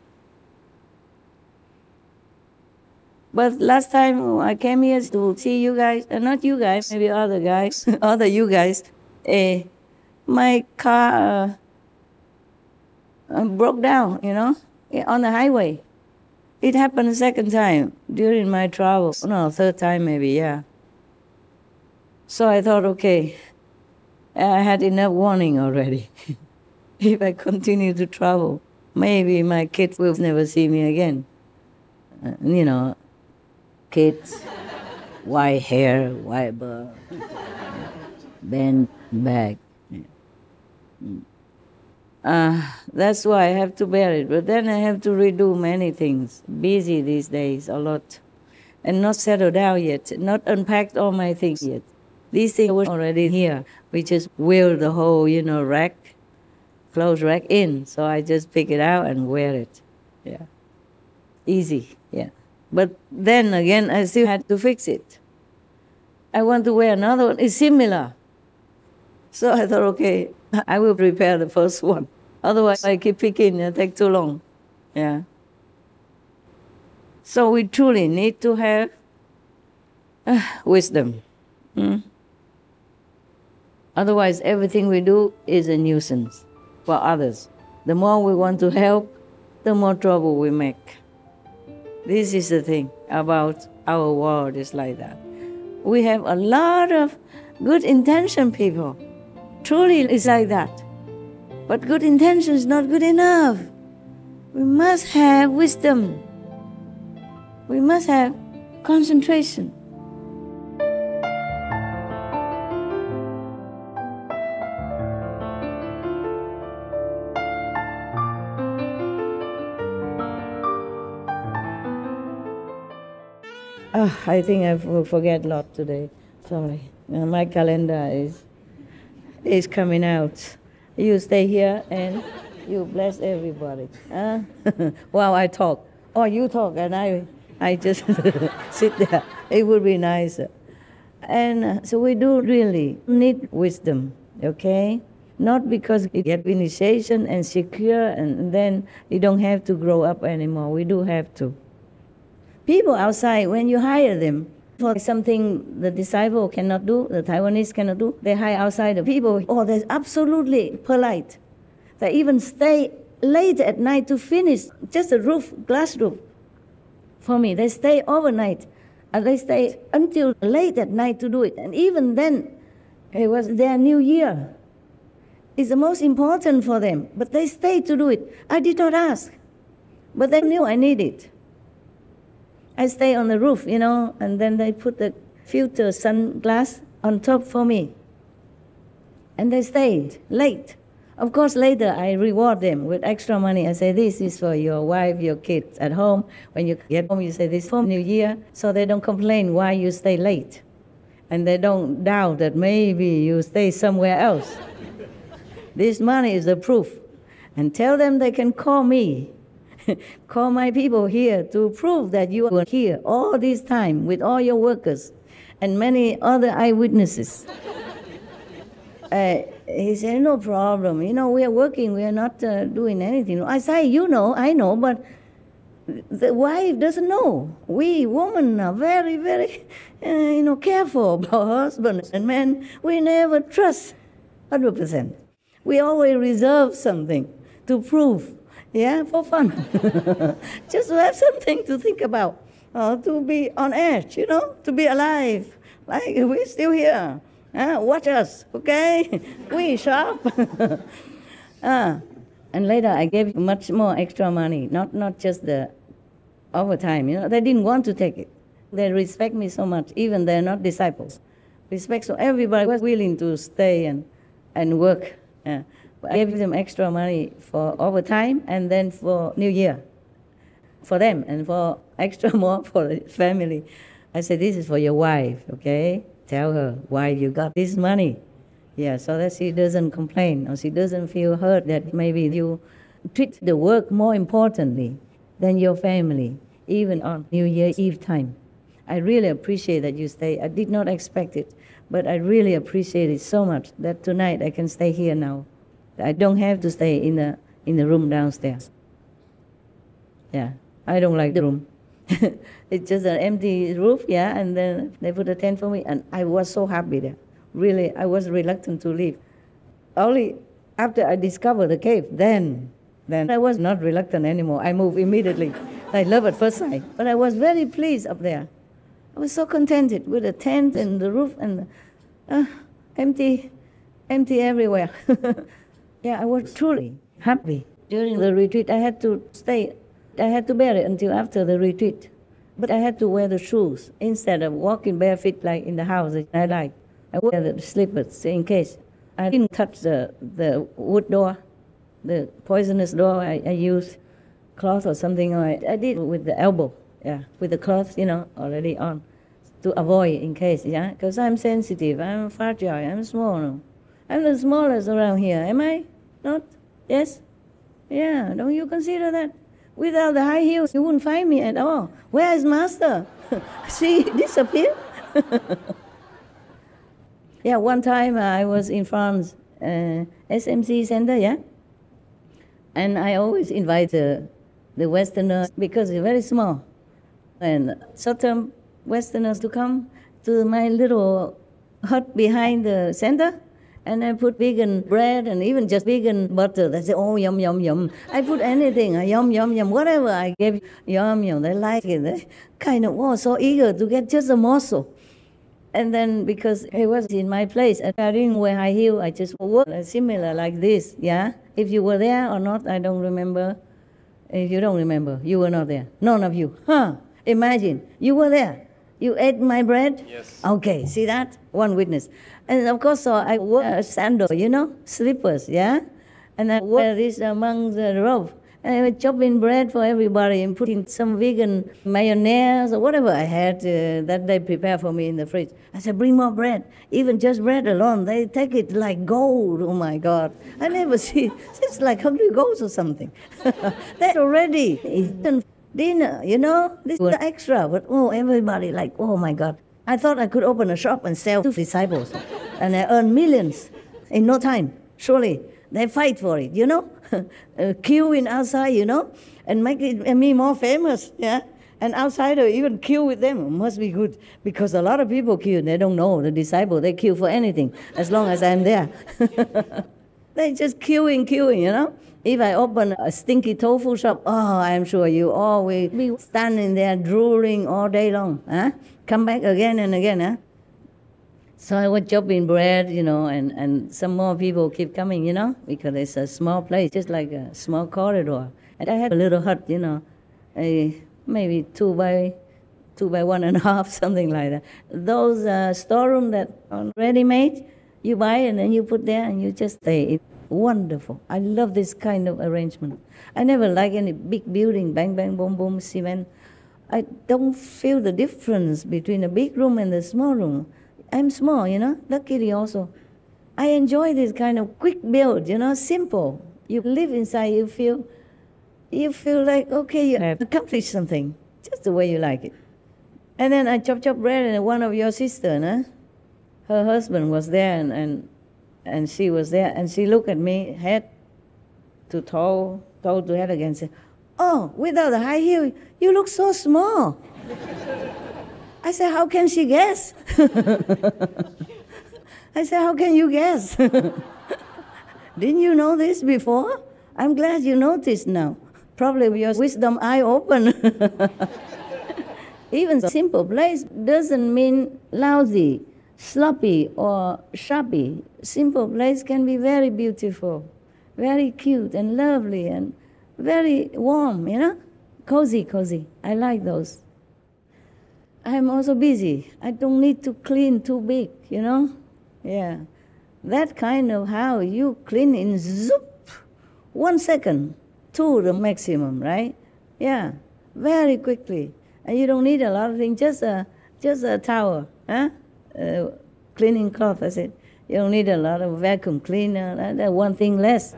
But last time I came here to see you guys, not you guys, maybe other guys, other you guys, my car broke down, on the highway. It happened a second time during my travels. No, third time maybe, yeah. So I thought, okay, I had enough warning already. If I continue to travel, maybe my kids will never see me again. Kids, white hair, white butt, bent back. That's why I have to bear it. But then I have to redo many things. Busy these days, a lot. And not settled down yet, not unpacked all my things yet. These things were already here. We just wheel the whole, rack, clothes rack in. So I just pick it out and wear it. Yeah. Easy, yeah. But then again, I still had to fix it. I want to wear another one. It's similar. So I thought, okay, I will prepare the first one. Otherwise, I keep picking, it take too long. Yeah. So we truly need to have wisdom. Otherwise, everything we do is a nuisance for others. The more we want to help, the more trouble we make. This is the thing about our world, is like that. We have a lot of good intention people. Truly, it's like that. But good intention is not good enough. We must have wisdom. We must have concentration. I think I will forget a lot today. Sorry. My calendar is coming out. You stay here and you bless everybody. While I talk. Or you talk and I just sit there. It would be nicer. And so we do really need wisdom, okay? Not because you get initiation and secure and then you don't have to grow up anymore. We do have to. People outside, when you hire them for something the disciple cannot do, the Taiwanese cannot do, they hire outside the people. Oh, they're absolutely polite. They even stay late at night to finish just a roof, glass roof. For me, they stay overnight. And they stay until late at night to do it. And even then, it was their new year. It's the most important for them. But they stay to do it. I did not ask. But they knew I need it. I stay on the roof, and then they put the filter sunglass on top for me. And they stayed late. Of course, later I reward them with extra money. I say, this is for your wife, your kids at home. When you get home, you say, this is for New Year, so they don't complain why you stay late. And they don't doubt that maybe you stay somewhere else. This money is the proof. And tell them they can call me. Call my people here to prove that you were here all this time with all your workers and many other eyewitnesses. He said, no problem. We are working. We are not doing anything. I say, I know, but the wife doesn't know. We women are very, very, careful about husbands and men. We never trust 100%. We always reserve something to prove. Yeah, for fun. Just to have something to think about, to be on edge, to be alive. Like, we're still here. Watch us, okay? We sharp. And later I gave much more extra money, not just the overtime. They didn't want to take it. They respect me so much, even they're not disciples. Respect, so everybody was willing to stay and work. I gave them extra money for overtime and then for New Year, for them, and for extra more for the family. I said, this is for your wife, okay? Tell her why you got this money. Yeah, so that she doesn't complain or she doesn't feel hurt that maybe you treat the work more importantly than your family, even on New Year Eve time. I really appreciate that you stay. I did not expect it, but I really appreciate it so much that tonight I can stay here now. I don't have to stay in the room downstairs. Yeah, I don't like the room. It's just an empty roof, yeah, and then they put a tent for me, and I was so happy there. Really, I was reluctant to leave. Only after I discovered the cave, then I was not reluctant anymore. I moved immediately. I love at first sight. But I was very pleased up there. I was so contented with the tent and the roof and empty everywhere. Yeah, I was truly happy. During the retreat, I had to stay. I had to bear it until after the retreat. But I had to wear the shoes instead of walking barefoot like in the house that I like. I wear the slippers in case. I didn't touch the wood door, the poisonous door. I used cloth or something. Or I did with the elbow, yeah, with the cloth, already on, to avoid in case, yeah, because I'm sensitive, I'm fragile, I'm small. I'm the smallest around here, am I? Not? Yes? Yeah, don't you consider that? Without the high heels, you wouldn't find me at all. Where is Master? See, disappear. Yeah, one time I was in France, SMC Center, yeah? And I always invite the Westerners because it's very small. And Southern Westerners to come to my little hut behind the center. And I put vegan bread and even just vegan butter. They say, oh, yum, yum, yum. I put anything, yum, yum, yum, whatever I gave, yum, yum. They like it. They kind of, so eager to get just a morsel. And then because he was in my place, and I didn't wear high heel, I just wore similar like this, yeah? If you were there or not, I don't remember. If you don't remember, you were not there. None of you. Imagine, you were there. You ate my bread? Yes. Okay, see that? One witness. And of course, so I wore a sandal, slippers, yeah? And I wore this among the robe. And I was chopping bread for everybody and putting some vegan mayonnaise or whatever I had that they prepare for me in the fridge. I said, bring more bread. Even just bread alone, they take it like gold. Oh, my God. I never see. It's like hungry ghosts or something. They're already eaten dinner, This was extra. But, everybody like, oh, my God. I thought I could open a shop and sell to disciples. And I earn millions in no time, surely. They fight for it, queuing outside, and make me more famous, yeah? And outsider even queue with them. Must be good, because a lot of people queue. They don't know, the disciple, they queue for anything, as long as I'm there. They just queuing, If I open a stinky tofu shop, I'm sure you all will be standing there drooling all day long, huh? Come back again and again, huh? So I was chopping bread, and some more people keep coming, because it's a small place, just like a small corridor. And I had a little hut, maybe 2 by 1.5, something like that. Those storeroom that are ready-made, you buy and then you put there and you just stay. It's wonderful. I love this kind of arrangement. I never like any big building, bang, bang, boom, boom, cement. I don't feel the difference between a big room and a small room. I'm small, luckily also. I enjoy this kind of quick build, simple. You live inside, you feel like, okay, you have accomplished something, just the way you like it. And then I chop bread, and one of your sisters, her husband was there, and she was there, and she looked at me, head to toe to head again, and said, oh, without the high heel, you look so small. I said, how can she guess? I said, how can you guess? Didn't you know this before? I'm glad you noticed now. Probably your wisdom eye open. Even a simple place doesn't mean lousy. sloppy or shabby. Simple place can be very beautiful, very cute and lovely and very warm, cozy. I like those. I'm also busy. I don't need to clean too big, Yeah. That kind of house, you clean in 1 second to the maximum, right? Yeah, very quickly. And you don't need a lot of things, just a towel, cleaning cloth, that's it. You don't need a lot of vacuum cleaner, that one thing less.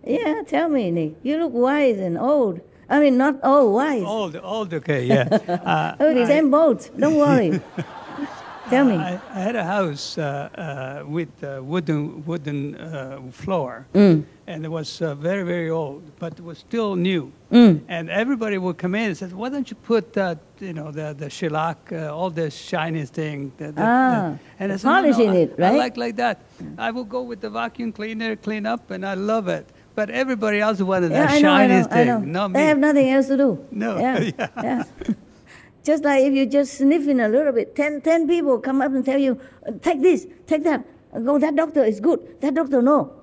Yeah, tell me, Nick. You look wise and old. I mean, not old, wise. Old, okay, yeah. Okay, same boat, don't worry. Tell me. I had a house with wooden floor, and it was very, very old, but it was still new. And everybody would come in and said, "Why don't you put the shellac, all this shiny thing?" And I said, polishing it, right? I like that. I will go with the vacuum cleaner, clean up, and I love it. But everybody else wanted that shiny thing. I know. Not me. They have nothing else to do. No. Yeah. Just like if you just sniffing a little bit, 10 people come up and tell you, take this, take that. Go, that doctor is good. That doctor, no.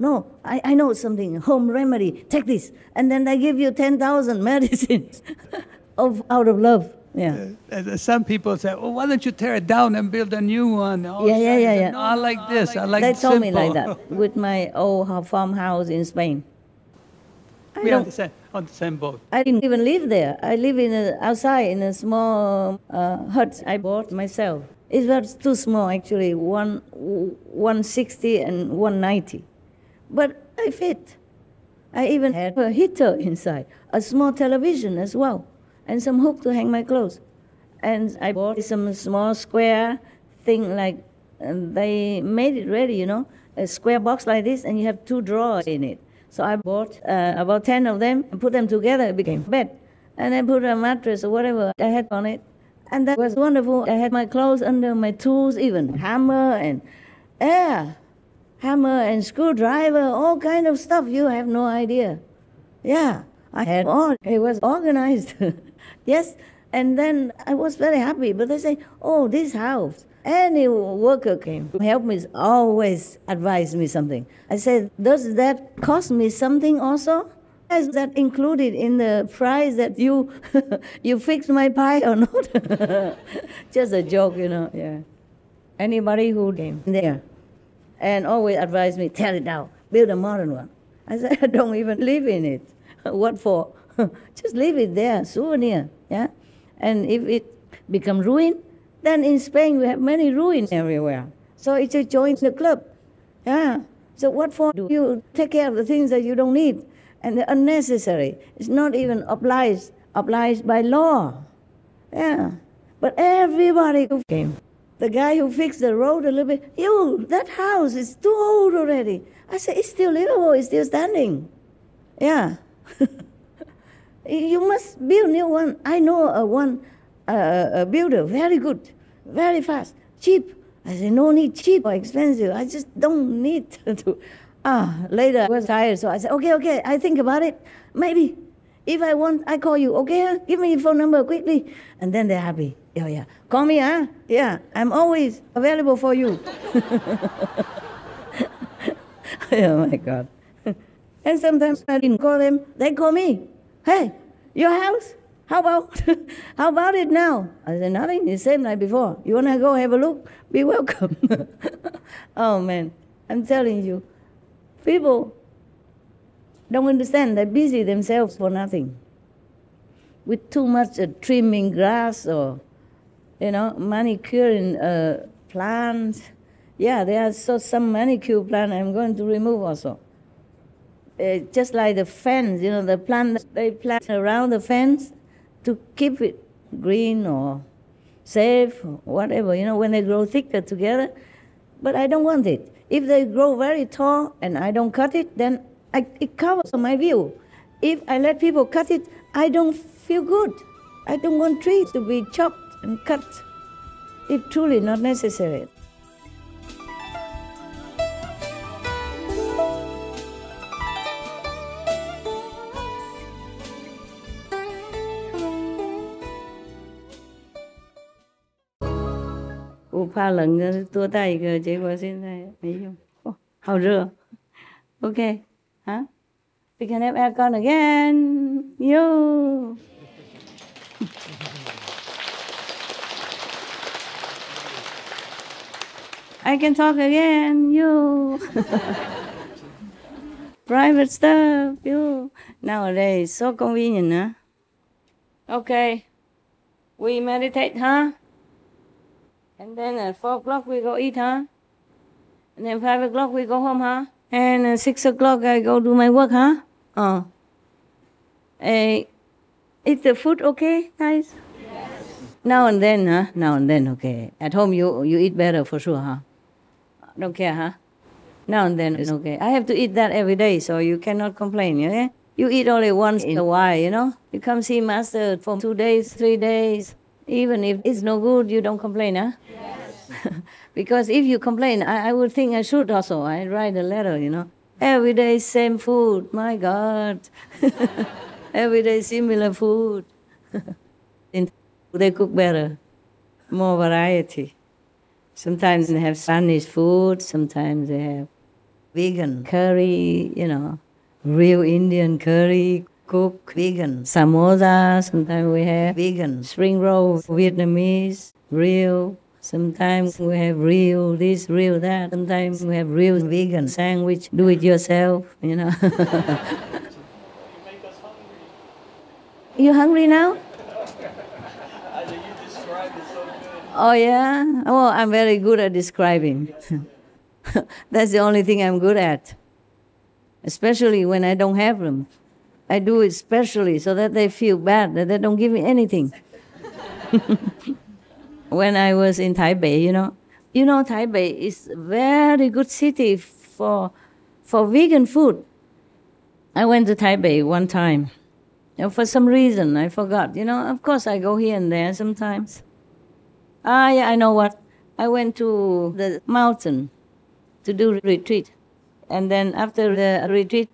I know something, home remedy, take this. And then they give you 10,000 medicines out of love. Yeah. Some people say, "Oh, why don't you tear it down and build a new one?" Yeah. No, I like this. I like They simple. told me like that with my old farmhouse in Spain. We are on the same boat. I didn't even live there. I live outside in a small hut I bought myself. It was too small, actually, 160 and 190. But I fit. I even had a heater inside, a small television as well, and some hook to hang my clothes. And I bought some small square thing they made it ready, a square box like this, and you have 2 drawers in it. So I bought about 10 of them and put them together. It became a bed. And I put a mattress or whatever I had on it. And that was wonderful. I had my clothes under my tools, even hammer and screwdriver, all kind of stuff. You have no idea. Yeah, I had all. It was organized. Yes. And then I was very happy. But they say, "Oh, this house." Any worker came to help me, always advise me something. I said, "Does that cost me something also? Is that included in the price that you you fixed my pie or not?" Just a joke, yeah. Anybody who came there and always advised me, "Tear it down, build a modern one." I said, "I don't even live in it. What for?" Just leave it there, souvenir, yeah? And if it becomes ruined, then in Spain, we have many ruins everywhere. So it's a join the club. Yeah. So what for do you take care of the things that you don't need and the unnecessary? It's not even obliged by law. Yeah. But everybody who came. The guy who fixed the road a little bit, that house is too old already. I said, "It's still livable, it's still standing." Yeah. You must build new one. I know a builder, very good, very fast, cheap. I said, "No need cheap or expensive. I just don't need to." Later I was tired, so I said, okay, I think about it. Maybe. If I want, I call you, okay? Give me your phone number quickly. And then they're happy. Yeah. Call me, huh? Yeah, I'm always available for you. Oh, my God. And sometimes I didn't call them. They call me. "Hey, your house? How about it now?" I said, "Nothing, the same like before. You want to go have a look? Be welcome." Oh, man, I'm telling you, people don't understand. They're busy themselves for nothing. With too much trimming grass or, manicuring plants. Yeah, there are some manicure plant I'm going to remove also. Just like the fence, the plant that they plant around the fence to keep it green or safe or whatever, when they grow thicker together. But I don't want it. If they grow very tall and I don't cut it, then it covers my view. If I let people cut it, I don't feel good. I don't want trees to be chopped and cut if truly not necessary. 不怕冷的多带一个，结果现在没用。哦，好热。Okay, huh? We can have aircon again. Yo. I can talk again. Yo. Private stuff. Yo. Nowadays, so convenient, huh? Okay. We meditate, huh? And then at 4 o'clock we go eat, huh? And then 5 o'clock we go home, huh? And at 6 o'clock I go do my work, huh? Oh. Is the food okay, guys? Yes. Now and then, huh? Now and then, okay. At home you eat better for sure, huh? Don't care, huh? Now and then it's okay. I have to eat that every day, so you cannot complain, okay? You eat only once in a while, you know? You come see Master for 2 days, 3 days. Even if it's no good, you don't complain, huh? Yes. Because if you complain, I would think I should also. I write a letter, you know. Every day same food, my God. Every day similar food. They cook better, more variety. Sometimes they have Spanish food, sometimes they have vegan curry, you know, real Indian curry, cook vegan samosa. Sometimes we have vegan spring roll, Vietnamese, real. Sometimes we have real this, real that. Sometimes we have real vegan sandwich, do it yourself, you know. You hungry now? You described it so good. Oh, yeah? Oh, I'm very good at describing. That's the only thing I'm good at. Especially when I don't have them. I do it specially so that they feel bad, that they don't give me anything. When I was in Taipei, you know, Taipei is a very good city for vegan food. I went to Taipei one time. And for some reason, I forgot. You know, of course, I go here and there sometimes. Yeah, I know what. I went to the mountain to do retreat. And then after the retreat,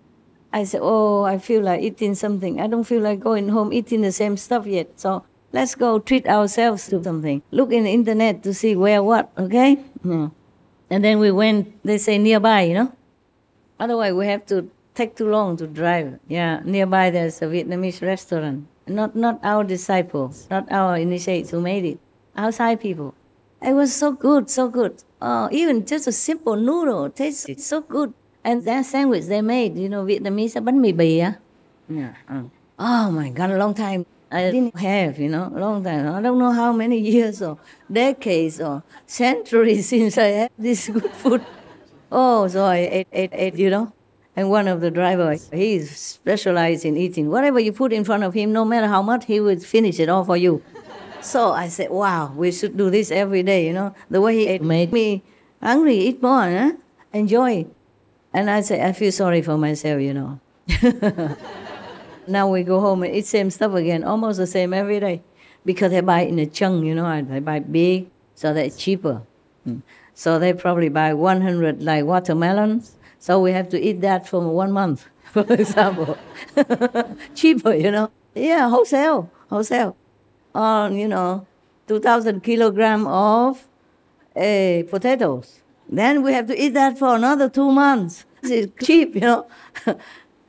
I said, oh, I feel like eating something. I don't feel like going home eating the same stuff yet. So let's go treat ourselves to something. Look in the internet to see where what, okay? Yeah. And then we went, they say nearby, you know? Otherwise, we have to take too long to drive. Yeah, nearby there's a Vietnamese restaurant. Not our disciples, not our initiates who made it. Outside people. It was so good, so good. Even just a simple noodle tasted so good. And that sandwich they made, you know, Vietnamese bánh mì bì. Yeah. Oh my God, a long time I didn't have, you know, a long time. I don't know how many years or decades or centuries since I had this good food. Oh, so I ate, you know. And one of the drivers, he's specialized in eating. Whatever you put in front of him, no matter how much, he would finish it all for you. So I said, wow, we should do this every day, you know. The way he ate made me hungry, eat more, huh? Enjoy. And I said, I feel sorry for myself, you know. Now we go home and eat same stuff again, almost the same every day. Because they buy in a chunk, you know, they buy big, so they're cheaper. So they probably buy 100 like watermelons. So we have to eat that for 1 month, for example. Cheaper, you know. Yeah, wholesale. On, you know, 2,000 kilograms of potatoes. Then we have to eat that for another 2 months. It's cheap, you know.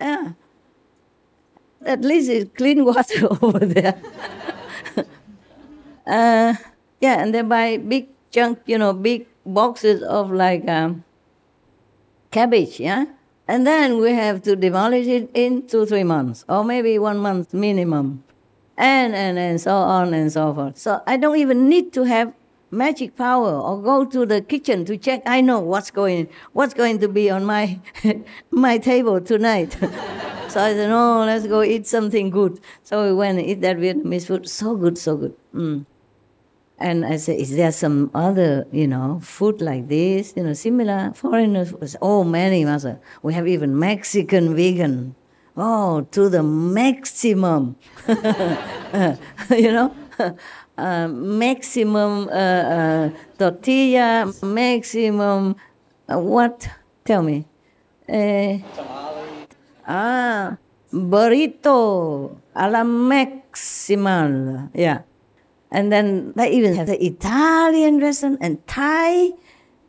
Yeah. At least it's clean water over there. Yeah, and they buy big chunk, you know, big boxes of like cabbage, yeah? And then we have to demolish it in 2-3 months, or maybe 1 month minimum. And so on and so forth. So I don't even need to have magic power or go to the kitchen to check. I know what's going to be on my my table tonight. So I said, no, let's go eat something good. So we went and eat that Vietnamese food. So good, so good. And I said, is there some other, you know, food like this, you know, similar? Foreigners, oh, many, Master. We have even Mexican vegan. Oh, to the maximum. You know? Maximum tortilla, maximum, what? Tell me. Burrito a la maximal. Yeah. And then they even have the Italian restaurant and Thai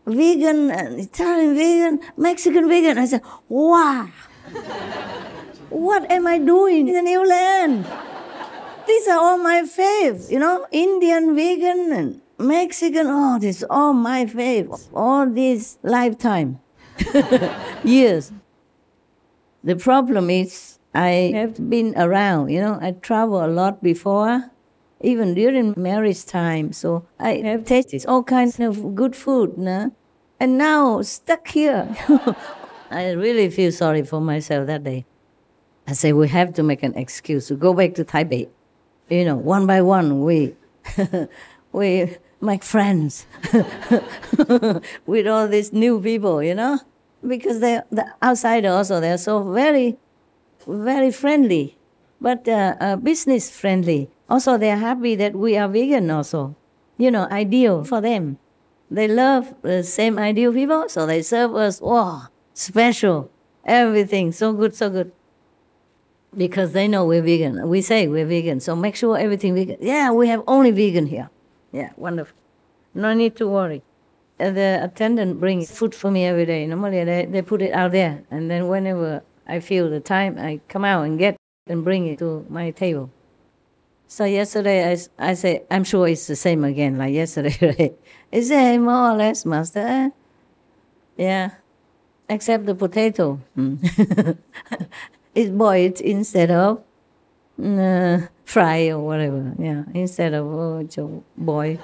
vegan and Italian vegan, Mexican vegan. I said, wow, what am I doing in the new land? These are all my faves, Indian vegan and Mexican, this is all my faves, all these lifetime years. The problem is I have been around, I travel a lot before, even during marriage time, so I have tasted all kinds of good food, and now stuck here. I really feel sorry for myself that day. I say we have to make an excuse to go back to Taipei. One by one, we make friends with all these new people, because the outsider also, they're so very, very friendly, but business friendly. Also, they're happy that we are vegan also, ideal for them. They love the same ideal people, so they serve us, special, everything, so good, so good. Because they know we're vegan. We say we're vegan, so make sure everything vegan. Yeah, we have only vegan here. Yeah, wonderful. No need to worry. The attendant brings food for me every day. Normally they put it out there, and then whenever I feel the time, I come out and get and bring it to my table. So yesterday I say, I'm sure it's the same again, like yesterday, right? Is it more or less, Master? Yeah, except the potato. It's boiled instead of fry or whatever. Yeah, instead of boil.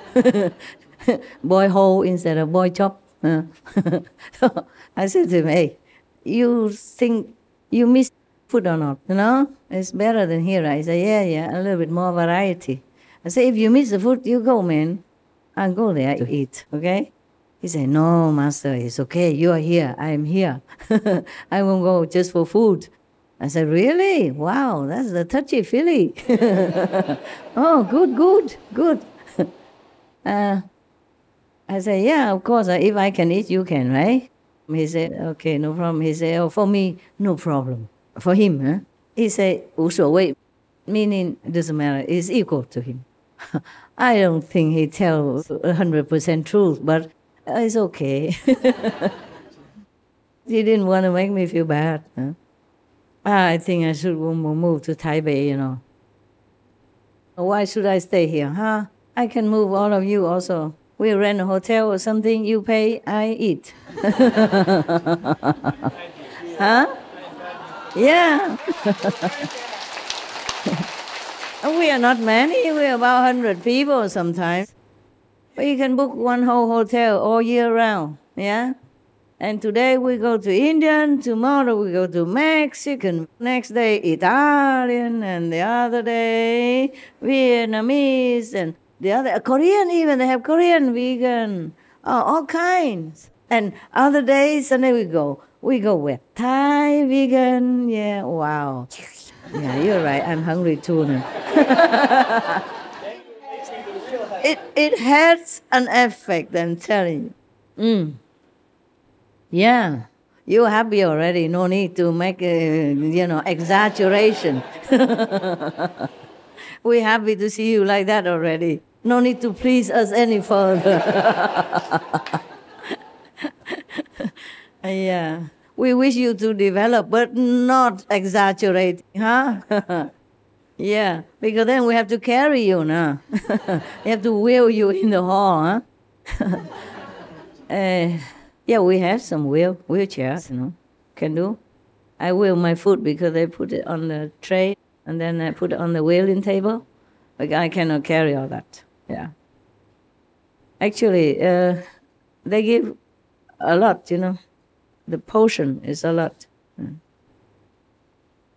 Boil whole instead of boil chop. So I said to him, hey, you think you miss food or not? It's better than here. I said, yeah, a little bit more variety. I said, if you miss the food, you go, man. I'll go there to eat, okay? He said, no, Master, it's okay. You are here. I am here. I won't go just for food. I said, really? Wow, that's the touchy-feely. Oh, good. I said, yeah, of course. If I can eat, you can, right? He said, okay, no problem. He said, oh, for me, no problem. For him, he said, 无所谓, meaning it doesn't matter. It's equal to him. I don't think he tells 100% truth, but it's okay. He didn't want to make me feel bad. I think I should move to Taipei, Why should I stay here, I can move all of you also. We rent a hotel or something, you pay, I eat. Yeah. We are not many, we're about 100 people sometimes. But you can book one whole hotel all year round, yeah? And today we go to Indian, tomorrow we go to Mexican, next day Italian, and the other day Vietnamese, and the other Korean even, they have Korean vegan, all kinds. And other days, Sunday we go with Thai vegan, yeah, wow. Yeah, you're right, I'm hungry too now. It has an effect, I'm telling you. Yeah, you're happy already. No need to make, exaggeration. We're happy to see you like that already. No need to please us any further. Yeah, we wish you to develop, but not exaggerate, Yeah, because then we have to carry you now. We have to wheel you in the hall, Yeah, we have some wheelchairs, can do. I wheel my food because they put it on the tray and then I put it on the wheeling table. But I cannot carry all that, yeah. Actually, they give a lot, The portion is a lot.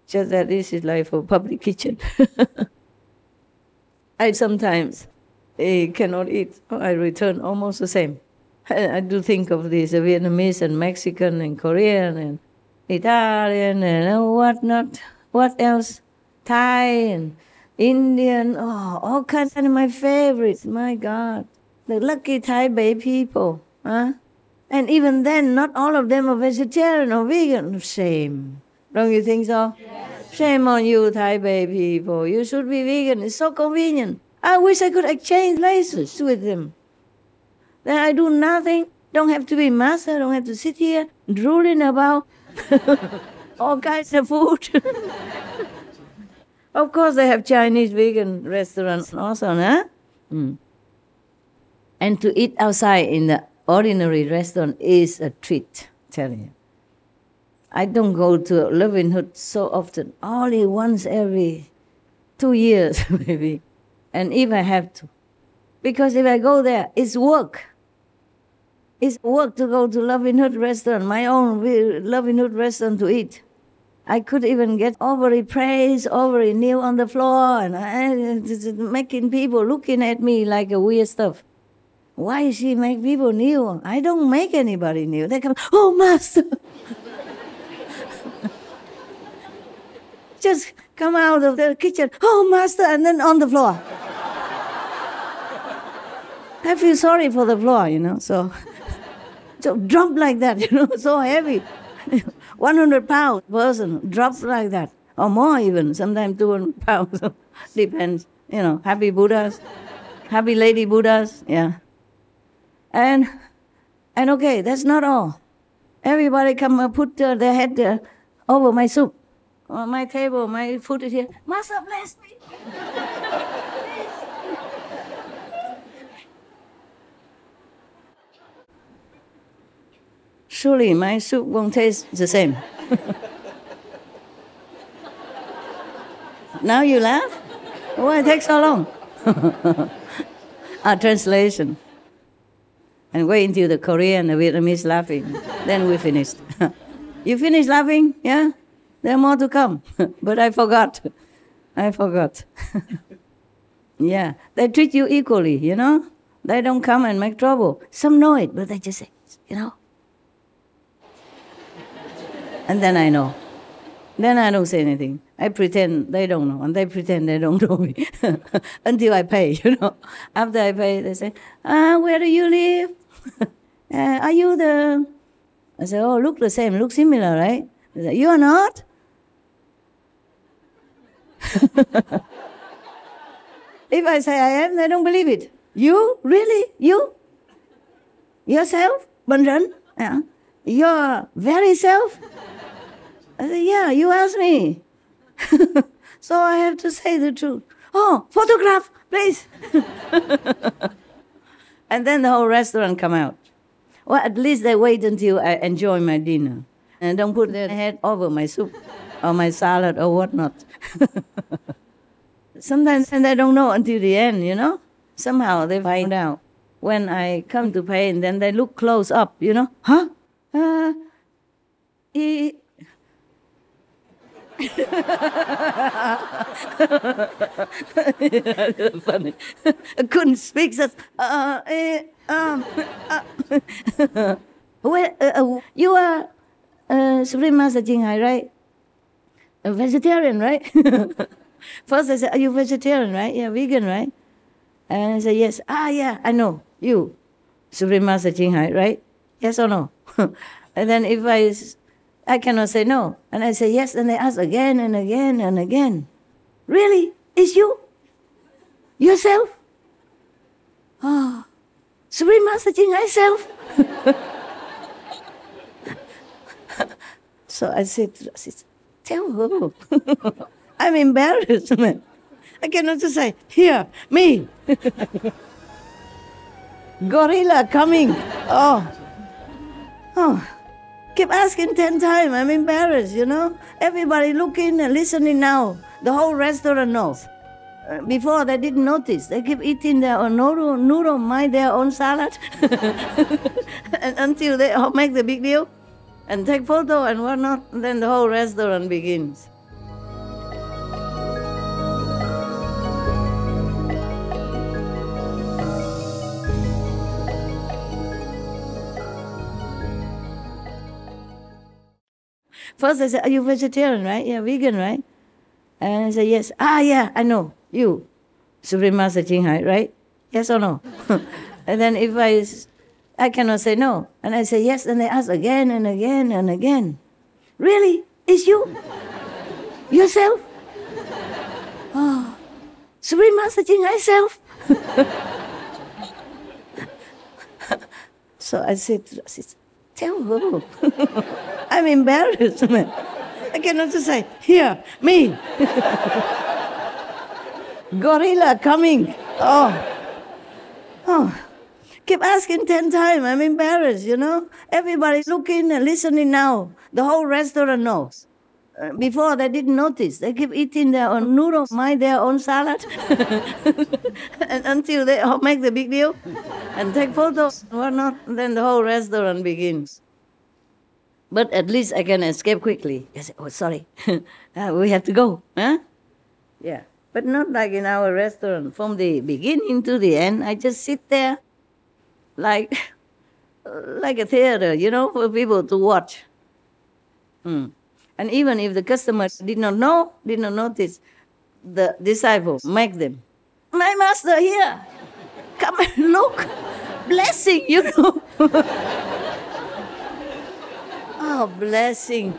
Just that this is like for public kitchen. I sometimes cannot eat. I return almost the same. I do think of this Vietnamese and Mexican and Korean and Italian and whatnot. What else? Thai and Indian. Oh, all kinds of my favorites. My God. The lucky Taipei people. And even then, not all of them are vegetarian or vegan. Shame. Don't you think so? Yes. Shame on you, Taipei people. You should be vegan. It's so convenient. I wish I could exchange places with him. Then I do nothing, don't have to be master, don't have to sit here drooling about all kinds of food. Of course, they have Chinese vegan restaurants also, huh? And to eat outside in the ordinary restaurant is a treat, telling you. I don't go to Loving Hood so often, only once every 2 years maybe, and if I have to. Because if I go there, it's work. It's work to go to Loving Hood restaurant, my own Loving Hood restaurant to eat. I could even get overly praised, overly kneel on the floor, and making people looking at me like a weird stuff. Why she make people kneel? I don't make anybody kneel. They come, oh, Master. Just come out of the kitchen, oh, Master, and then on the floor. I feel sorry for the floor, so drop like that, so heavy. 100 pound person drops like that, or more even, sometimes 200 pounds, depends, happy Buddhas, happy lady Buddhas, yeah. And okay, that's not all. Everybody come put their head over my soup, on my table, my food is here. Master, bless me. Surely my soup won't taste the same. Now you laugh? Why it takes so long? Translation. And wait until the Korean and the Vietnamese laughing. Then we finished. You finished laughing? Yeah? There are more to come. But I forgot. Yeah. They treat you equally, They don't come and make trouble. Some know it, but they just say, And then I know. Then I don't say anything. I pretend they don't know, and they pretend they don't know me. Until I pay, After I pay, they say, where do you live? Are you the... I say, oh, look the same, look similar, right? They say, you are not? If I say I am, they don't believe it. You? Really? You? Yourself? Bandran? Yeah. Your very self? I say, yeah, you asked me. So I have to say the truth. Oh, photograph, please. And then the whole restaurant come out. Well, at least they wait until I enjoy my dinner. And don't put their head over my soup or my salad or whatnot. Sometimes they don't know until the end, Somehow they find out. When I come to pay, and then they look close up, Huh? Funny. I couldn't speak. Just, you are Supreme Master Ching Hai, right? A vegetarian, right? First I said, are you vegetarian, right? Yeah, vegan, right? And I said, yes. Yeah, I know. You, Supreme Master Ching Hai, right? Yes or no? And then if I cannot say no. And I say yes, and they ask again and again and again. Really? It's you? Yourself? Oh, Supreme Master Ching Hai self? So I said to the tell her. I'm embarrassed, man. I cannot just say, here, me. Gorilla coming. Oh. Keep asking 10 times. I'm embarrassed, Everybody looking and listening now. The whole restaurant knows. Before, they didn't notice. They keep eating their own noodle, mind their own salad. And until they all make the big deal and take photo and whatnot, then the whole restaurant begins. First I said, are you vegetarian, right? Yeah, vegan, right? And I said, yes. Yeah, I know. You, Supreme Master Ching Hai, right? Yes or no? And then if I cannot say no. And I say yes, and they ask again and again and again. Really? It's you? Yourself? Oh, Supreme Master Ching Hai self. So I said, tell who? I'm embarrassed, man. I cannot just say, here, me. Gorilla coming. Oh. Keep asking 10 times. I'm embarrassed, you know. Everybody's looking and listening now. The whole restaurant knows. Before, they didn't notice. They keep eating their own noodles, their own salad. And until they all make the big deal and take photos, whatnot, then the whole restaurant begins. But at least I can escape quickly. I say, oh, sorry. We have to go. Huh? Yeah. But not like in our restaurant. From the beginning to the end, I just sit there like a theater, you know, for people to watch. And even if the customers did not notice, the disciples make them. My master here, come and look, blessing, you know. Oh, blessing.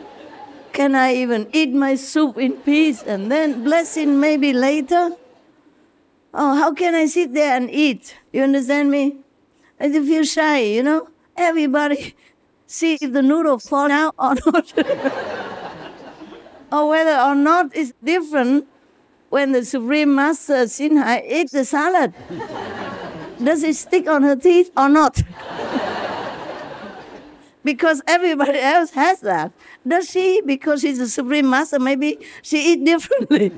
Can I even eat my soup in peace and then blessing maybe later? Oh, how can I sit there and eat? You understand me? I just feel shy, you know. Everybody see if the noodle fall out or not. Or whether or not it's different when the Supreme Master Sinhai eats the salad. Does it stick on her teeth or not? Because everybody else has that. Does she? Because she's the Supreme Master, maybe she eats differently.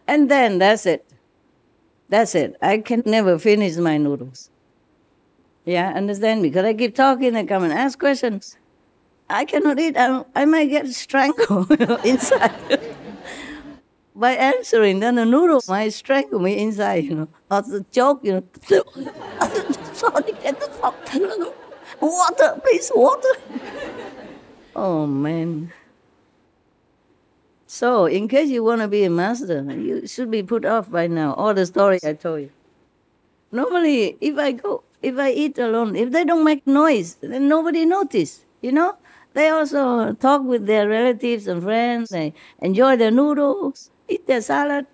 And then that's it. That's it. I can never finish my noodles. Yeah, understand? Because I keep talking, I come and ask questions. I cannot eat. I might get strangled inside. By answering, then the noodle might strangle me inside, you know. Or the joke, you know. Sorry, water, please, water. Oh, man. So, in case you want to be a master, you should be put off by now. All the story I told you. Normally, if I eat alone, if they don't make noise, then nobody notice, you know? They also talk with their relatives and friends. They enjoy their noodles, eat their salad.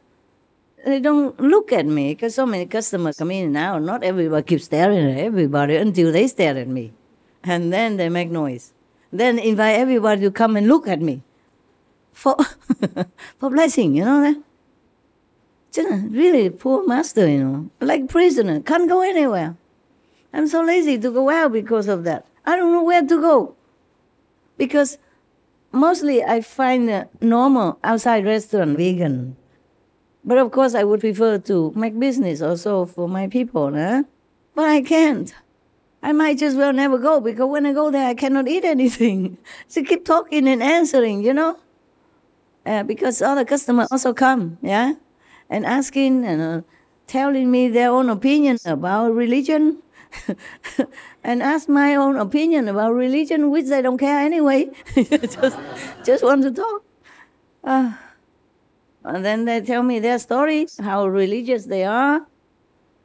They don't look at me because so many customers come in now. Not everybody keeps staring at everybody until they stare at me. And then they make noise. Then invite everybody to come and look at me for blessing, you know that? Just really poor master, you know, like prisoner, can't go anywhere. I'm so lazy to go out because of that. I don't know where to go. Because mostly I find a normal outside restaurant vegan. But of course I would prefer to make business also for my people, huh? But I can't. I might just well never go because when I go there I cannot eat anything. So keep talking and answering, you know? Because other customers also come, yeah? And asking and telling me their own opinion about religion. And ask my own opinion about religion, which I don't care anyway. just want to talk. And then they tell me their stories, how religious they are,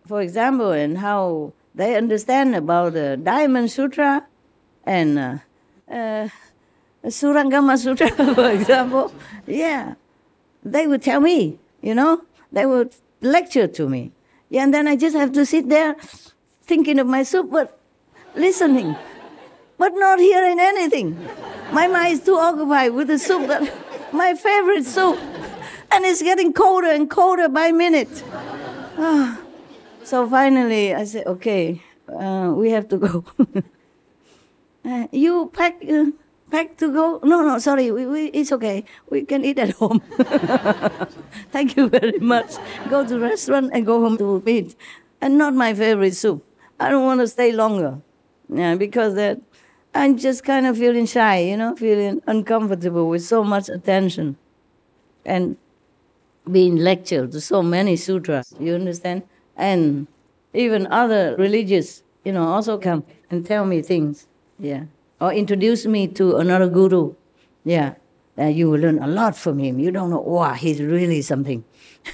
for example, and how they understand about the Diamond Sutra and Surangama Sutra, for example. Yeah, they would tell me, you know, they would lecture to me. Yeah, and then I just have to sit there thinking of my soup, but listening, but not hearing anything. My mind is too occupied with the soup, that my favorite soup, and it's getting colder and colder by minute. So finally, I said, okay, we have to go. You pack to go? No, sorry, it's okay. We can eat at home. Thank you very much. Go to the restaurant and go home to eat. And not my favorite soup. I don't want to stay longer. Yeah, because I'm just kind of feeling shy, you know, feeling uncomfortable with so much attention. And being lectured to so many sutras, you understand? And even other religious, you know, also come and tell me things, yeah. Or introduce me to another guru, yeah. You will learn a lot from him. You don't know, wow, he's really something.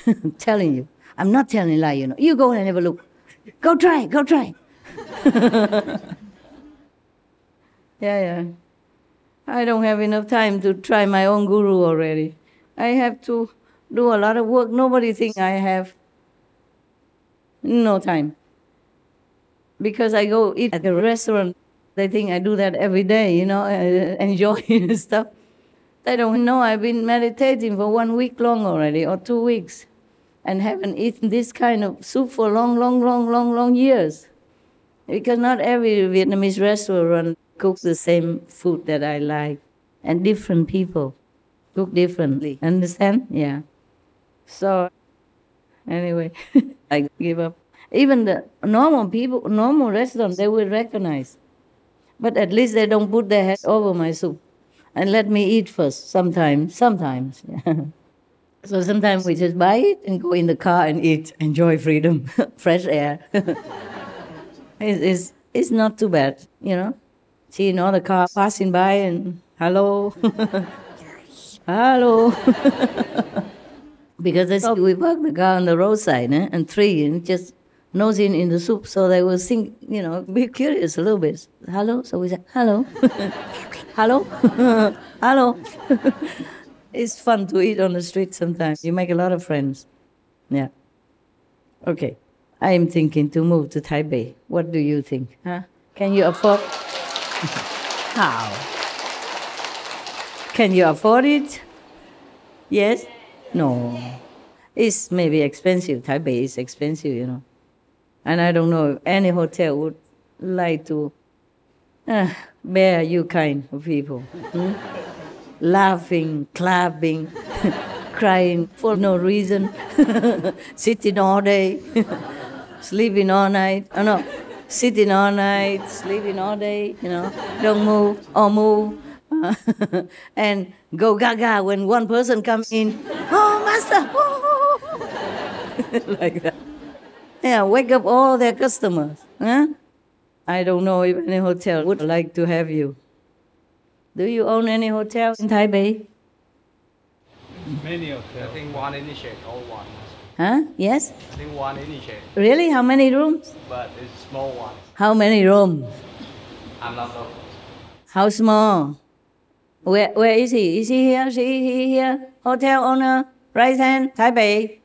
I'm telling you. I'm not telling lie, you know. You go and have a look. Go try. Yeah. I don't have enough time to try my own guru already. I have to do a lot of work. Nobody thinks I have no time. Because I go eat at a restaurant, they think I do that every day, enjoy stuff. They don't know I've been meditating for 1 week long already, or 2 weeks, and haven't eaten this kind of soup for long years. Because not every Vietnamese restaurant cooks the same food that I like. And different people cook differently. Understand? Yeah. So, anyway, I give up. Even the normal people, normal restaurants, they will recognize. But at least they don't put their head over my soup and let me eat first, sometimes. Yeah. So sometimes we just buy it and go in the car and eat, enjoy freedom, fresh air. It's not too bad, See another car passing by and hello, hello. Because they we park the car on the roadside and three and just nosing in the soup, so they will think, be curious a little bit. Hello, so we say hello, hello, hello. It's fun to eat on the street sometimes. You make a lot of friends. Yeah. Okay. I am thinking to move to Taipei. What do you think? Huh? Can you afford? How? Can you afford it? Yes? No. It's maybe expensive. Taipei is expensive, And I don't know if any hotel would like to bear you kind of people. Laughing, clapping, crying for no reason, sitting all day, sleeping all night. Oh no, sitting all night, sleeping all day, don't move or move. And go gaga when one person comes in. Oh, master! Like that. Yeah, wake up all their customers. Huh? I don't know if any hotel would like to have you. Do you own any hotels in Taipei? Many of them. I think one initiate, all one. Huh? Yes? I think one initiate. Really? How many rooms? But it's small one. How many rooms? I'm not sure. How small? Where is he? Is he here? Is he here? Hotel owner, right hand, Taipei.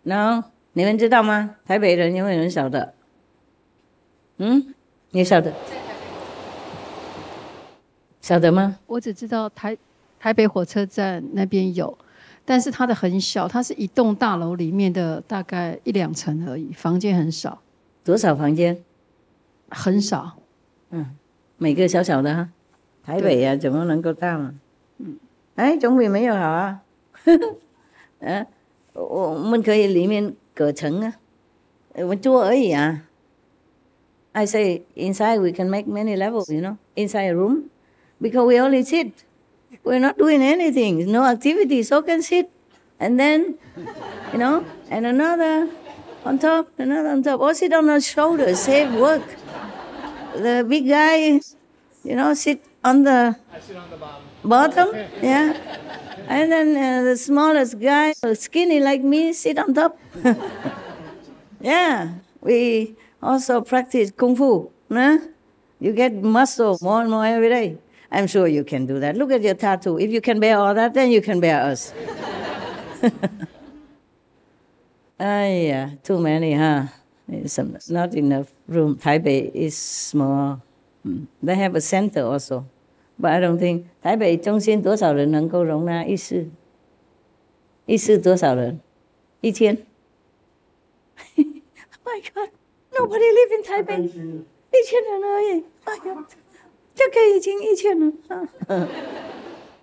No? 你们知道吗？台北人有没有人晓得？你晓得？晓得吗？我只知道台北火车站那边有，但是它的很小，它是一栋大楼里面的大概1-2层而已，房间很少。多少房间？很少。每个小小的哈。台北呀，怎么能够大嘛？总比没有好啊。我们可以里面隔层啊，我们桌而已啊。I say inside we can make many levels, inside a room, because we only sit. We're not doing anything, no activity, so can sit, and then, and another on top, another on top, or sit on the shoulder, save work. The big guy, sit on the bottom, yeah. And then the smallest guy, skinny like me, sit on top. Yeah, we also practice Kung Fu. You get muscle more and more every day. I'm sure you can do that. Look at your tattoo. If you can bear all that, then you can bear us. Yeah, too many, huh? It's not enough room. Taipei is small. They have a center also. But I don't think 台北中心多少人能够容纳一室？一室多少人？1000。Oh my God, nobody live in Taipei. 1000人而已。哎呀，就可以请1000人。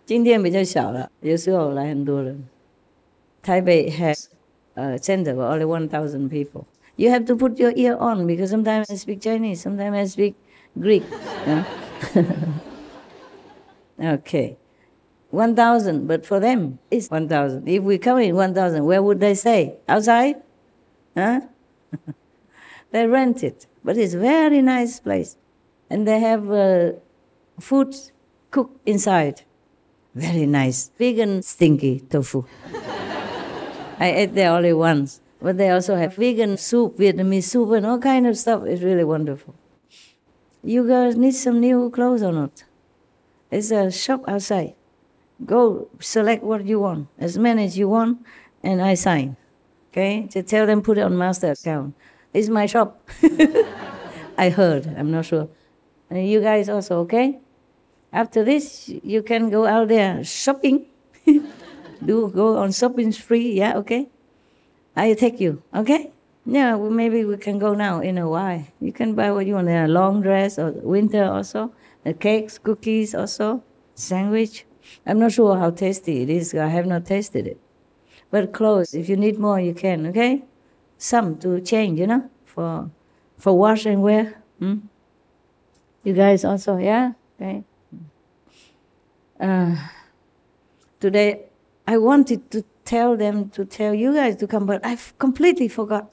今天比较小了，有时候来很多人。Taipei has a center for only 1,000 people. You have to put your ear on because sometimes I speak Chinese, sometimes I speak Greek. Okay, 1,000, but for them it's 1,000. If we come in 1,000, where would they stay? Outside? Huh? They rent it, but it's a very nice place. And they have food cooked inside. Very nice. Vegan stinky tofu. I ate there only once. But they also have vegan soup, Vietnamese soup, and all kind of stuff. It's really wonderful. You guys need some new clothes or not? There's a shop outside. Go select what you want, as many as you want, and I sign. Okay? Just tell them put it on master account. It's my shop. I heard, I'm not sure. And you guys also, okay? After this, you can go out there shopping. Go on shopping spree, yeah, okay? I take you, okay? Yeah, well, maybe we can go now in a while. You can buy what you want, a long dress or winter also, cakes, cookies also, sandwich. I'm not sure how tasty it is. I have not tasted it. But clothes, if you need more, you can, okay? Some to change, for wash and wear. You guys also, yeah? Okay. Today, I wanted to tell them to tell you guys to come, but I've completely forgot.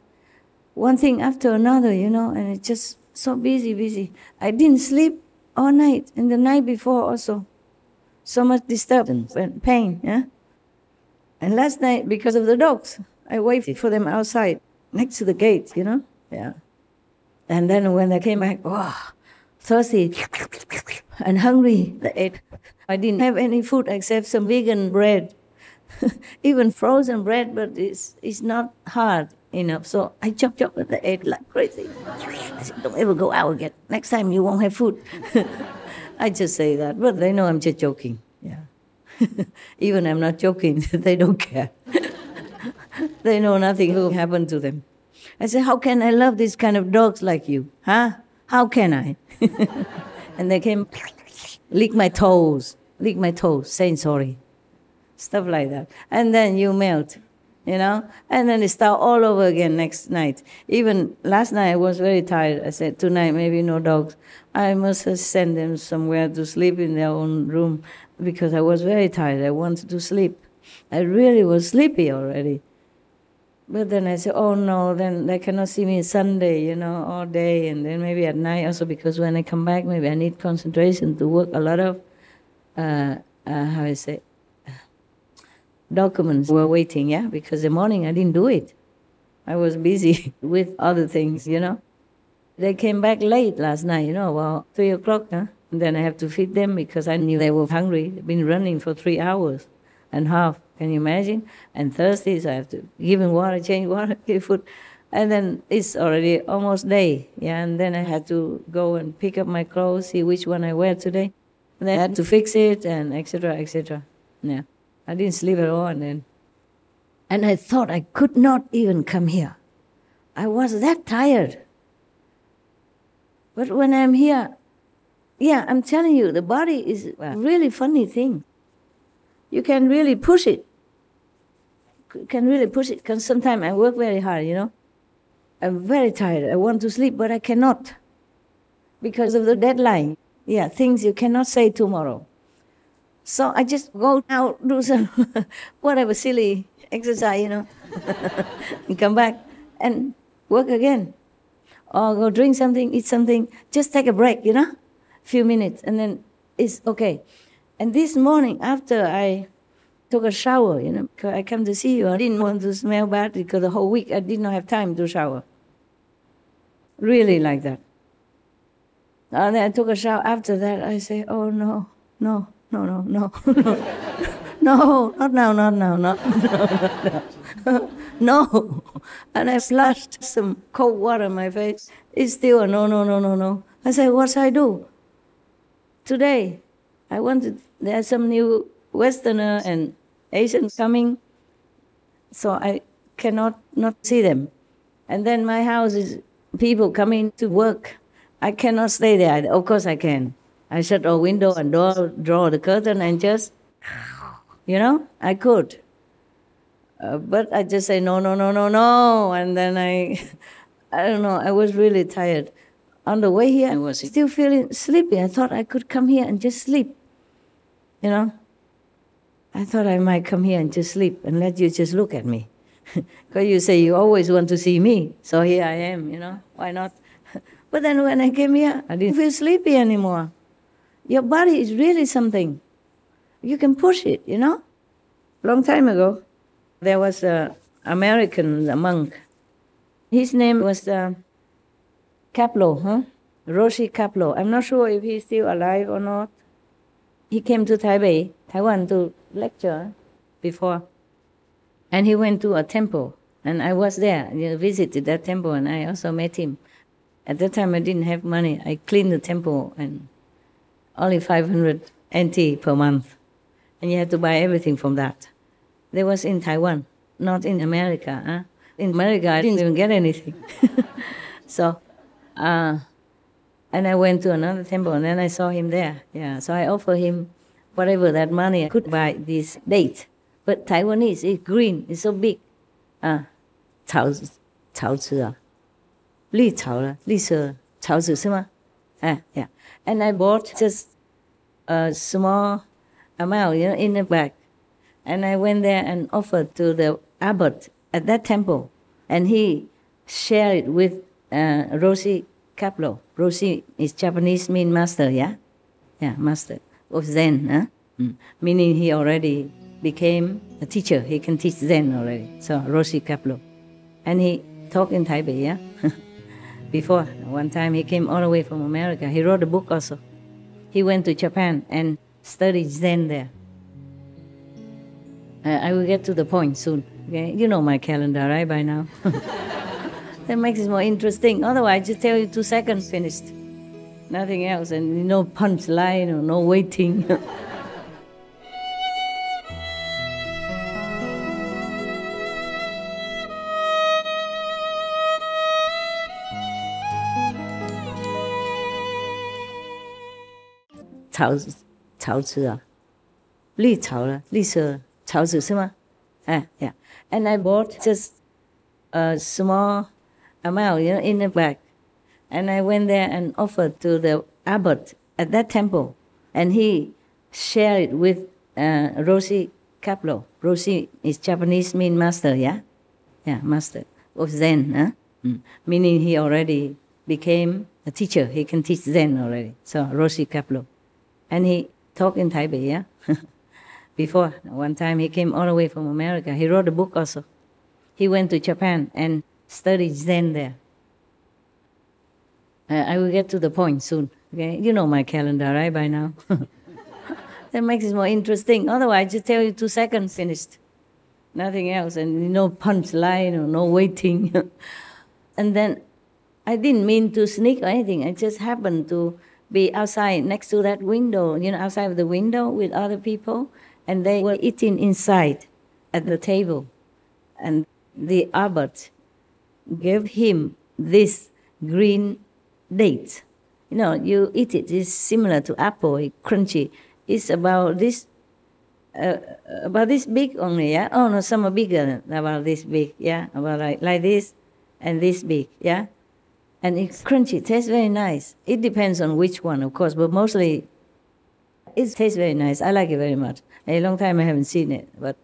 One thing after another, and it's just so busy. I didn't sleep all night, and the night before also. So much disturbance and pain, yeah? And last night, because of the dogs, I waited for them outside, next to the gate, Yeah. And then when they came back, thirsty and hungry, they ate. I didn't have any food except some vegan bread, even frozen bread, but it's not hard enough. So I chopped and they ate like crazy. I said, don't ever go out again. Next time you won't have food. I just say that, but they know I'm just joking. Yeah. Even I'm not joking, they don't care. They know nothing will happen to them. I said, how can I love these kind of dogs like you? Huh? How can I? And they came, lick my toes, saying sorry. Stuff like that. And then you melt, And then it starts all over again next night. Even last night I was very tired. I said, tonight maybe no dogs. I must have sent them somewhere to sleep in their own room because I was very tired. I wanted to sleep. I really was sleepy already. But then I said, oh no, then they cannot see me Sunday, all day, and then maybe at night also, because when I come back, maybe I need concentration to work a lot of, documents were waiting, yeah, because the morning I didn't do it. I was busy with other things, They came back late last night, about 3 o'clock, huh? And then I have to feed them because I knew they were hungry. They've been running for 3 hours and half. Can you imagine? And thirsty, so I have to give them water, change water, give food. And then it's already almost day, yeah, and then I had to go and pick up my clothes, see which one I wear today. And then I had to fix it, and etc. Yeah, I didn't sleep at all, and I thought I could not even come here. I was that tired. But when I'm here, yeah, I'm telling you, the body is a really funny thing. You can really push it. Because sometimes I work very hard, I'm very tired. I want to sleep, but I cannot because of the deadline. Yeah, things you cannot say tomorrow. So I just go out, do some whatever silly exercise, and come back and work again. Or go drink something, eat something, just take a break, a few minutes, and then it's okay. And this morning, after I took a shower, because I come to see you. I didn't want to smell bad because the whole week I did not have time to shower. Really like that. And then I took a shower. After that, I say, oh, no, not now. No. And I flushed some cold water in my face. It's still a no. I said, what should I do? Today, there's some new Westerner and Asians coming, so I cannot not see them. And then my house is people coming to work. I cannot stay there. Of course I can. I shut all window and door, draw the curtain and just, I could. But I just say no. And then I don't know, I was really tired. On the way here, I was still feeling sleepy. I thought I could come here and just sleep, I thought I might come here and just sleep and let you just look at me. Because you say you always want to see me. So here I am, why not? But then when I came here, I didn't feel sleepy anymore. Your body is really something. You can push it, Long time ago, there was an American monk. His name was Kaplo, Roshi Kaplo. I'm not sure if he's still alive or not. He came to Taipei Taiwan to lecture before. And he went to a temple, and I was there, visited that temple, and I also met him. At that time, I didn't have money. I cleaned the temple, and only 500 NT per month. And you had to buy everything from that. That was in Taiwan, not in America. Huh? In America, I didn't even get anything. So, and I went to another temple, and then I saw him there. Yeah, so I offered him whatever that money I could buy this date. But Taiwanese is green, it's so big. 草籽啊，绿草了，绿色草籽是吗？ yeah. And I bought just a small amount, in a bag. And I went there and offered to the abbot at that temple. And he shared it with Roshi Kaplo. Roshi is Japanese, mean master, yeah? Yeah, master of Zen, huh? Meaning he already became a teacher. He can teach Zen already. So Roshi Kaplo. And he taught in Taipei, yeah? Before, one time he came all the way from America. He wrote a book also. He went to Japan and studied Zen there. I will get to the point soon. Okay? You know my calendar, right, by now? That makes it more interesting. Otherwise, I just tell you 2 seconds, finished. Nothing else, and no punchline or no waiting.草籽啊，绿草了，绿色草籽是吗？ yeah. And I bought just a small amount, in a bag. And I went there and offered to the abbot at that temple. And he shared it with Roshi Kaplo. Roshi is Japanese, mean master, yeah? Yeah, master of Zen, huh? Meaning he already became a teacher. He can teach Zen already. So Roshi Kaplo. And he taught in Taipei, yeah? Before, one time he came all the way from America. He wrote a book also. He went to Japan and studied Zen there. I will get to the point soon. Okay? You know my calendar, right, by now? That makes it more interesting. Otherwise, I just tell you 2 seconds, finished. Nothing else, and no punchline or no waiting. And then I didn't mean to sneak or anything. I just happened to be outside next to that window, outside of the window with other people, and they were eating inside at the table. And the abbot gave him this green date. You eat it, it's similar to apple, it's crunchy. It's about this big only, yeah? Oh, no, some are bigger than about this big, yeah? About like this and this big, yeah? And it's crunchy, it tastes very nice. It depends on which one, of course, but mostly it tastes very nice. I like it very much. A long time I haven't seen it, but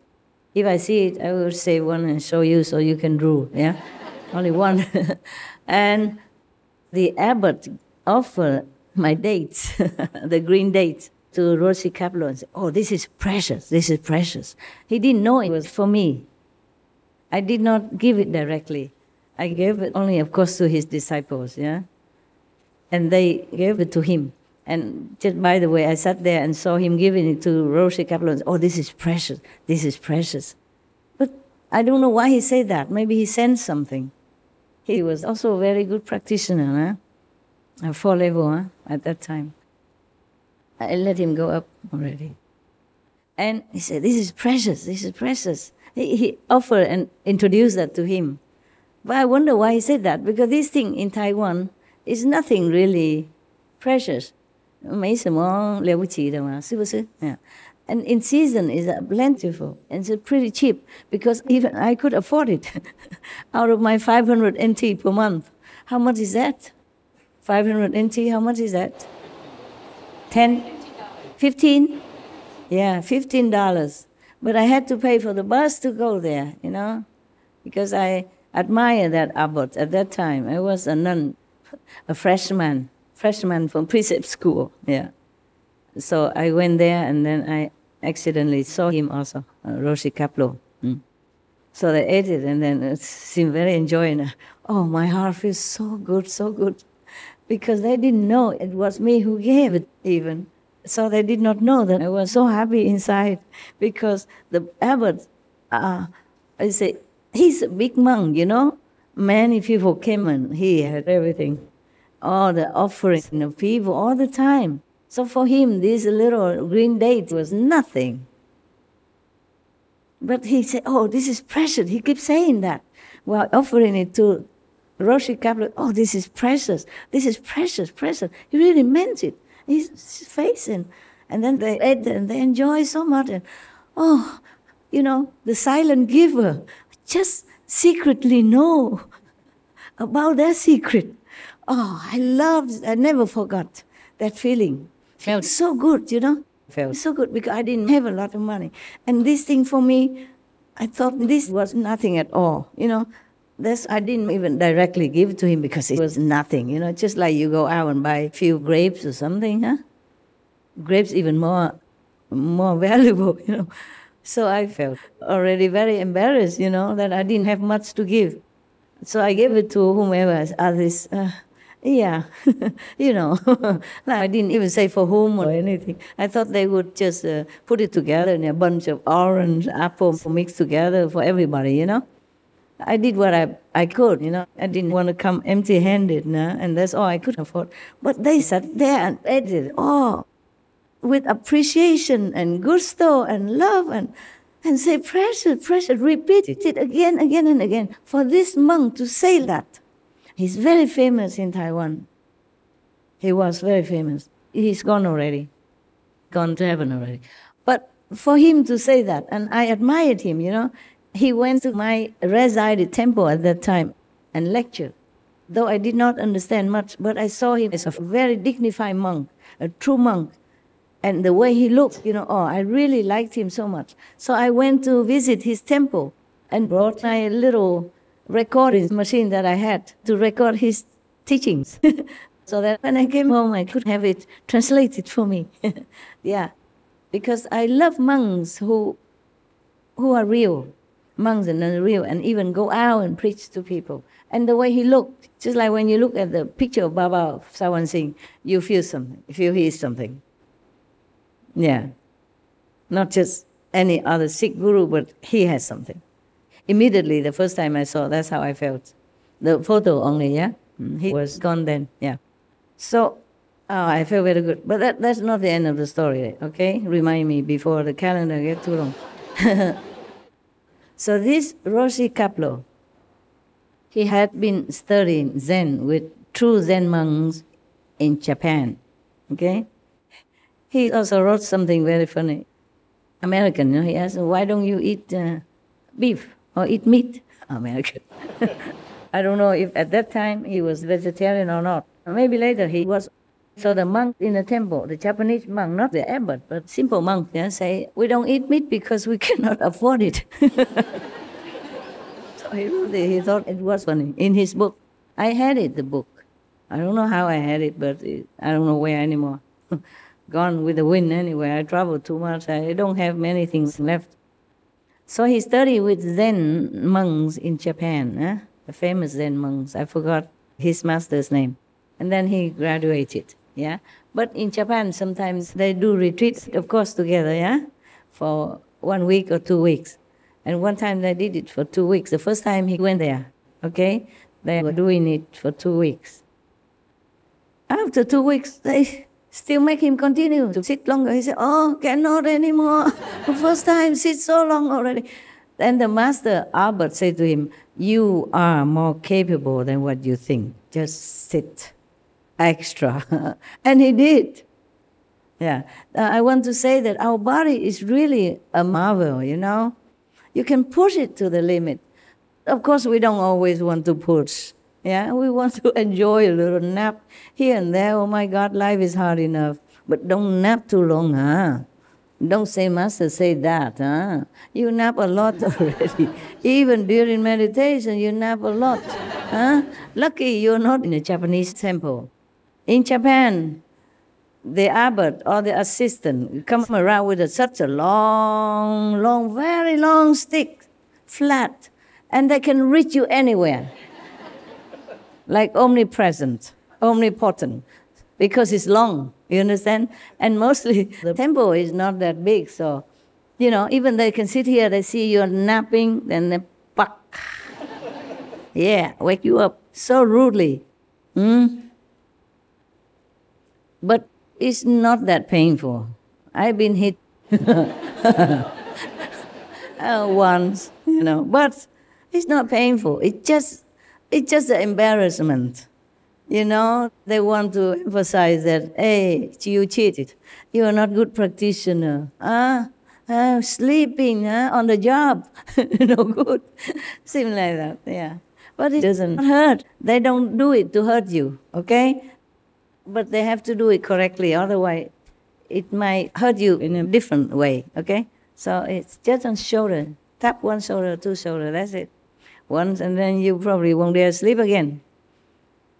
if I see it, I will save one and show you so you can drool, yeah? Only one. And the abbot offered my dates, the green dates, to Roshi Kaplo and said, oh, this is precious, this is precious. He didn't know it was for me. I did not give it directly. I gave it only, of course, to his disciples, yeah? And they gave it to him. And just by the way, I sat there and saw him giving it to Roshi Kaplo and said, oh, this is precious, this is precious. But I don't know why he said that. Maybe he sensed something. He was also a very good practitioner, huh? A 4 level, huh? At that time. I let him go up already. And he said, this is precious, this is precious. He offered and introduced that to him. But I wonder why he said that, because this thing in Taiwan is nothing really precious. 没什么了不起的嘛，是不是? Yeah. And in season is plentiful, and it's pretty cheap, because even I could afford it out of my 500 NT per month. How much is that? 500 NT, how much is that? 10? 15? Yeah, $15. But I had to pay for the bus to go there, because I admire that abbot at that time. I was a nun, a freshman from precept school, yeah. So I went there, and then I accidentally saw him also, Roshi Kaplo. So they ate it, and then it seemed very enjoying. Oh, my heart feels so good, because they didn't know it was me who gave it even. So they did not know that I was so happy inside, because the abbot, I say, he's a big monk, you know. Many people came and he had everything, all the offerings of people all the time. So for him, this little green date was nothing. But he said, oh, this is precious. He keeps saying that while offering it to Roshi Kapleau. Oh, this is precious. This is precious, precious. He really meant it. His face. And then they ate and they enjoyed so much. And, oh, you know, the silent giver just secretly know about their secret. Oh, I never forgot that feeling. Felt so good, you know. Felt so good because I didn't have a lot of money. And this thing for me, I thought this was nothing at all, you know. I didn't even directly give it to him because it was nothing, you know. Just like you go out and buy a few grapes or something, huh? Grapes even more valuable, you know. So I felt already very embarrassed, you know, that I didn't have much to give. So I gave it to whomever others. Yeah, you know, like I didn't even say for whom or anything. I thought they would just put it together in a bunch of orange, apple mixed together for everybody, you know. I did what I could, you know. I didn't want to come empty-handed, no? And that's all I could afford. But they sat there and ate it all with appreciation and gusto and love and say, precious, precious, repeat it again and again. For this monk to say that, he's very famous in Taiwan. He was very famous. He's gone already, gone to heaven already. But for him to say that, and I admired him, you know. He went to my resided temple at that time and lectured. Though I did not understand much, but I saw him as a very dignified monk, a true monk. And the way he looked, you know, oh, I really liked him so much. So I went to visit his temple and brought my little recording machine that I had to record his teachings. So that when I came home, I could have it translated for me. Yeah, because I love monks who are real. Monks and real, and even go out and preach to people. And the way he looked, just like when you look at the picture of Baba Sawan Singh, you feel something, you feel he is something. Yeah. Not just any other Sikh guru, but he has something. Immediately, the first time I saw, that's how I felt. The photo only, yeah? He was gone then, yeah. So, I felt very good. But that's not the end of the story, okay? Remind me before the calendar gets too long. So this Roshi Kapleau, he had been studying Zen with true Zen monks in Japan, okay? He also wrote something very funny. American, you know, he asked, why don't you eat beef or eat meat? American. I don't know if at that time he was vegetarian or not. Maybe later he was. So the monk in the temple, the Japanese monk, not the abbot, but simple monk, yeah, say, we don't eat meat because we cannot afford it. So he thought it was funny. In his book, I had it, the book. I don't know how I had it, but I don't know where anymore. Gone with the wind anyway. I traveled too much. I don't have many things left. So he studied with Zen monks in Japan, the famous Zen monks. I forgot his master's name. And then he graduated. Yeah, but in Japan, sometimes they do retreats, of course, together, yeah, for 1 week or 2 weeks. And one time they did it for 2 weeks. The first time he went there, okay, they were doing it for 2 weeks. After 2 weeks, they still make him continue to sit longer. He said, oh, cannot anymore. The first time, sit so long already. Then the master, Albert, said to him, you are more capable than what you think. Just sit. Extra. And he did. Yeah. I want to say that our body is really a marvel, you know. You can push it to the limit. Of course, we don't always want to push. Yeah, we want to enjoy a little nap here and there. Oh my God, life is hard enough. But don't nap too long, huh? Don't say, Master, say that, huh? You nap a lot already. Even during meditation, you nap a lot. Huh? Lucky you're not in a Japanese temple. In Japan, the abbot or the assistant come around with such a long, very long stick, flat, and they can reach you anywhere. Like omnipresent, omnipotent. because it's long, you understand? And mostly the temple is not that big, so, even they can sit here, they see you're napping, then they puck. Yeah, wake you up so rudely. But it's not that painful. I've been hit once, but it's not painful. It's just an embarrassment. They want to emphasize that, hey, you cheated. You are not good practitioner. Sleeping on the job. No good. Something like that, yeah. But it doesn't hurt. They don't do it to hurt you, okay? But they have to do it correctly, otherwise it might hurt you in a different way, okay? So it's just on shoulder. Tap one shoulder, two shoulder, that's it. Once, and then you probably won't dare sleep again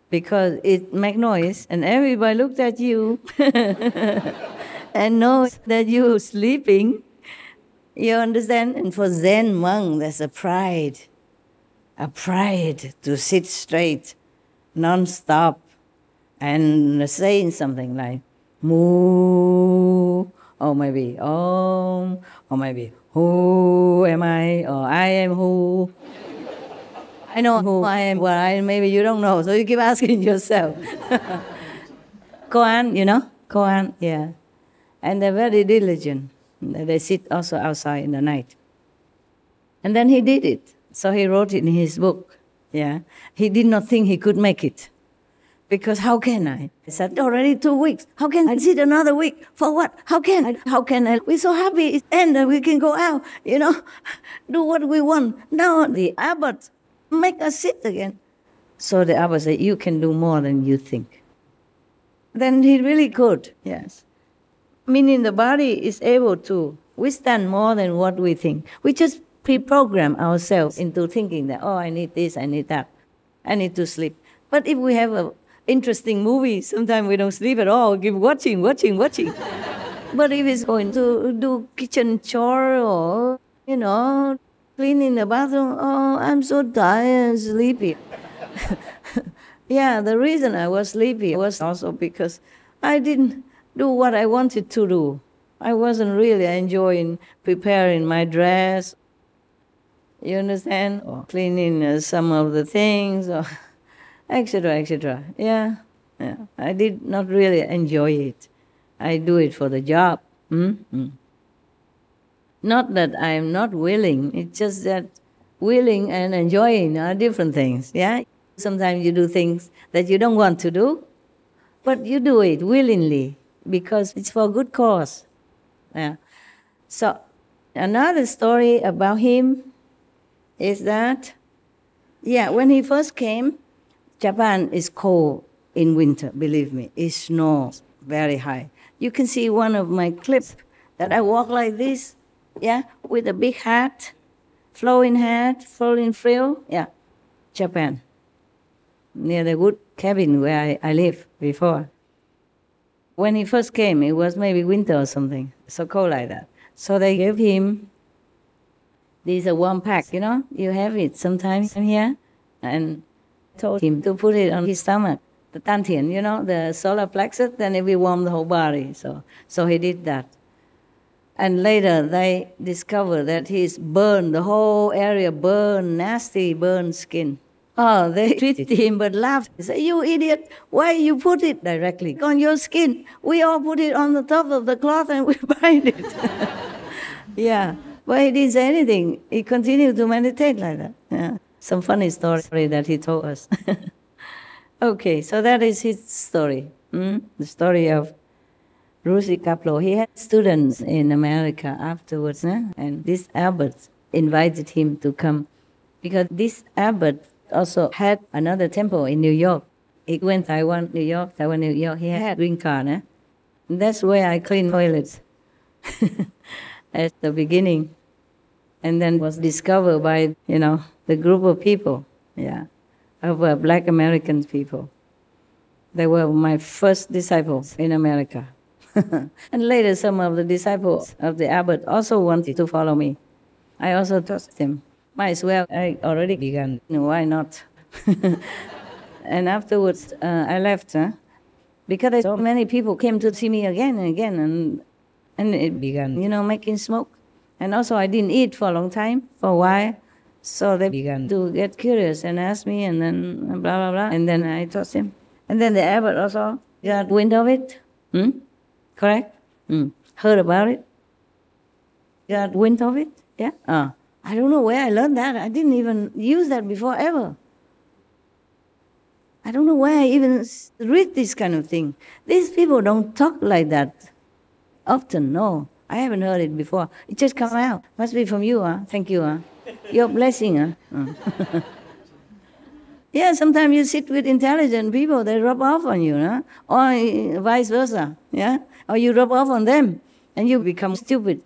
because it makes noise, and everybody looked at you and knows that you're sleeping. You understand? And for Zen monk, there's a pride to sit straight, non-stop, and saying something like moo, or maybe om, or maybe who am I, or I am who. I know who I am, well, maybe you don't know, so you keep asking yourself. Koan, Koan, yeah. And they're very diligent. They sit also outside in the night. And then he did it. So he wrote it in his book, yeah. He did not think he could make it. Because how can I? He said, already 2 weeks. How can I sit another week? For what? How can I? We're so happy it's end and we can go out, do what we want. Now the abbot make us sit again. So the abbot said, you can do more than you think. Then he really could, yes. Meaning the body is able to withstand more than what we think. We just pre-program ourselves into thinking that, I need this, I need that, I need to sleep. But if we have an interesting movie, sometimes we don't sleep at all, keep watching. But if it's going to do kitchen chore or, cleaning the bathroom, I'm so tired and sleepy. Yeah, the reason I was sleepy was also because I didn't do what I wanted to do. I wasn't really enjoying preparing my dress, you understand, or cleaning some of the things, or etc. Yeah. I did not really enjoy it. I do it for the job. Not that I am not willing. It's just that willing and enjoying are different things. Yeah. Sometimes you do things that you don't want to do, but you do it willingly because it's for a good cause. Yeah. So another story about him is that, when he first came, Japan is cold in winter, believe me. It snows very high. You can see one of my clips that I walk like this, with a big hat, flowing frill, Japan, near the wood cabin where I lived before. When he first came, it was maybe winter or something, so cold like that. So they gave him this warm pack, you have it sometimes here, and told him to put it on his stomach, the dantian, the solar plexus, then it will warm the whole body. So he did that. And later they discovered that he's burned, the whole area burned, nasty burned skin. Oh, they treated him but laughed. They said, you idiot, why you put it directly on your skin? We all put it on the top of the cloth and we bind it. Yeah, but he didn't say anything. He continued to meditate like that. Yeah. Some funny story that he told us. Okay, so that is his story. The story of Rusi Kaplo. He had students in America afterwards, and this abbot invited him to come because this abbot also had another temple in New York. He went Taiwan, New York. He had green card. And that's where I cleaned toilets at the beginning. And then was discovered by, the group of people, of Black American people. They were my first disciples in America. And later some of the disciples of the abbot also wanted to follow me. I also taught them. Might as well, I already began. Why not? And afterwards, I left. because so many people came to see me again and again, and it began, making smoke. And also I didn't eat for a long time, for a while. So they began to get curious and ask me, and then blah, blah, blah. And then I told him. And then the abbot also got wind of it. Correct? Heard about it. Got wind of it. Yeah? I don't know where I learned that. I didn't even use that before ever. I don't know where I even read this kind of thing. These people don't talk like that often, no. I haven't heard it before. It just come out. Must be from you, huh? Thank you, huh? Your blessing, huh? Yeah, sometimes you sit with intelligent people, they rub off on you, huh? Or vice versa, yeah? Or you rub off on them, and you become stupid.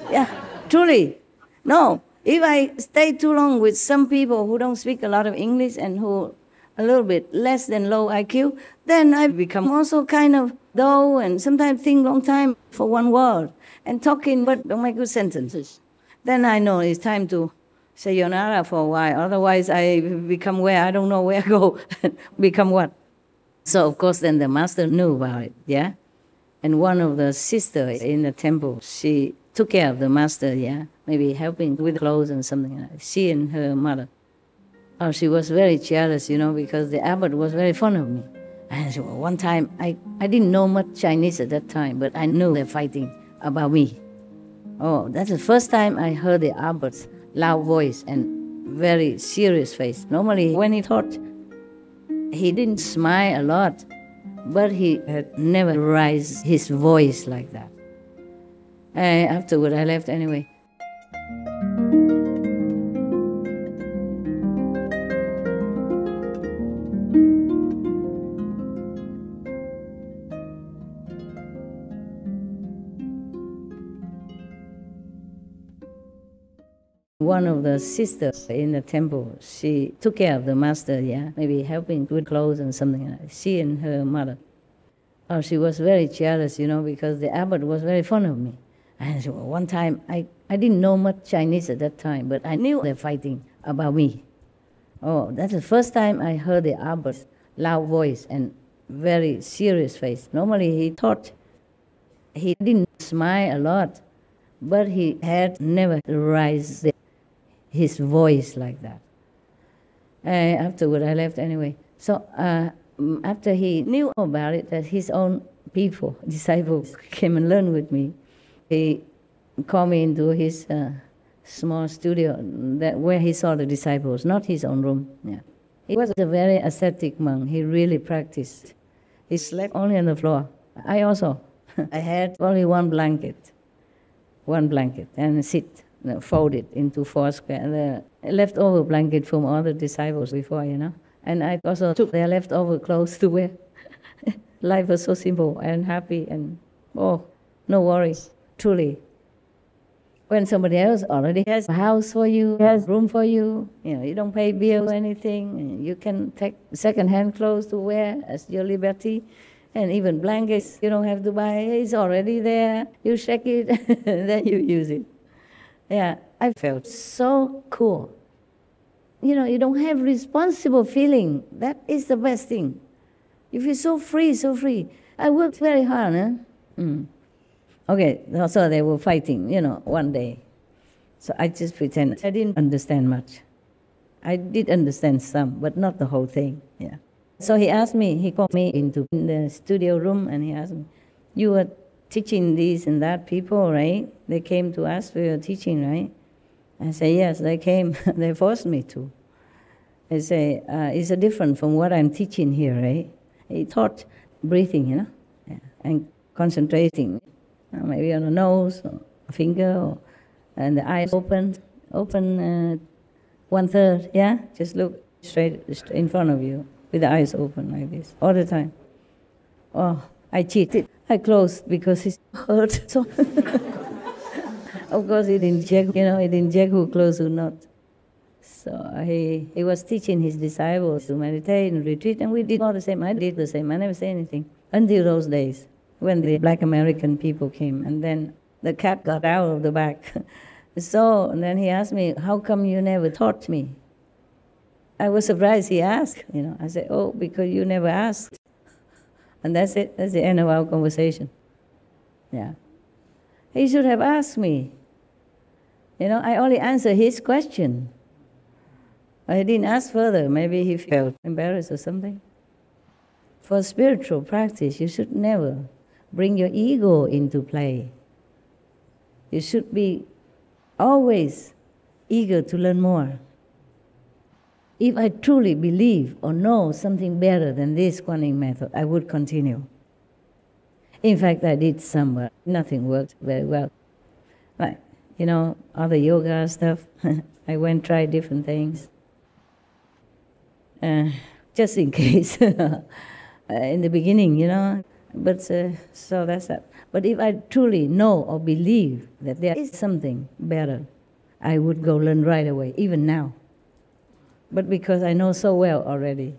Yeah, truly. No, if I stay too long with some people who don't speak a lot of English and who a little bit less than low IQ, then I become also kind of dull and sometimes think long time for one word and talking but don't make good sentences. Then I know it's time to sayonara for a while. Otherwise I become where I don't know where to go. Become what? So of course then the master knew about it, yeah? And one of the sisters in the temple, she took care of the master, yeah? Maybe helping with clothes and something like that. She and her mother. Oh, she was very jealous, because the abbot was very fond of me. And so one time, I didn't know much Chinese at that time, but I knew they're fighting about me. Oh, that's the first time I heard the abbot's loud voice and very serious face. Normally, when he taught, he didn't smile a lot, but he had never raised his voice like that. Afterward, I left anyway. One of the sisters in the temple, she took care of the master, yeah, maybe helping with clothes and something like that. She and her mother. Oh, she was very jealous, because the abbot was very fond of me. And so one time, I didn't know much Chinese at that time, but I knew they're fighting about me. Oh, that's the first time I heard the abbot's loud voice and very serious face. Normally he taught, he didn't smile a lot, but he had never raised his voice like that. Afterward, I left anyway. So after he knew about it, that his own people, disciples, came and learned with me, he called me into his small studio where he saw the disciples, not his own room. Yeah. He was a very ascetic monk. He really practiced. He slept only on the floor. I also. I had only one blanket, and sit. Fold it into four square. The leftover blanket from all the disciples before, And I also took their leftover clothes to wear. Life was so simple and happy and, no worries, truly. When somebody else already has a house for you, has room for you, you don't pay bills or anything, you can take second-hand clothes to wear as your liberty. And even blankets, you don't have to buy, it's already there. You shake it, then you use it. Yeah, I felt so cool. You don't have responsible feeling. That is the best thing. You feel so free, so free. I worked very hard, huh? Okay, so they were fighting, one day. So I just pretend I didn't understand much. I did understand some, but not the whole thing, yeah. So he asked me, he called me into the studio room and he asked me, you were teaching these and that people, right? They came to ask for your teaching, right? I say, yes, they came. They forced me to. I say, it's different from what I'm teaching here, right? He taught breathing, yeah, and concentrating, maybe on the nose, or a finger, and the eyes open 1/3, yeah? Just look straight in front of you with the eyes open like this, all the time. Oh, I cheated. I closed because it hurt. So of course he didn't check, he didn't check who closed who not. So he was teaching his disciples to meditate and retreat, and we did all the same. I did the same. I never said anything until those days when the Black American people came, and then the cat got out of the bag. So and then he asked me, how come you never taught me? I was surprised he asked, I said, oh, because you never asked. And that's it. That's the end of our conversation. Yeah. He should have asked me. You know, I only answered his question. I didn't ask further. Maybe he felt embarrassed or something. For spiritual practice, you should never bring your ego into play. You should be always eager to learn more. If I truly believe or know something better than this Kuan method, I would continue. In fact, I did some, but nothing worked very well. Like, you know, other yoga stuff, I went try different things. Just in case, in the beginning, you know. But so that's that. But if I truly know or believe that there is something better, I would go learn right away, even now. But because I know so well already,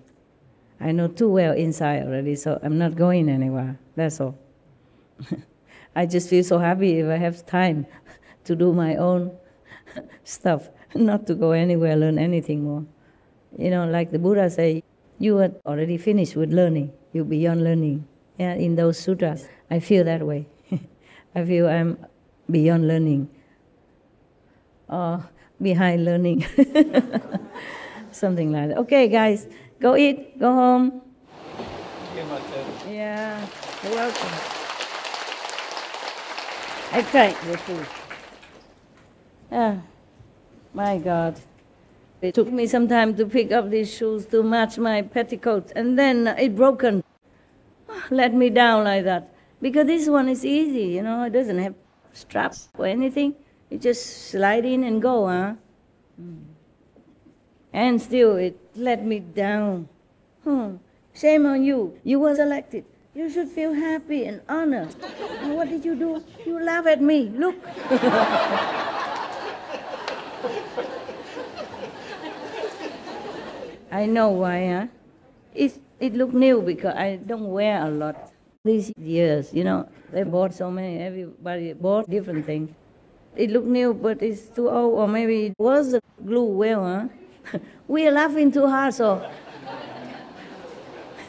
I know too well inside already, so I'm not going anywhere, that's all. I just feel so happy if I have time to do my own stuff, not to go anywhere, learn anything more. You know, like the Buddha say, you are already finished with learning, you're beyond learning. Yeah, in those sutras, I feel that way. I feel I'm beyond learning, or behind learning. Something like that. Okay, guys, go eat, go home. Yeah, you're welcome. I tried the food. Ah, my God. It took me some time to pick up these shoes to match my petticoats, and then it broken. Let me down like that. Because this one is easy, you know, it doesn't have straps or anything. You just slide in and go, huh? And still it let me down. Shame on you. You were selected. You should feel happy and honored. And what did you do? You laugh at me. Look. I know why, huh? It looked new because I don't wear a lot. These years, you know, they bought so many, everybody bought different things. It looked new, but it's too old, or maybe it was the glue well, huh? We are laughing too hard, so.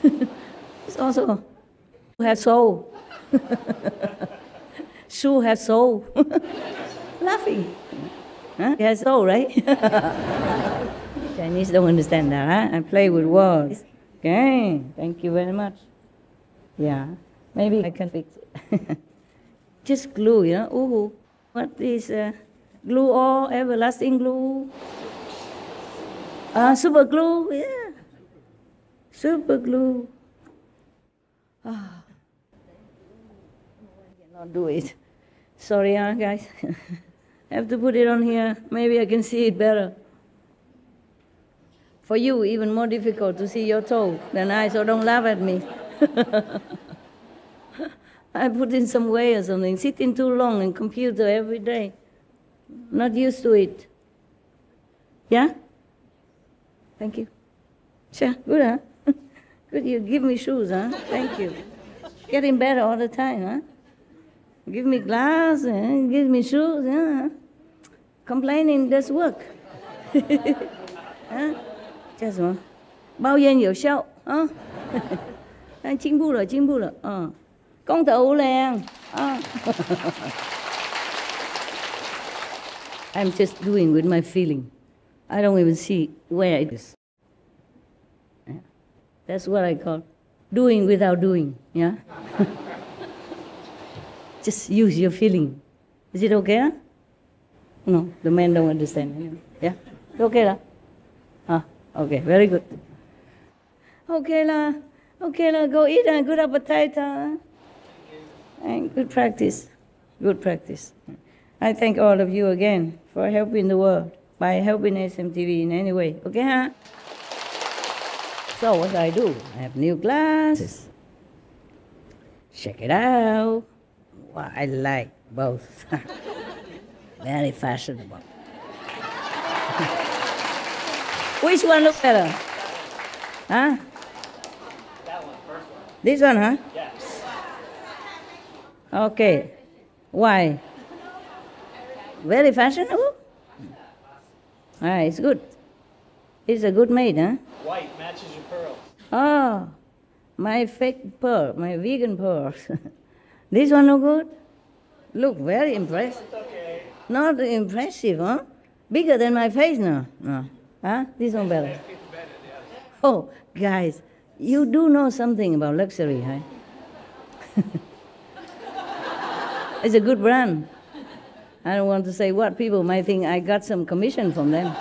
It's also have soul. Shoe has soul. Laughing. Huh? It has soul, right? Chinese don't understand that, huh? I play with words. Okay, thank you very much. Yeah, maybe I can fix it. Just glue, you know. Ooh, what is glue or everlasting glue? Super glue, yeah. Super glue. I cannot do it. Sorry, huh, guys. I have to put it on here. Maybe I can see it better. For you, even more difficult to see your toe than I, so don't laugh at me. I put in some way or something. Sitting too long in computer every day. Not used to it. Yeah? Thank you. Sure, good, huh? Good, you give me shoes, huh? Thank you. Getting better all the time, huh? Give me glass, give me shoes, huh? Complaining does work. Huh? 叫什么？包烟有效啊！进步了，进步了，功德无量啊！I'm just doing with my feeling. I don't even see where it is. Yeah. That's what I call doing without doing. Yeah. Just use your feeling. Is it okay? Huh? No, the men don't understand. Yeah. It's okay lah. Okay, very good. Okay lah, go eat and good appetite. And good practice, good practice. I thank all of you again for helping the world by helping SMTV in any way. Okay, huh? So what do? I have new glasses. Check it out. Wow, I like both. Very fashionable. Which one looks better? Huh? That one, first one. This one, huh? Yes. Okay. Why? Very fashionable? It's good. It's a good made, huh? White matches your pearls. Oh, my fake pearl, my vegan pearls. This one no good? Look, very impressive. Okay. Not impressive, huh? Bigger than my face now. No. Huh? This one better. Oh, guys, you do know something about luxury, huh? It's a good brand. I don't want to say what. People might think I got some commission from them.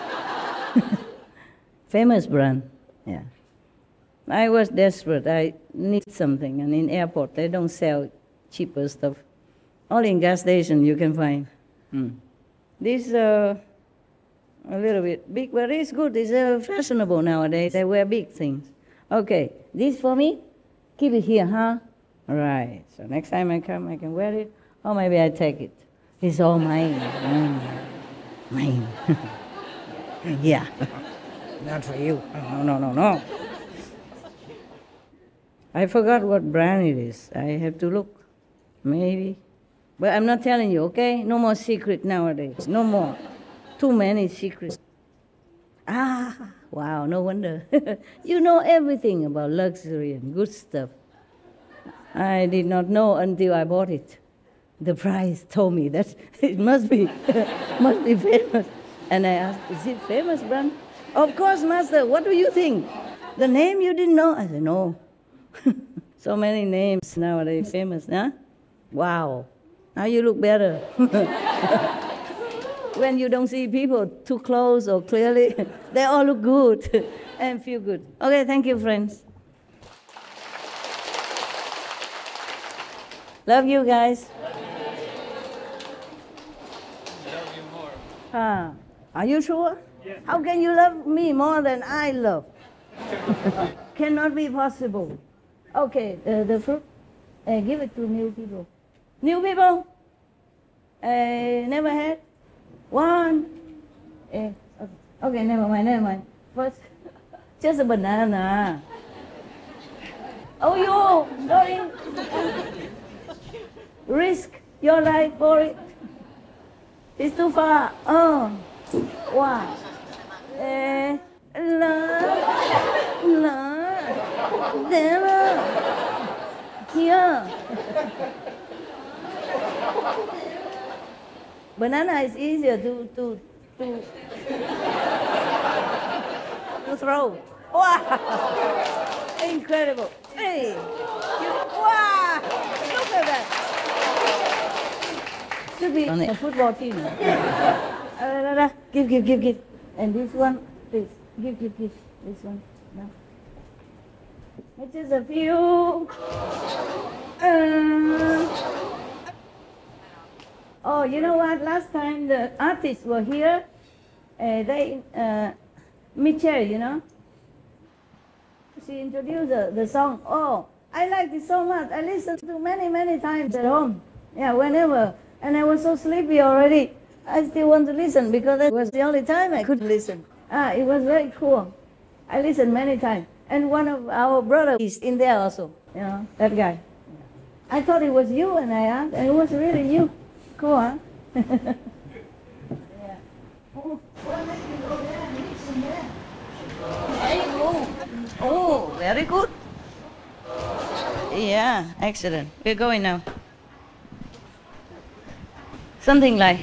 Famous brand, yeah. I was desperate. I need something, and in airport they don't sell cheaper stuff. Only in gas station you can find. This a little bit big, but it's good. It's fashionable nowadays. They wear big things. Okay, this for me? Keep it here, huh? All right. So next time I come, I can wear it. Or maybe I take it. It's all mine. Mine. Yeah. Not for you. No. I forgot what brand it is. I have to look. Maybe. But I'm not telling you, okay? No more secret nowadays. No more. Too many secrets. Ah, wow, no wonder. You know everything about luxury and good stuff. I did not know until I bought it. The price told me that it must be famous. And I asked, is it famous brand? Of course, master, what do you think? The name you didn't know? I said, no. So many names nowadays famous, huh? Wow. Now you look better. When you don't see people too close or clearly, they all look good and feel good. Okay, thank you, friends. Love you guys. Love you more. Are you sure? Yes. How can you love me more than I love? Cannot be possible. Okay, the fruit, give it to new people. New people? Never had? One? Okay, never mind. First, just a banana. Oh, you, don't risk your life for it. It's too far. Oh, wow. There. Here. Banana is easier to throw. Wow! Incredible. Hey! Wow! Look at that. Should be on a football team. Give. And this one, please. Give. This one. No. Just a few. Oh, you know what? Last time the artists were here, Michelle, you know, she introduced the song. Oh, I like this so much. I listened to many times at home. Yeah, whenever. And I was so sleepy already. I still want to listen because it was the only time I could listen. It was very cool. I listened many times. And one of our brothers is in there also, you know, that guy. I thought it was you, and I asked, and it was really you. Cool, huh? Yeah. Oh, well, let me go there and listen there. There you go. Oh, very good. Yeah, excellent. We're going now. Something like,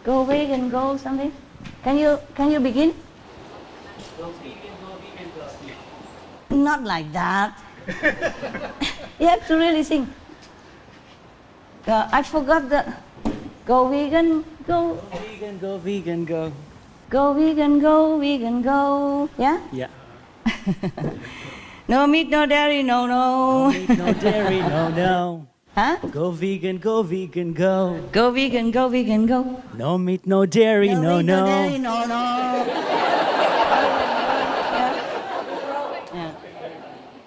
go big and go something. Can you begin? Go vegan, go. Not like that. You have to really sing. I forgot the go vegan, go. Go vegan, go vegan, go. Go vegan, go. Yeah? Yeah. No meat, no dairy, no. No meat, no dairy, no. Huh? Go vegan, go vegan, go. Go vegan, go. No meat, no dairy, no. Meat, no dairy, no. Yeah.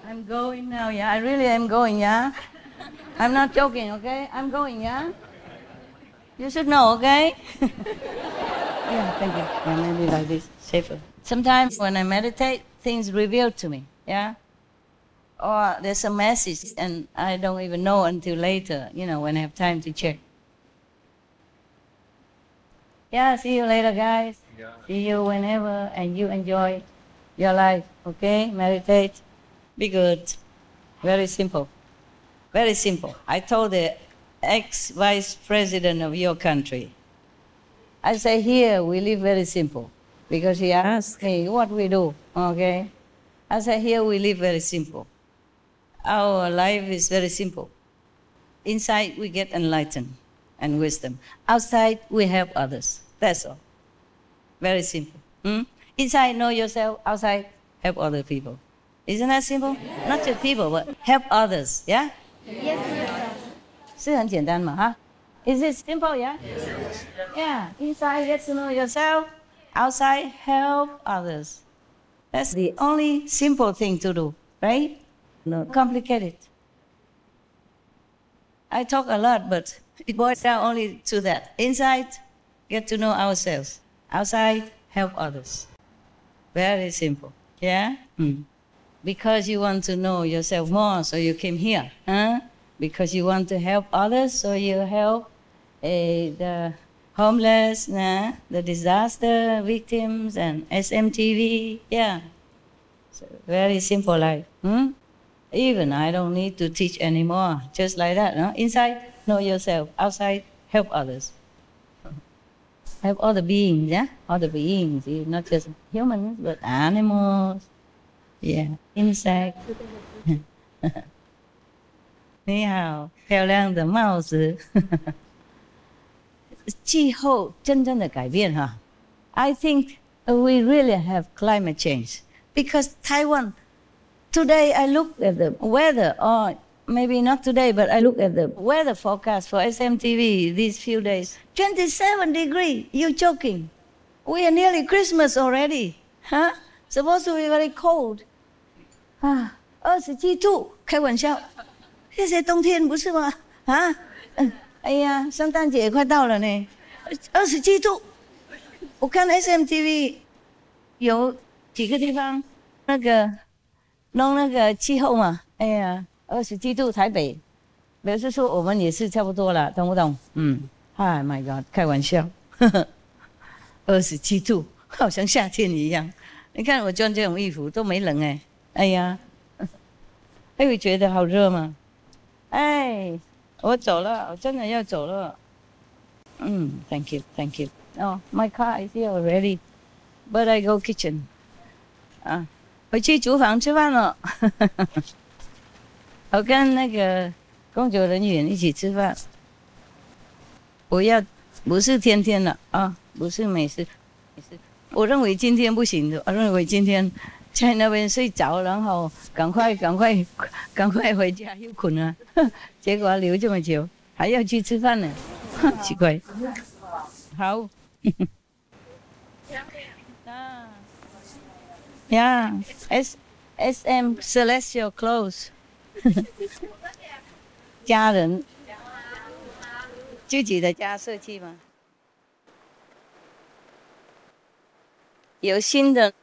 I'm going now, yeah. I really am going, yeah. I'm not joking, okay? I'm going, yeah. You should know, okay? Yeah, thank you. Yeah, maybe like this, safer. Sometimes when I meditate, things reveal to me, yeah? Or there's a message and I don't even know until later, you know, when I have time to check. Yeah, see you later, guys. Yeah. See you whenever, and you enjoy your life, okay? Meditate, be good. Very simple. Very simple. I told the ex-vice president of your country, I say, here we live very simple. Because he asked me what we do, okay? I say, here we live very simple. Our life is very simple. Inside we get enlightened and wisdom. Outside we help others. That's all. Very simple. Inside know yourself, outside help other people. Isn't that simple? Yes. Not just people, but help others, yeah? Yes, sir. 是很简单嘛, huh? Is it simple, yeah? Yes. Yeah, inside get to know yourself, outside help others. That's the only simple thing to do, right? Not complicated. I talk a lot, but it boils down only to that. Inside, get to know ourselves. Outside, help others. Very simple, yeah? Because you want to know yourself more, so you came here, huh? Because you want to help others, so you help the homeless, the disaster victims, and SMTV, yeah. So very simple life. Even I don't need to teach anymore, just like that. No? Inside, know yourself. Outside, help others. Help all the beings, yeah? All the beings, not just humans, but animals, yeah, insects. 你好，漂亮的帽子。气候真正的改变哈。I think we really have climate change because Taiwan. Today I look at the weather, or maybe not today, but I look at the weather forecast for SMTV these few days. 27 degrees. You joking? We are nearly Christmas already, huh? Supposed to be very cold. 27度，开玩笑。现在冬天不是吗？啊？哎呀，圣诞节快到了呢，27度。我看 SMTV 有几个地方那个弄那个气候嘛，哎呀，27度台北，表示说我们也是差不多了，懂不懂？Oh my God， 开玩笑，27度好像夏天一样。你看我穿这种衣服都没冷哎，哎呀，还会觉得好热吗？哎，我走了，我真的要走了。Thank you, thank you. Oh, my car is here already, but I go kitchen. 回去厨房吃饭了。我跟那个工作人员一起吃饭。不是天天了啊，不是每次。我认为今天不行的，我认为今天在那边睡着，然后赶快回家又困了，结果留这么久，还要去吃饭呢，奇怪。好。Yeah, SM Celestial Clothes 家人自己的家设计吗？有新的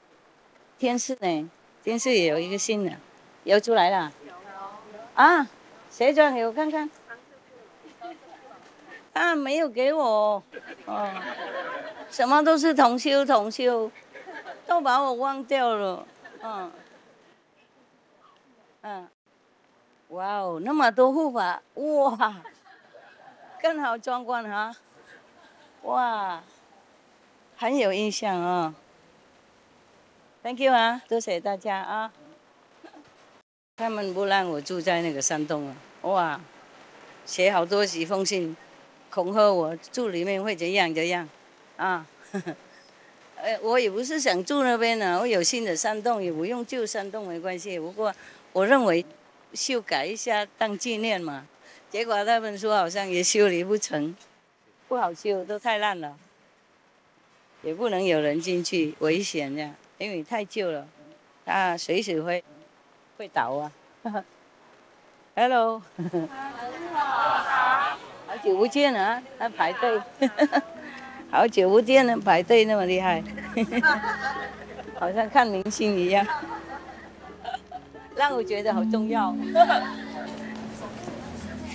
电视呢，电视也有一个新的，有出来了。啊，谁转给我看看？啊，没有给我。什么都是同修，都把我忘掉了。哇哦，那么多护法，哇，更好壮观哈！哇，很有印象啊。Thank you 啊，多谢大家啊。他们不让我住在那个山洞啊，哇，写好多几封信，恐吓我住里面会怎样啊。我也不是想住那边呢，我有新的山洞，也不用旧山洞没关系。不过我认为修改一下当纪念嘛，结果他们说好像也修理不成，不好修，都太烂了，也不能有人进去，危险的，因为太旧了，它随时会倒啊。Hello， 好久不见啊，还排队。好久不见了，排队那么厉害，好像看明星一样，让我觉得好重要。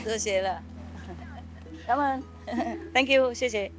多谢了，他们，Thank you， 谢谢。